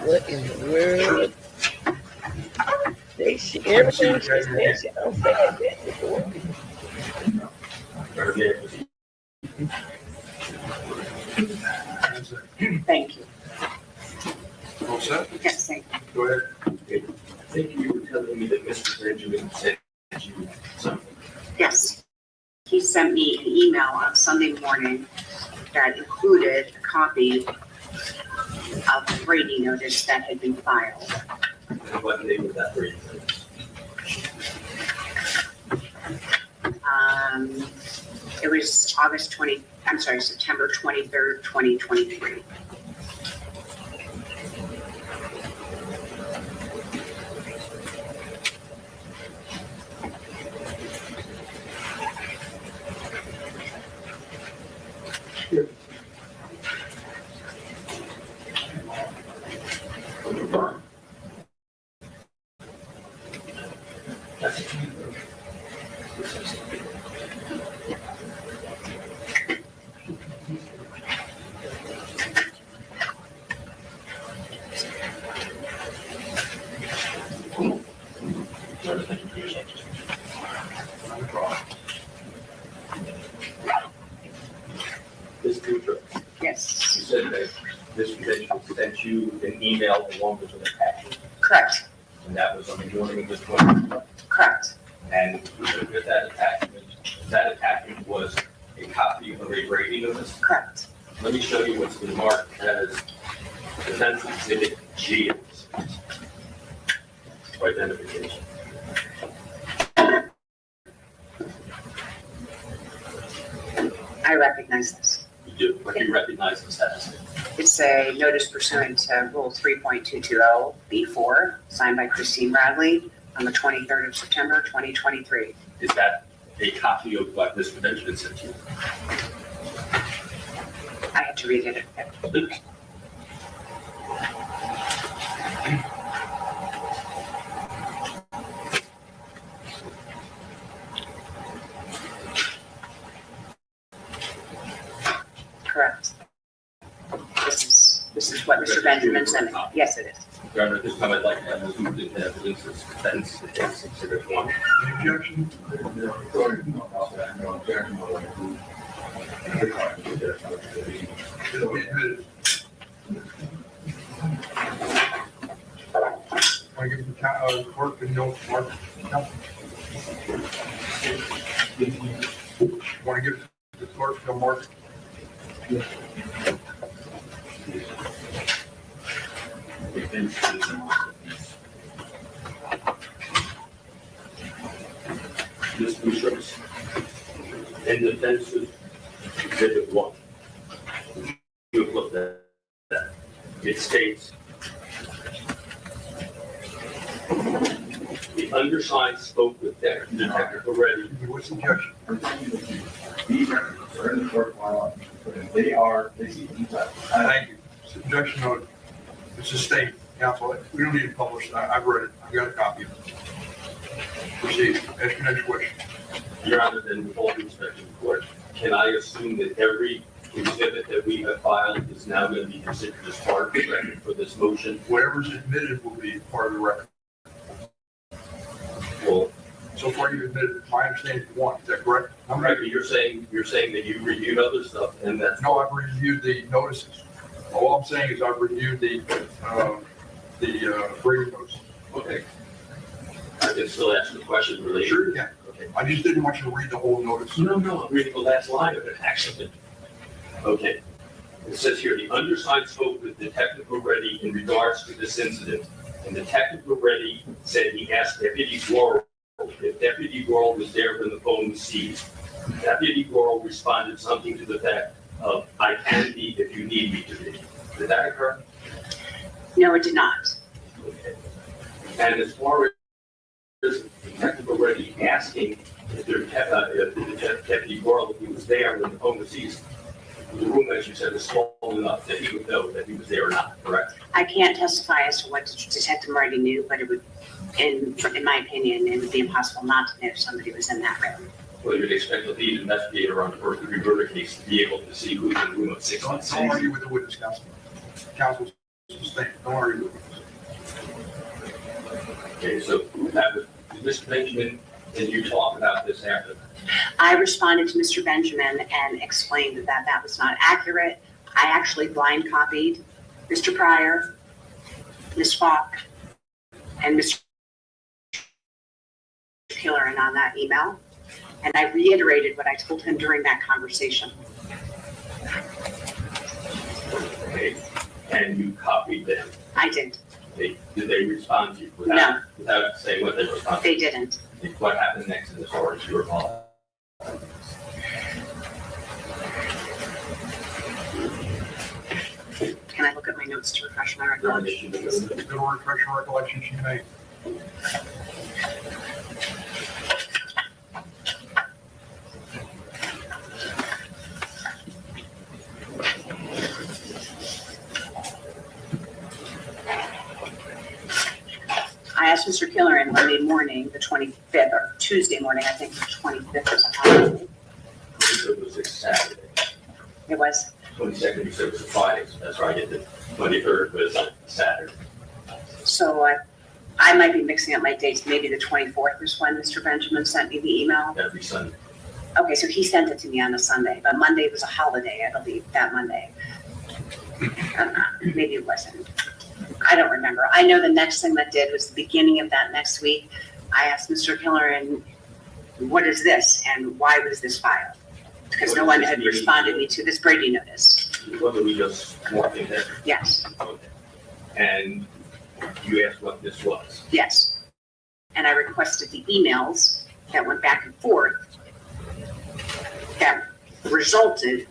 What in the world? Everything she said, she don't say that before. Thank you. All set? Yes, thank you. Go ahead. I think you were telling me that Mr. Benjamin sent you something. Yes. He sent me an email on Sunday morning that included a copy of the Brady notice that had been filed. And what day was that Brady notice? It was September 23rd, 2023. This picture, Yes, you said that Mr. Benjamin sent you an email along with an attachment, correct, and that was on the morning of this one. correct. And with that attachment was a copy of a Brady notice. Correct. Let me show you what's been marked as Defense Exhibit G for identification. I recognize this. You do, what do you recognize this as? It's a notice pursuant to Rule 3.220B4, signed by Christine Bradley on the 23rd of September, 2023. Is that a copy of what Mr. Benjamin sent you? I had to read it. Correct. This is what Mr. Benjamin sent me. Yes, it is. Your Honor, at this time, I'd like to have this moved into evidence as Defense Exhibit 1. Any objection? It'll be admitted. Want to give the clerk and note, Mark? No. Want to give the clerk to Mark? Ms. Bouchard, in Defense Exhibit 1, you have looked at that. It states, the undersigned spoke with Detective Rder. What's the objection? These records are in the court file. They see detail. Thank you. Objection noted. It's a state, counsel. We don't need to publish. I've read it. I've got a copy of it. Proceed. Ask your next question. Your Honor, then with all due respect to the court, can I assume that every exhibit that we have filed is now going to be considered as part of the record for this motion. Whatever's admitted will be part of the record. Well, So far you've admitted, my understanding is one, is that correct? correct, but you're saying that you reviewed other stuff and that's. No, I've reviewed the notices. All I'm saying is I've reviewed the Brady notice. Okay. I can still ask the question related. Sure you can. Okay. I just didn't want you to read the whole notice. No, I'm reading the last line of it, actually. Okay. It says here, the undersigned spoke with Detective Rder in regards to this incident, and Detective Rder said he asked Deputy Goral if Deputy Goral was there when the phone was seized. Deputy Goral responded something to the effect of, I can be if you need me to be. Did that occur? No, it did not. Okay. And as far as Detective Rder asking if Deputy Goral, if he was there when the phone was seized, the room, as you said, was small enough that he would know that he was there or not, correct? I can't testify as to what Detective Marty knew, but it would, in my opinion, it would be impossible not to know if somebody was in that room. Well, you'd expect the lead investigator on the first-degree murder case to be able to see who's in the room at 6 months. Don't argue with the witness, counsel. Counsel's sustained. Don't argue with it. Okay, so that was, Mr. Benjamin, and you talk about this after. I responded to Mr. Benjamin and explained that that was not accurate. I actually blind copied Mr. Pryor, Ms. Falk, and Mr. Killeran on that email. And I reiterated what I told him during that conversation. Okay, and you copied them. I did. Did they respond to you No. without saying what they responded? They didn't. What happened next in the story, as you recall? Can I look at my notes to refresh my During recollection? the issue, It'll refresh your recollection she made. I asked Mr. Killeran Monday morning, the 25th, or Tuesday morning, I think the 25th was a holiday. it was a Saturday. It was. 22nd, you said it was a Friday, so that's right, the 23rd was a Saturday. So I might be mixing up my dates. Maybe the 24th is when Mr. Benjamin sent me the email. That'd be Sunday. Okay, so he sent it to me on a Sunday, but Monday was a holiday, I believe, that Monday. Maybe it wasn't. I don't remember. I know the next thing that did was the beginning of that next week. I asked Mr. Killeran, what is this and why was this filed? Because no one had responded me to this Brady notice. Whether we just walked in there. Yes, Okay. And you asked what this was. yes. And I requested the emails that went back and forth that resulted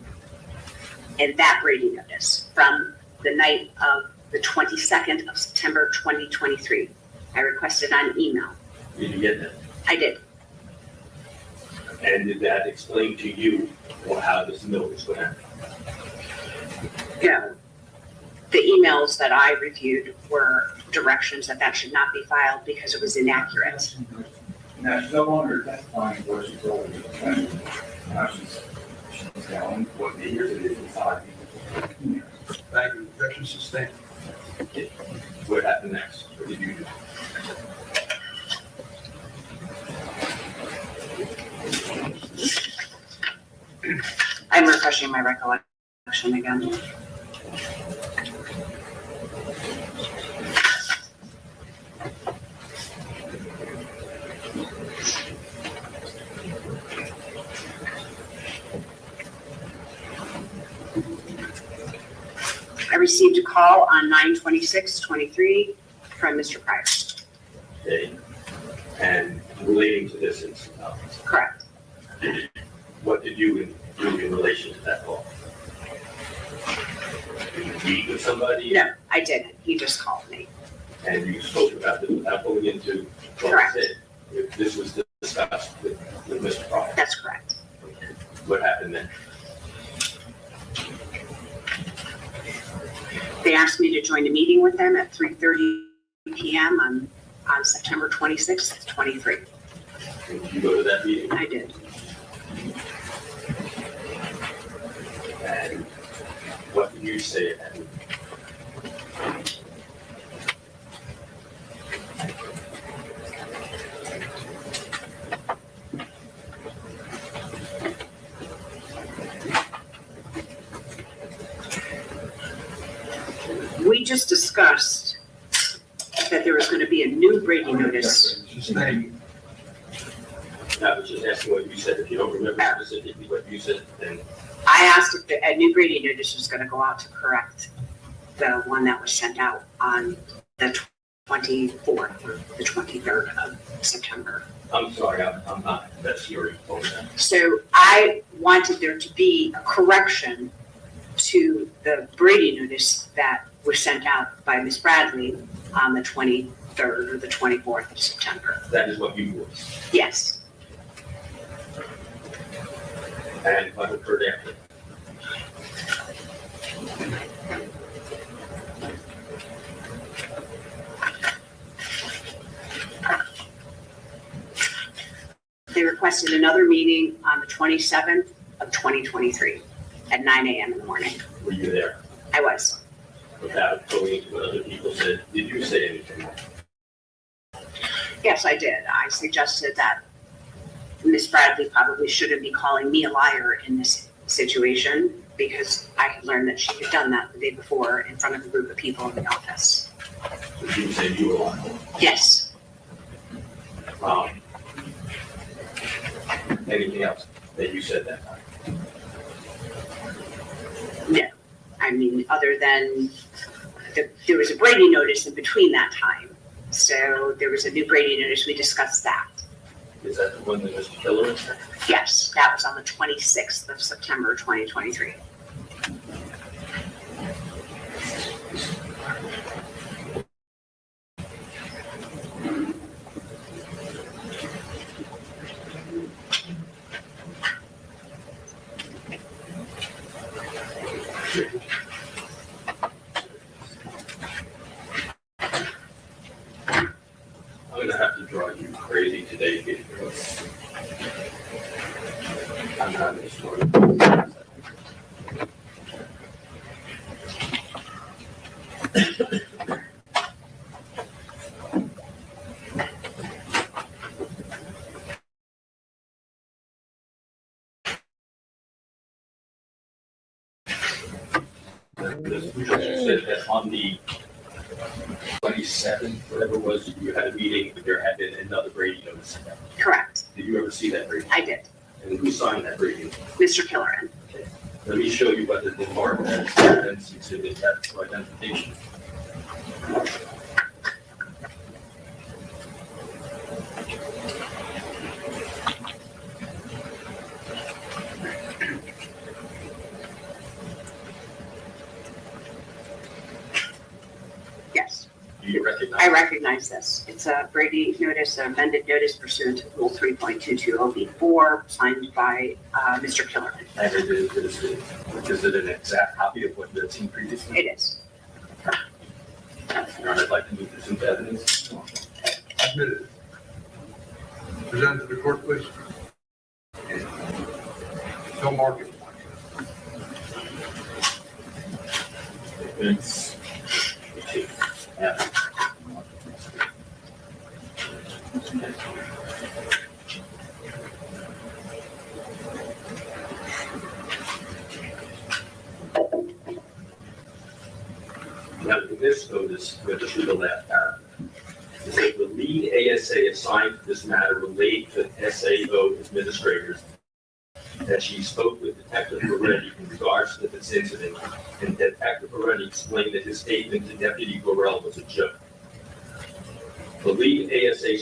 in that Brady notice from the night of the 22nd of September, 2023. I requested on email. Did you get that? I did. And did that explain to you how this notice went out? No. The emails that I reviewed were directions that that should not be filed because it was inaccurate. Now, she's no longer testifying what she told me. Now she's telling what the years it is inside. Thank you. Objection sustained. Okay. What happened next? What did you do? I'm refreshing my recollection again. I received a call on 9/26/23 from Mr. Pryor. Okay. And relating to this incident, Correct. what did you do in relation to that call? Did you meet with somebody? No, I didn't. He just called me. And you spoke about this without going into what Correct. was said? If this was discussed with Mr. Pryor? That's correct. Okay. What happened then? They asked me to join a meeting with them at 3:30 p.m. on September 26th, 23. Did you go to that meeting? I did. And Can you say it? We just discussed that there was going to be a new Brady notice. I was just asking what you said. If you don't remember specifically what you said, then I asked if a new Brady notice was going to go out to correct the one that was sent out on the 24th or the 23rd of September. I'm sorry, I'm not. That's your phone. So I wanted there to be a correction to the Brady notice that was sent out by Ms. Bradley on the 23rd or the 24th of September. That is what you were. Yes. And what occurred after? They requested another meeting on the 27th of 2023 at 9 a.m. in the morning. Were you there? I was. Without going into what other people said, did you say anything? Yes, I did. I suggested that Ms. Bradley probably shouldn't be calling me a liar in this situation because I had learned that she had done that the day before in front of a group of people in the office. Did you say you were lying? Yes. Anything else that you said that time? No. I mean, other than there was a Brady notice in between that time. So there was a new Brady notice. We discussed that. Is that the one that Mr. Killer said? Yes, that was on the 26th of September, 2023. I'm gonna have to draw you crazy today because I'm not in this one. You said that on the 27th, whatever it was, you had a meeting, but there had been another Brady notice. Correct. Did you ever see that Brady? I did. And who signed that Brady? Mr. Killeran. Let me show you what the department has evidence exhibit that's for identification. Yes. Do you recognize? I recognize this. It's a Brady notice, an amended notice pursuant to Rule 3.220B4, signed by Mr. Killeran. And is it an exact copy of what you've seen previously? It is. Your Honor, I'd like to move this into evidence. Admitted. Present to the court, please. Don't mark it. It's. Yeah. Now, in this notice, we have to do the last paragraph. It says the lead ASA assigned to this matter relate to SAO administrators that she spoke with Detective Moretti in regards to this incident, and Detective Moretti explained that his statement to Deputy Gorell was a joke. The lead ASA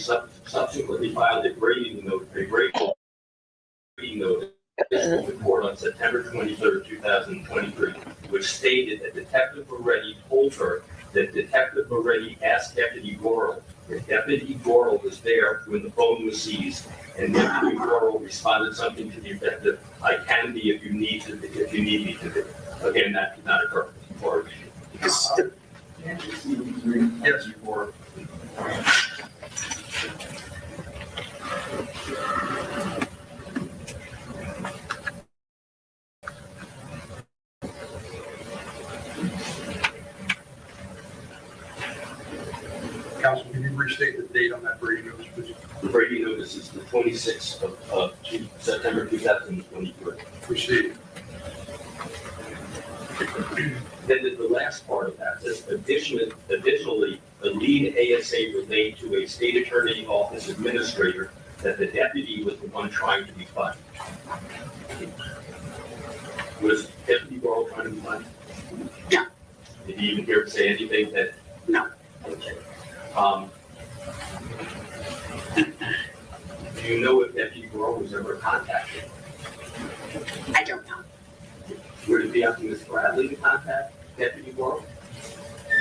subsequently filed a Brady notice report on September 23rd, 2023, which stated that Detective Moretti told her that Detective Moretti asked Deputy Gorell if Deputy Gorell was there when the phone was seized, and Deputy Gorell responded something to the effect of, "I can be if you need me to be." Again, that did not occur. Or, Yes. or restate the date on that Brady notice, please? The Brady notice is the 26th of September 2023. Proceed. Then the last part of that says, additionally, the lead ASA relayed to a state attorney office administrator that the deputy was the one trying to be funded. Was Deputy Barlow trying to be funded? No. Did he even hear to say anything that? No. Okay. Do you know if Deputy Barlow was ever contacted? I don't know. Would it be up to Ms. Bradley to contact Deputy Barlow?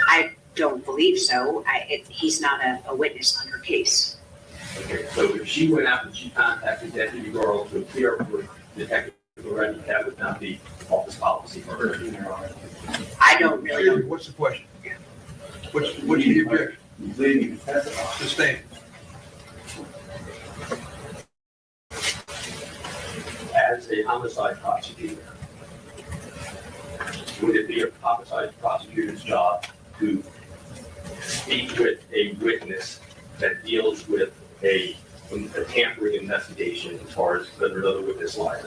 I don't believe so. He's not a witness on her case. Okay, so if she went out and she contacted Deputy Barlow to appear for Detective Rder, that would not be office policy for her. I don't really know. What's the question? What's the objection? Sustained. As a homicide prosecutor, would it be a homicide prosecutor's job to speak with a witness that deals with a tampering investigation as far as whether another witness lied?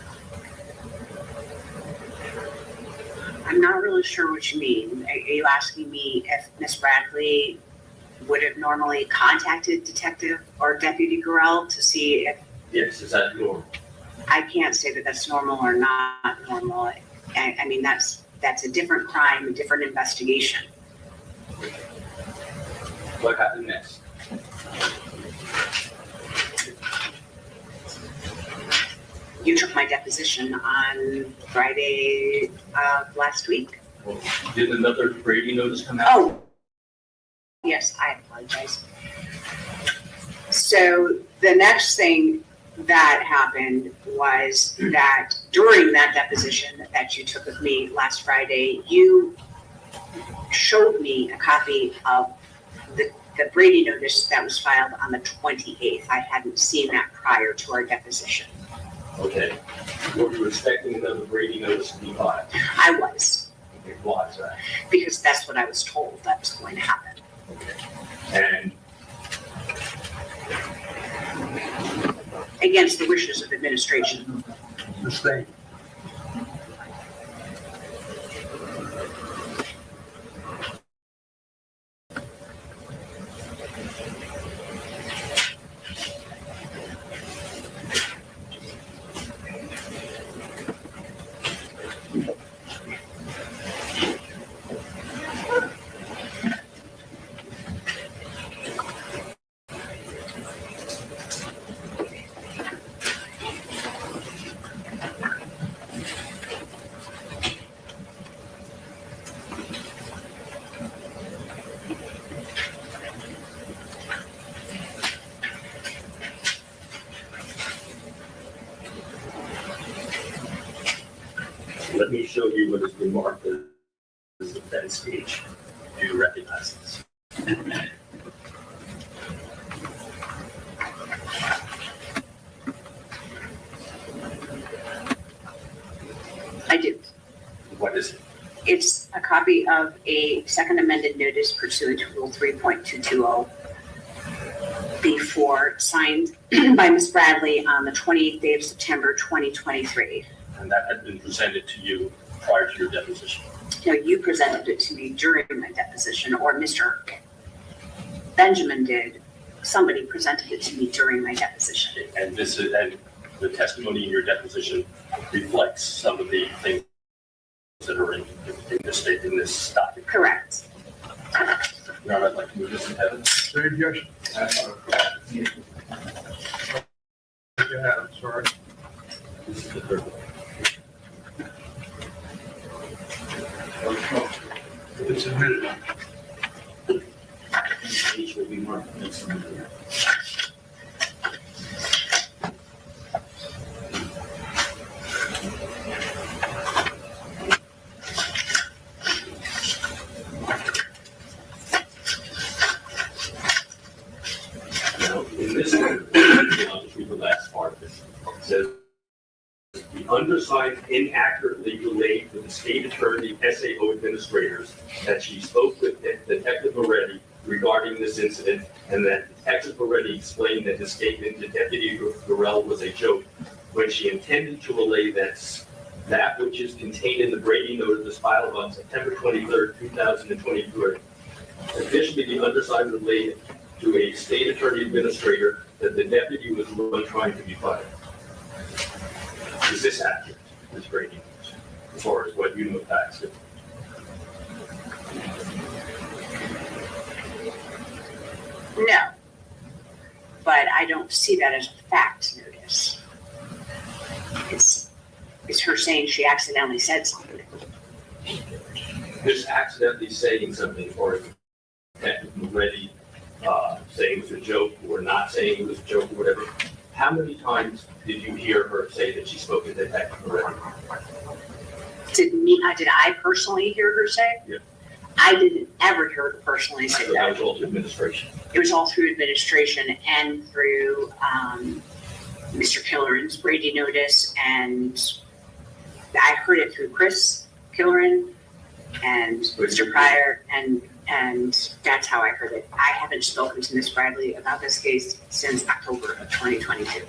I'm not really sure what you mean. Are you asking me if Miss Bradley would have normally contacted Detective or Deputy Gorell to see if? Yes, is that normal? I can't say that that's normal or not normal. I mean, that's a different crime, a different investigation. What happened next? You took my deposition on Friday of last week. Did another Brady notice come out? Oh, yes, I apologize. So the next thing that happened was that during that deposition that you took of me last Friday, you showed me a copy of the Brady notice that was filed on the 28th. I hadn't seen that prior to our deposition. Okay. Were you expecting another Brady notice to be filed? I was. Okay, why is that? Because that's what I was told that was going to happen. And against the wishes of administration. Sustained. let me show you what has been marked as the Fed speech. Do you recognize this? I do. What is it? It's a copy of a second amended notice pursuant to Rule 3.220 before signed by Ms. Bradley on the 28th day of September 2023. And that had been presented to you prior to your deposition. No, you presented it to me during my deposition, or Mr. Benjamin did. Somebody presented it to me during my deposition. And this is, and the testimony in your deposition reflects some of the things that are in this document. Correct. Your Honor, I'd like to move this in heaven. Is there any objection? You have it, sorry. This is the third one. It's admitted. Each will be marked next to me. Now, in this one, I'll just read the last part of this. It says, the undersigned inaccurately relayed to the state attorney SAO administrators that she spoke with Detective Rder regarding this incident, and that detectives already explained that the statement to Deputy Burrell was a joke, when she intended to relay that which is contained in the Brady notice filed on September 23rd, 2023. Additionally, the undersigned relayed to a state attorney administrator that the deputy was the one trying to be fired. Is this accurate, this Brady notice, as far as what you know facts? No, but I don't see that as a fact notice. It's her saying she accidentally said something. This accidentally saying something, or technically ready, saying it was a joke, or not saying it was a joke, or whatever. How many times did you hear her say that she spoke to Detective Moretti? Did I personally hear her say? Yeah. I didn't ever hear her personally say So that. that was all to administration. It was all through administration and through Mr. Killeren's Brady notice, and I heard it through Chris Killeren and Mr. Pryor, and that's how I heard it. I haven't spoken to Ms. Bradley about this case since October of 2022.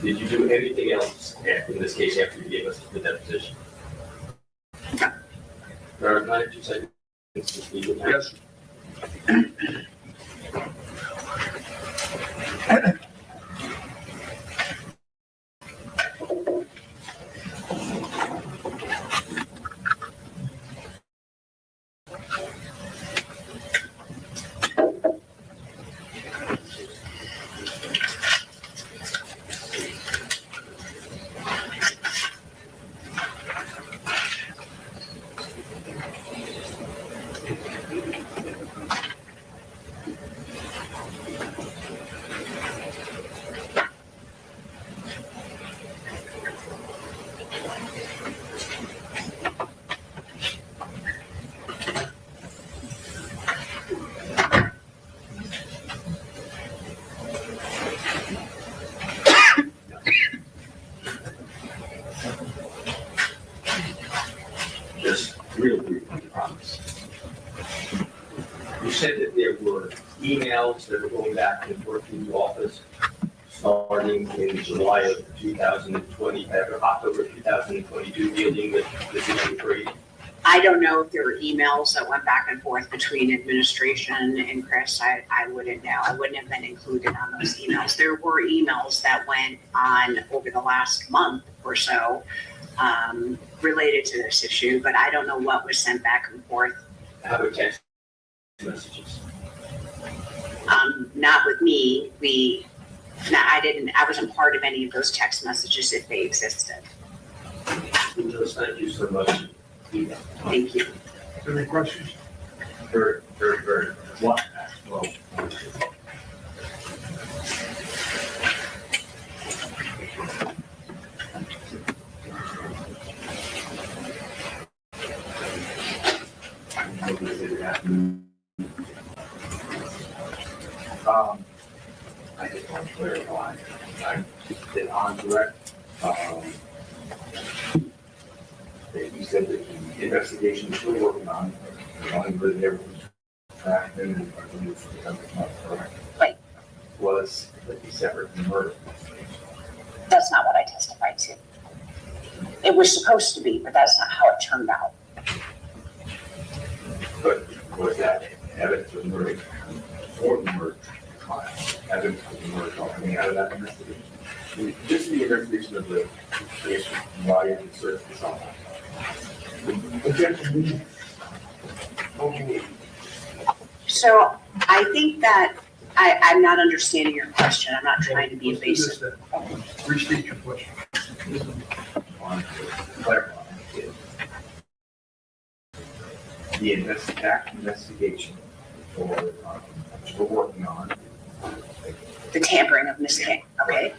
Did you do anything else in this case after you gave us the deposition? No. There are 92 seconds. Yes. Just real brief, I promise. You said that there were emails that were going back and forth in the office starting in July of 2020, October 2022, dealing with this issue Brady. I don't know if there were emails that went back and forth between administration and Chris. I wouldn't know. I wouldn't have been included on those emails. There were emails that went on over the last month or so related to this issue, but I don't know what was sent back and forth. How about text messages? Not with me. I wasn't part of any of those text messages if they existed. Thank you so much. Thank you. Any questions? Very, very, very. What? Well, I just want to clarify. I did on direct. You said that the investigation is still working on. Only there was tracked and removed from the country, correct? Right. Was a separate murder. That's not what I testified to. It was supposed to be, but that's not how it turned out. But was that evidence of murder or the murder trial? Evidence of the murder trial coming out of that investigation? Just the investigation of the case, why you searched this on. So I think that I'm not understanding your question. I'm not trying to be evasive. Restate your question. Clarify. The investigation for, which we're working on. The tampering of Miss King, okay?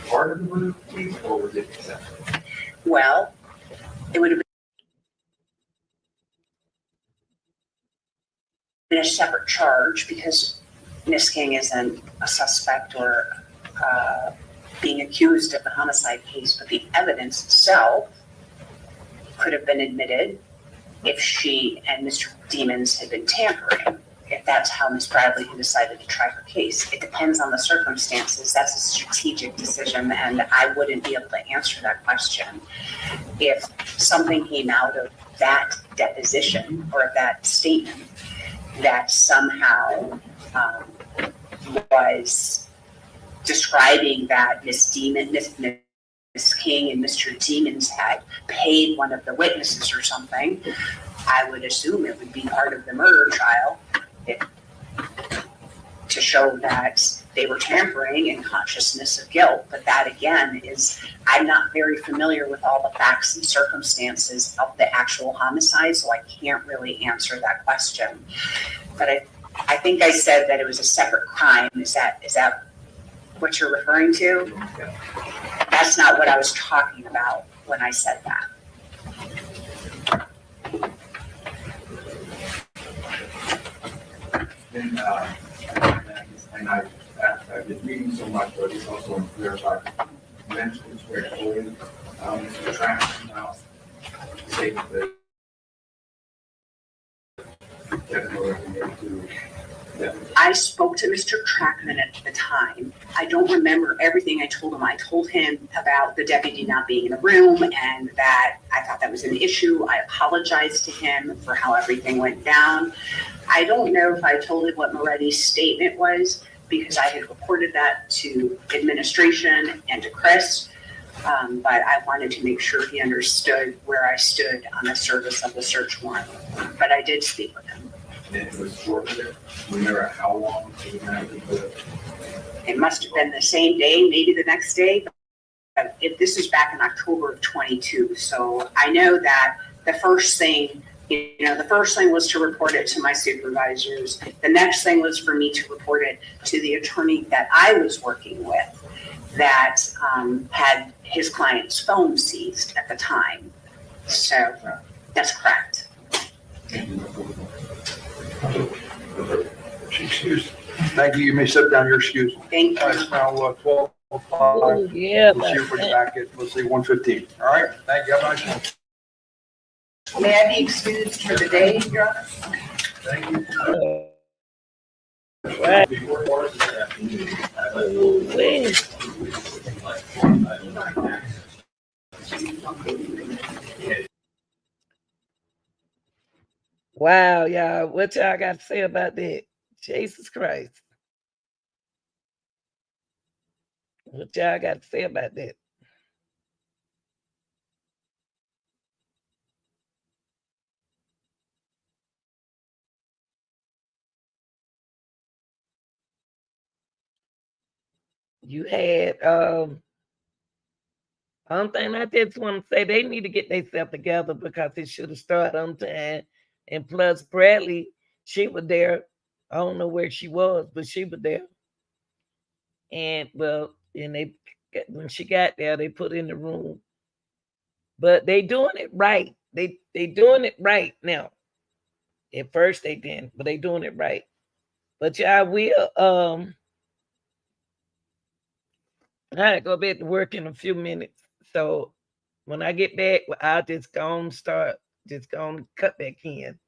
Part of the murder case, or was it separate? Well, it would have been a separate charge because Miss King isn't a suspect or being accused of the homicide case, but the evidence itself could have been admitted if she and Mr. Demons had been tampering, if that's how Ms. Bradley had decided to try her case. It depends on the circumstances. That's a strategic decision, and I wouldn't be able to answer that question. If something came out of that deposition or that statement that somehow was describing that Miss King and Mr. Demons had paid one of the witnesses or something, I would assume it would be part of the murder trial to show that they were tampering and consciousness of guilt. But that again is, I'm not very familiar with all the facts and circumstances of the actual homicide, so I can't really answer that question. But I think I said that it was a separate crime. Is that what you're referring to? That's not what I was talking about when I said that. And I've been reading so much, but it's also unclear about mentioned straightforward. Mr. Travis now saying that I spoke to Mr. Trackman at the time. I don't remember everything I told him. I told him about the deputy not being in the room and that I thought that was an issue. I apologized to him for how everything went down. I don't know if I told him what Moretti's statement was because I had reported that to administration and to Chris. But I wanted to make sure he understood where I stood on the service of the search warrant. But I did speak with him. And it was short. Remember how long? It must have been the same day, maybe the next day. But if this is back in October of 22, so I know that the first thing was to report it to my supervisors. The next thing was for me to report it to the attorney that I was working with that had his client's phone seized at the time. So that's correct. Excuse. Thank you. You may sit down. You're excused. Thank you. It's now 12:05. Oh, yeah. We'll see you back at, let's say, 1:15. All right. Thank you. Have a nice one. May I be excused for the day, Your Honor? Thank you. Wow, y'all. What y'all got to say about that? Jesus Christ. What y'all got to say about that? You had one thing I just want to say, they need to get themselves together because it should have started on time. And plus Bradley, she was there. I don't know where she was, but she was there. And well, and when she got there, they put her in the room. But they doing it right. They doing it right now. At first they didn't, but they doing it right. But y'all will I go back to work in a few minutes. So when I get back, I'll just go and cut back in.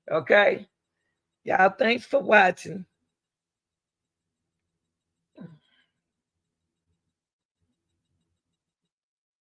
Okay. Y'all, thanks for watching.